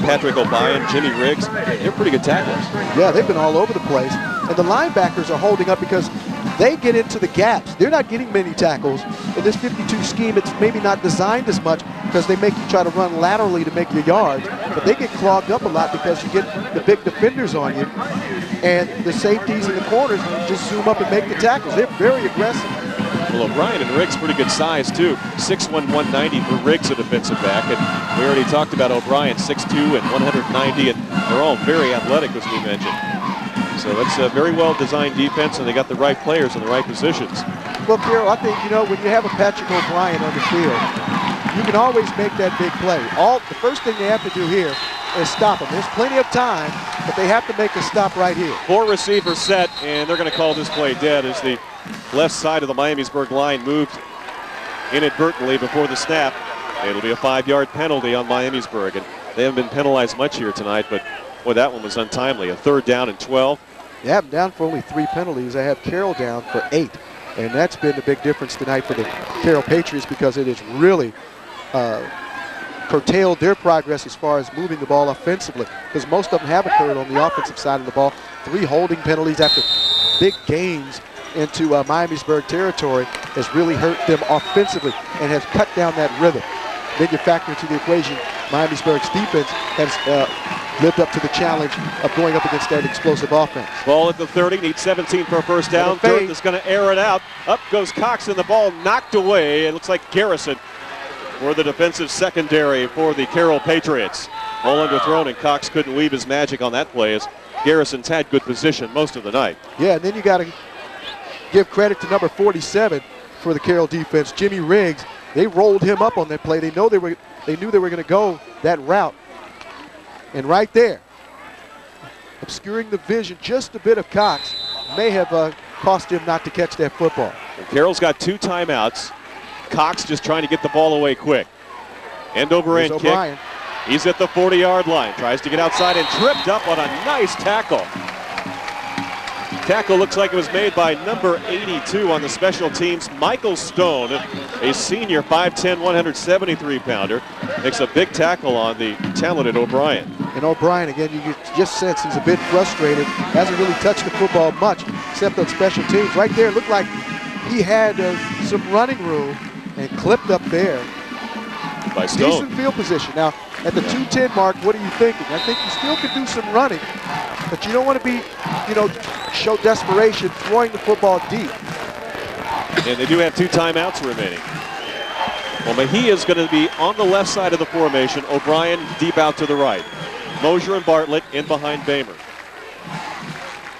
Patrick O'Brien, Jimmy Riggs. They're pretty good tacklers.
Yeah, they've been all over the place. And the linebackers are holding up because they get into the gaps. They're not getting many tackles. In this 52 scheme, it's maybe not designed as much because they make you try to run laterally to make your yards. But they get clogged up a lot because you get the big defenders on you. And the safeties and the corners just zoom up and make the tackles. They're very aggressive.
Well, O'Brien and Riggs pretty good size, too. 6'1", 190 for Riggs, a defensive back. And we already talked about O'Brien, 6'2", and 190. And they're all very athletic, as we mentioned. So that's a very well-designed defense, and they got the right players in the right positions.
Well, Carroll, I think, you know, when you have a Patrick O'Brien on the field, you can always make that big play. The first thing they have to do here is stop him. There's plenty of time, but they have to make a stop right here.
4 receivers set, and they're going to call this play dead as the left side of the Miamisburg line moved inadvertently before the snap. It'll be a 5-yard penalty on Miamisburg, and they haven't been penalized much here tonight, but boy, that one was untimely. A 3rd down and 12.
Yeah, I'm down for only 3 penalties. I have Carroll down for 8. And that's been the big difference tonight for the Carroll Patriots because it has really curtailed their progress as far as moving the ball offensively, because most of them have occurred on the offensive side of the ball. 3 holding penalties after big gains into Miamisburg territory has really hurt them offensively and has cut down that rhythm. Then you factor into the equation, Miamisburg's defense has lived up to the challenge of going up against that explosive offense.
Ball at the 30, needs 17 for a first down. Dirk is going to air it out. Up goes Cox, and the ball knocked away. It looks like Garrison for the defensive secondary for the Carroll Patriots. Ball underthrown, and Cox couldn't weave his magic on that play as Garrison's had good position most of the night.
Yeah, and then you got to give credit to number 47 for the Carroll defense, Jimmy Riggs. They rolled him up on that play. They knew they were going to go that route. And right there, obscuring the vision just a bit of Cox may have cost him not to catch that football.
And Carroll's got 2 timeouts. Cox just trying to get the ball away quick. End over end kick. He's at the 40-yard line. Tries to get outside and tripped up on a nice tackle. Tackle looks like it was made by number 82 on the special teams, Michael Stone, a senior 5'10", 173-pounder. Makes a big tackle on the talented O'Brien.
And O'Brien, again, you just sense he's a bit frustrated. Hasn't really touched the football much, except on special teams. Right there, it looked like he had some running room and clipped up there.
By Stone.
Decent field position. Now, at the 2:10 mark, what are you thinking? I think you still can do some running, but you don't want to be, show desperation throwing the football deep.
And they do have 2 timeouts remaining. Well, Mejia's going to be on the left side of the formation. O'Brien deep out to the right. Mosier and Bartlett in behind Bamer.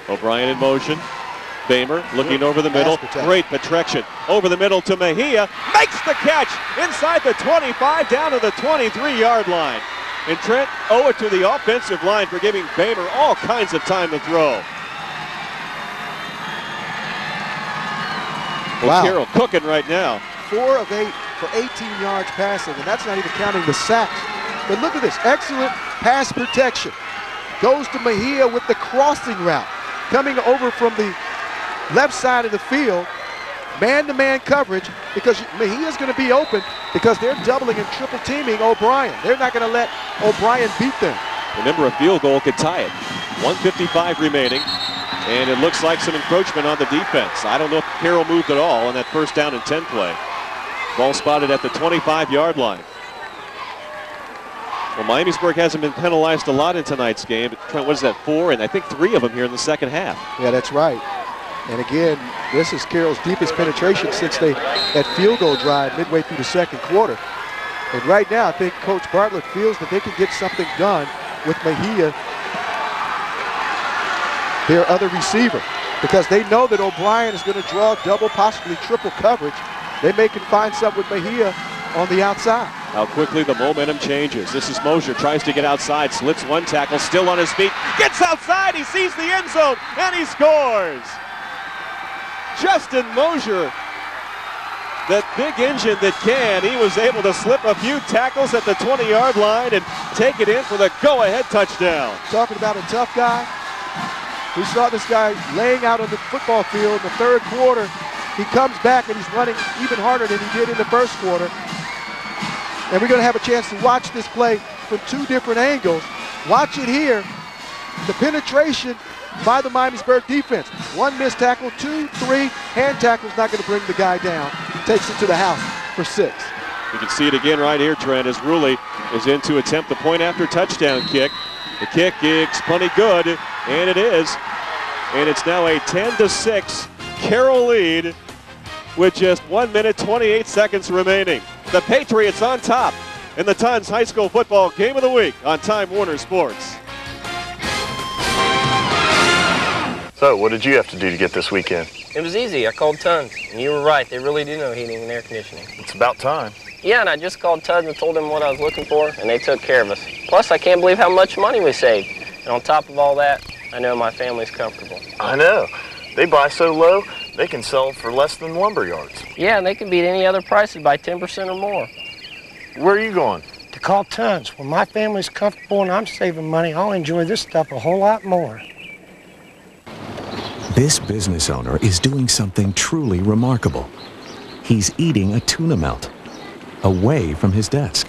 O'Brien in motion. Bamer looking over the middle. Great protection. Over the middle to Mejia. Makes the catch inside the 25 down to the 23-yard line. And Trent owe it to the offensive line for giving Bamer all kinds of time to throw. Well, Carroll cooking right now.
4 of 8 for 18 yards passing, and that's not even counting the sacks. But look at this, excellent pass protection. Goes to Mejia with the crossing route. Coming over from the left side of the field, man-to-man coverage, because Mejia's going to be open because they're doubling and triple teaming O'Brien. They're not going to let O'Brien beat them.
Remember, a field goal could tie it. 1:55 remaining, and it looks like some encroachment on the defense. I don't know if Carroll moved at all on that first down and 10 play. Ball spotted at the 25-yard line. Well, Miamisburg hasn't been penalized a lot in tonight's game. Trent, what is that, 4? And I think 3 of them here in the second half.
Yeah, that's right. And again, this is Carroll's deepest penetration since that field goal drive midway through the second quarter. And right now, I think Coach Bartlett feels that they can get something done with Mejia, their other receiver, because they know that O'Brien is going to draw double, possibly triple coverage. They may can find something with Mejia on the outside.
How quickly the momentum changes. This is Mosier, tries to get outside, slips one tackle, still on his feet, gets outside, he sees the end zone, and he scores! Justin Mosier, that big engine that can, he was able to slip a few tackles at the 20-yard line and take it in for the go-ahead touchdown.
Talking about a tough guy. We saw this guy laying out on the football field in the third quarter. He comes back and he's running even harder than he did in the first quarter. And we're going to have a chance to watch this play from 2 different angles. Watch it here. The penetration by the Miamisburg defense. 1 missed tackle, 2, 3. Hand tackle's not going to bring the guy down. Takes it to the house for 6.
You can see it again right here, Trent, as Rulli is in to attempt the point after touchdown kick. The kick is plenty good, and it is. And it's now a 10-6 Carroll lead with just 1 minute, 28 seconds remaining. The Patriots on top in the Tons High School Football Game of the Week on Time Warner Sports.
So, what did you have to do to get this weekend?
It was easy. I called Tons, and you were right. They really do know heating and air conditioning.
It's about time.
Yeah, and I just called Tons and told them what I was looking for, and they took care of us. Plus, I can't believe how much money we saved. And on top of all that, I know my family's comfortable.
I know. They buy so low, they can sell for less than lumber yards.
Yeah, and they can beat any other prices by 10% or more.
Where are you going?
To call Tons. When my family's comfortable and I'm saving money, I'll enjoy this stuff a whole lot more.
This business owner is doing something truly remarkable. He's eating a tuna melt away from his desk.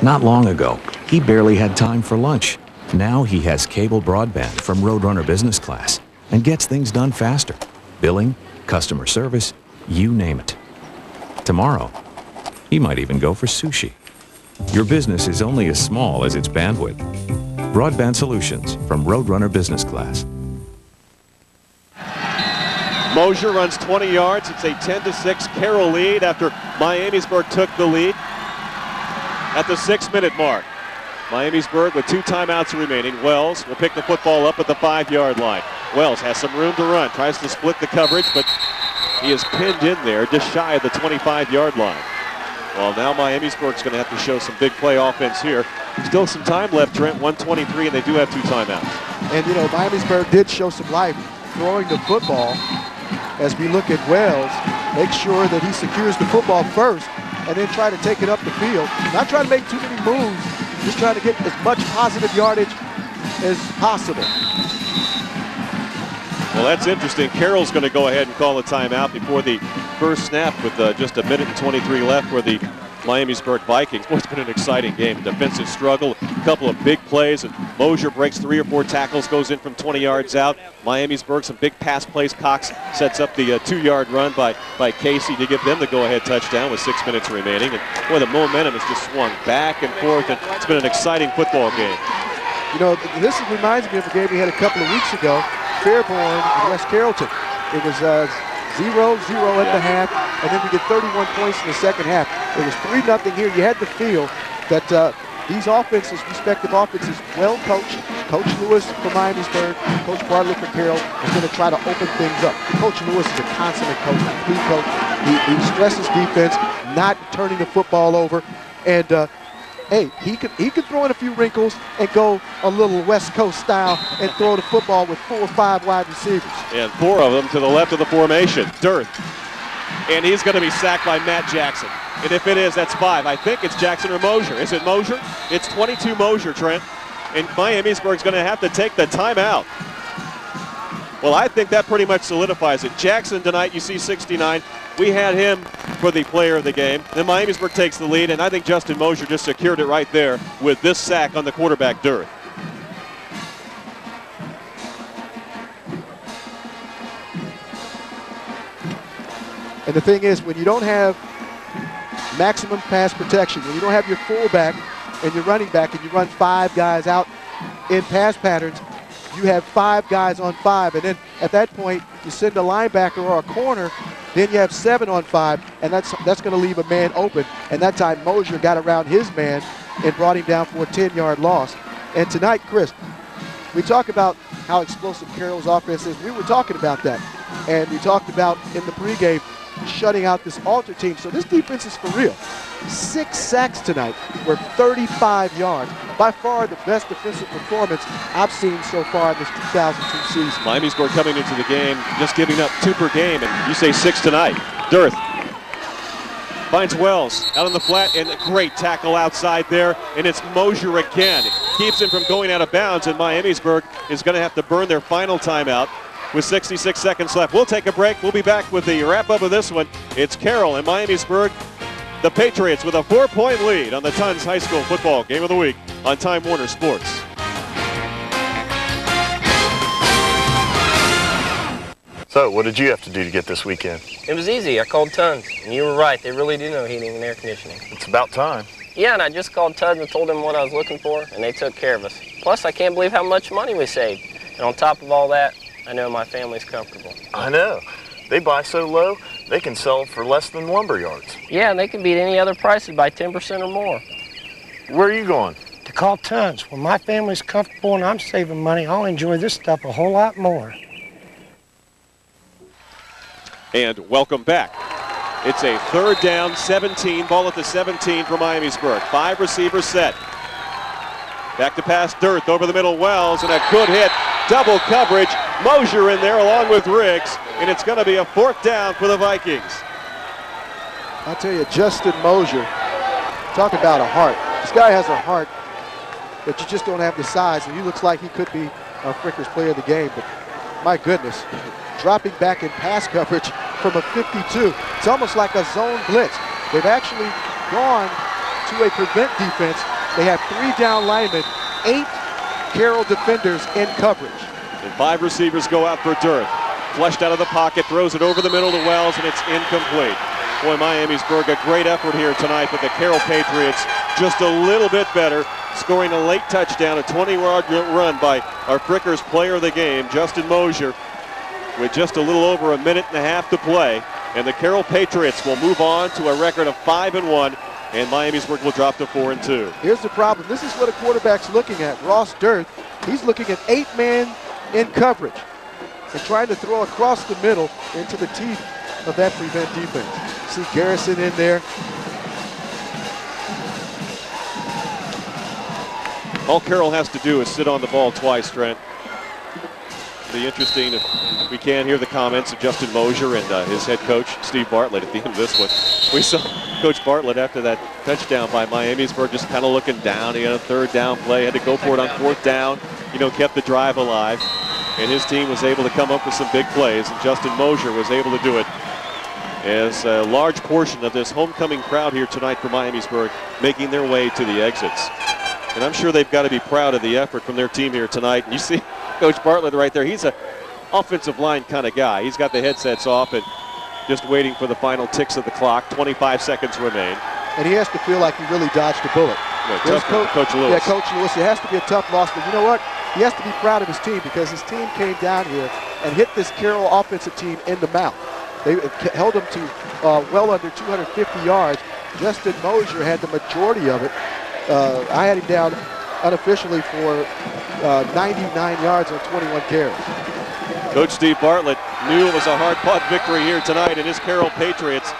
Not long ago, he barely had time for lunch. Now he has cable broadband from Roadrunner Business Class and gets things done faster. Billing, customer service, you name it. Tomorrow, he might even go for sushi. Your business is only as small as its bandwidth. Broadband solutions from Roadrunner Business Class.
Mosier runs 20 yards. It's a 10-6 Carroll lead after Miamisburg took the lead at the 6-minute mark. Miamisburg with 2 timeouts remaining. Wells will pick the football up at the 5-yard line. Wells has some room to run, tries to split the coverage, but he is pinned in there just shy of the 25-yard line. Well, now Miamisburg's going to have to show some big play offense here. Still some time left, Trent, 1:23, and they do have 2 timeouts.
And, you know, Miamisburg did show some life throwing the football. As we look at Wells, make sure that he secures the football first and then try to take it up the field. Not trying to make too many moves, just trying to get as much positive yardage as possible.
Well, that's interesting. Carroll's going to go ahead and call a timeout before the first snap with just 1:23 left for the Miamisburg Vikings. Boy, it's been an exciting game. Defensive struggle, a couple of big plays, and Mosier breaks 3 or 4 tackles, goes in from 20 yards out. Miamisburg, some big pass plays. Cox sets up the 2-yard run by Casey to give them the go-ahead touchdown with 6 minutes remaining. And boy, the momentum has just swung back and forth, and it's been an exciting football game.
You know, this reminds me of a game we had a couple of weeks ago, Fairborn and West Carrollton. It was 0-0 at the half, and then we get 31 points in the second half. It was 3-0 here. You had to feel that these offenses, respective offenses, well coached. Coach Lewis for Miamisburg, Coach Bartlett for Carroll, is going to try to open things up. Coach Lewis is a consummate coach, complete coach. He stresses defense, not turning the football over, and hey, he could throw in a few wrinkles and go a little West Coast style and throw the football with 4 or 5 wide receivers.
And 4 of them to the left of the formation. Dearth. And he's going to be sacked by Matt Jackson. And if it is, that's 5. I think it's Jackson or Mosier. Is it Mosier? It's 22 Mosier, Trent. And Miamisburg's going to have to take the timeout. Well, I think that pretty much solidifies it. Jackson tonight, you see 69. We had him for the player of the game. Then Miamisburg takes the lead, and I think Justin Mosier just secured it right there with this sack on the quarterback, Dearth.
And the thing is, when you don't have maximum pass protection, when you don't have your fullback and your running back and you run 5 guys out in pass patterns, you have 5 guys on 5. And then at that point, you send a linebacker or a corner, then you have 7 on 5, and that's going to leave a man open. And that time, Mosier got around his man and brought him down for a 10-yard loss. And tonight, Chris, we talk about how explosive Carroll's offense is. We were talking about that. And we talked about in the pregame shutting out this Alter team. So this defense is for real. 6 sacks tonight for 35 yards. By far the best defensive performance I've seen so far in this 2002 season.
Miamisburg coming into the game just giving up 2 per game, and you say 6 tonight. Dearth finds Wells out on the flat, and a great tackle outside there, and it's Mosier again. Keeps him from going out of bounds, and Miamisburg is going to have to burn their final timeout with 66 seconds left. We'll take a break. We'll be back with the wrap-up of this one. It's Carroll and Miamisburg. The Patriots with a 4-point lead on the Tons High School Football Game of the Week on Time Warner Sports.
So, what did you have to do to get this weekend?
It was easy. I called Tons, and you were right. They really do know heating and air conditioning.
It's about time.
Yeah, and I just called Tons and told them what I was looking for, and they took care of us. Plus, I can't believe how much money we saved. And on top of all that, I know my family's comfortable.
I know. They buy so low, they can sell for less than lumber yards.
Yeah, and they can beat any other prices by 10% or more.
Where are you going?
To call Tons. When my family's comfortable and I'm saving money, I'll enjoy this stuff a whole lot more.
And welcome back. It's a 3rd down, 17, ball at the 17 for Miamisburg. 5 receivers set. Back to pass, Dearth over the middle, Wells, and a good hit. Double coverage, Mosier in there along with Riggs, and it's going to be a 4th down for the Vikings.
I'll tell you, Justin Mosier, talk about a heart. This guy has a heart, but you just don't have the size, and he looks like he could be our Frickers player of the game. But my goodness, dropping back in pass coverage from a 52. It's almost like a zone blitz. They've actually gone to a prevent defense. They have 3 down linemen, 8 Carroll defenders in coverage.
And 5 receivers go out for Dirth. Flushed out of the pocket, throws it over the middle to Wells, and it's incomplete. Boy, Miamisburg, a great effort here tonight, but the Carroll Patriots just a little bit better, scoring a late touchdown, a 20-yard run by our Frickers player of the game, Justin Mosier, with just a little over a minute and a half to play. And the Carroll Patriots will move on to a record of 5-1, and Miamisburg will drop to 4-2.
Here's the problem. This is what a quarterback's looking at. Ross Dirth, he's looking at 8-man in coverage and trying to throw across the middle into the teeth of that prevent defense. See Garrison in there.
All Carroll has to do is sit on the ball twice, Trent. It'll be interesting if we can hear the comments of Justin Mosier and his head coach, Steve Bartlett, at the end of this one. We saw Coach Bartlett after that touchdown by Miamisburg just kind of looking down. He had a 3rd down play, had to go for it on 4th down, kept the drive alive. And his team was able to come up with some big plays, and Justin Mosier was able to do it as a large portion of this homecoming crowd here tonight for Miamisburg making their way to the exits. And I'm sure they've got to be proud of the effort from their team here tonight. And you see Coach Bartlett right there. He's an offensive line kind of guy. He's got the headsets off and just waiting for the final ticks of the clock. 25 seconds remain.
And he has to feel like he really dodged a bullet.
Yeah, Coach Lewis.
Yeah, Coach Lewis. It has to be a tough loss. But you know what? He has to be proud of his team because his team came down here and hit this Carroll offensive team in the mouth. They held them to well under 250 yards. Justin Mosier had the majority of it. I had him down unofficially for 99 yards on 21 carries.
Coach Steve Bartlett knew it was a hard-fought victory here tonight, and his Carroll Patriots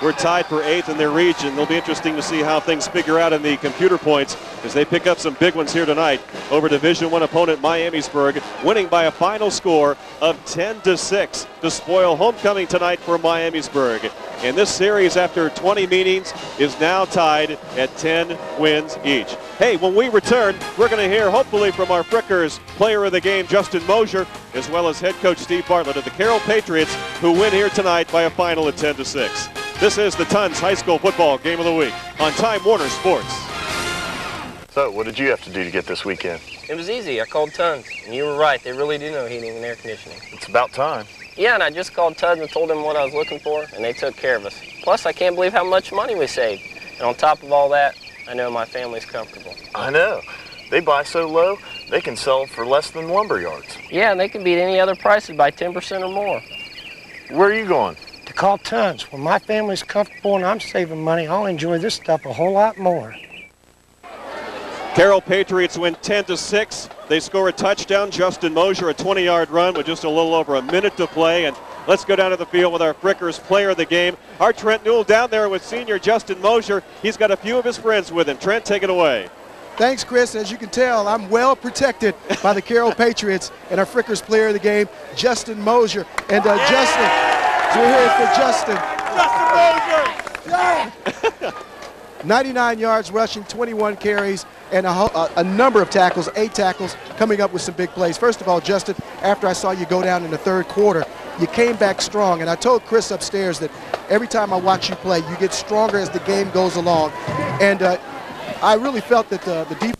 were tied for 8th in their region. It'll be interesting to see how things figure out in the computer points as they pick up some big ones here tonight over Division I opponent Miamisburg, winning by a final score of 10-6 to spoil homecoming tonight for Miamisburg. And this series, after 20 meetings, is now tied at 10 wins each. Hey, when we return, we're going to hear hopefully from our Frickers player of the game, Justin Mosier, as well as head coach Steve Bartlett of the Carroll Patriots, who win here tonight by a final of 10-6. This is the Tons High School Football Game of the Week on Time Warner Sports.
So, what did you have to do to get this weekend?
It was easy. I called Tons, and you were right. They really do know heating and air conditioning.
It's about time.
Yeah, and I just called Tons and told them what I was looking for, and they took care of us. Plus, I can't believe how much money we saved. And on top of all that, I know my family's comfortable.
I know. They buy so low, they can sell for less than lumber yards.
Yeah, and they can beat any other prices by 10% or more.
Where are you going?
To call Tons. When my family's comfortable and I'm saving money, I'll enjoy this stuff a whole lot more.
Carroll Patriots win 10-6. They score a touchdown. Justin Mosier, a 20-yard run with just a little over a minute to play. And let's go down to the field with our Frickers player of the game. Our Trent Newell down there with senior Justin Mosier. He's got a few of his friends with him. Trent, take it away.
Thanks, Chris. As you can tell, I'm well protected by the Carroll Patriots and our Frickers player of the game, Justin Mosier. And Justin, we're here for Justin. Justin Mosier! 99 yards rushing, 21 carries, and a number of tackles, 8 tackles, coming up with some big plays. First of all, Justin, after I saw you go down in the 3rd quarter, you came back strong. And I told Chris upstairs that every time I watch you play, you get stronger as the game goes along. And I really felt that the defense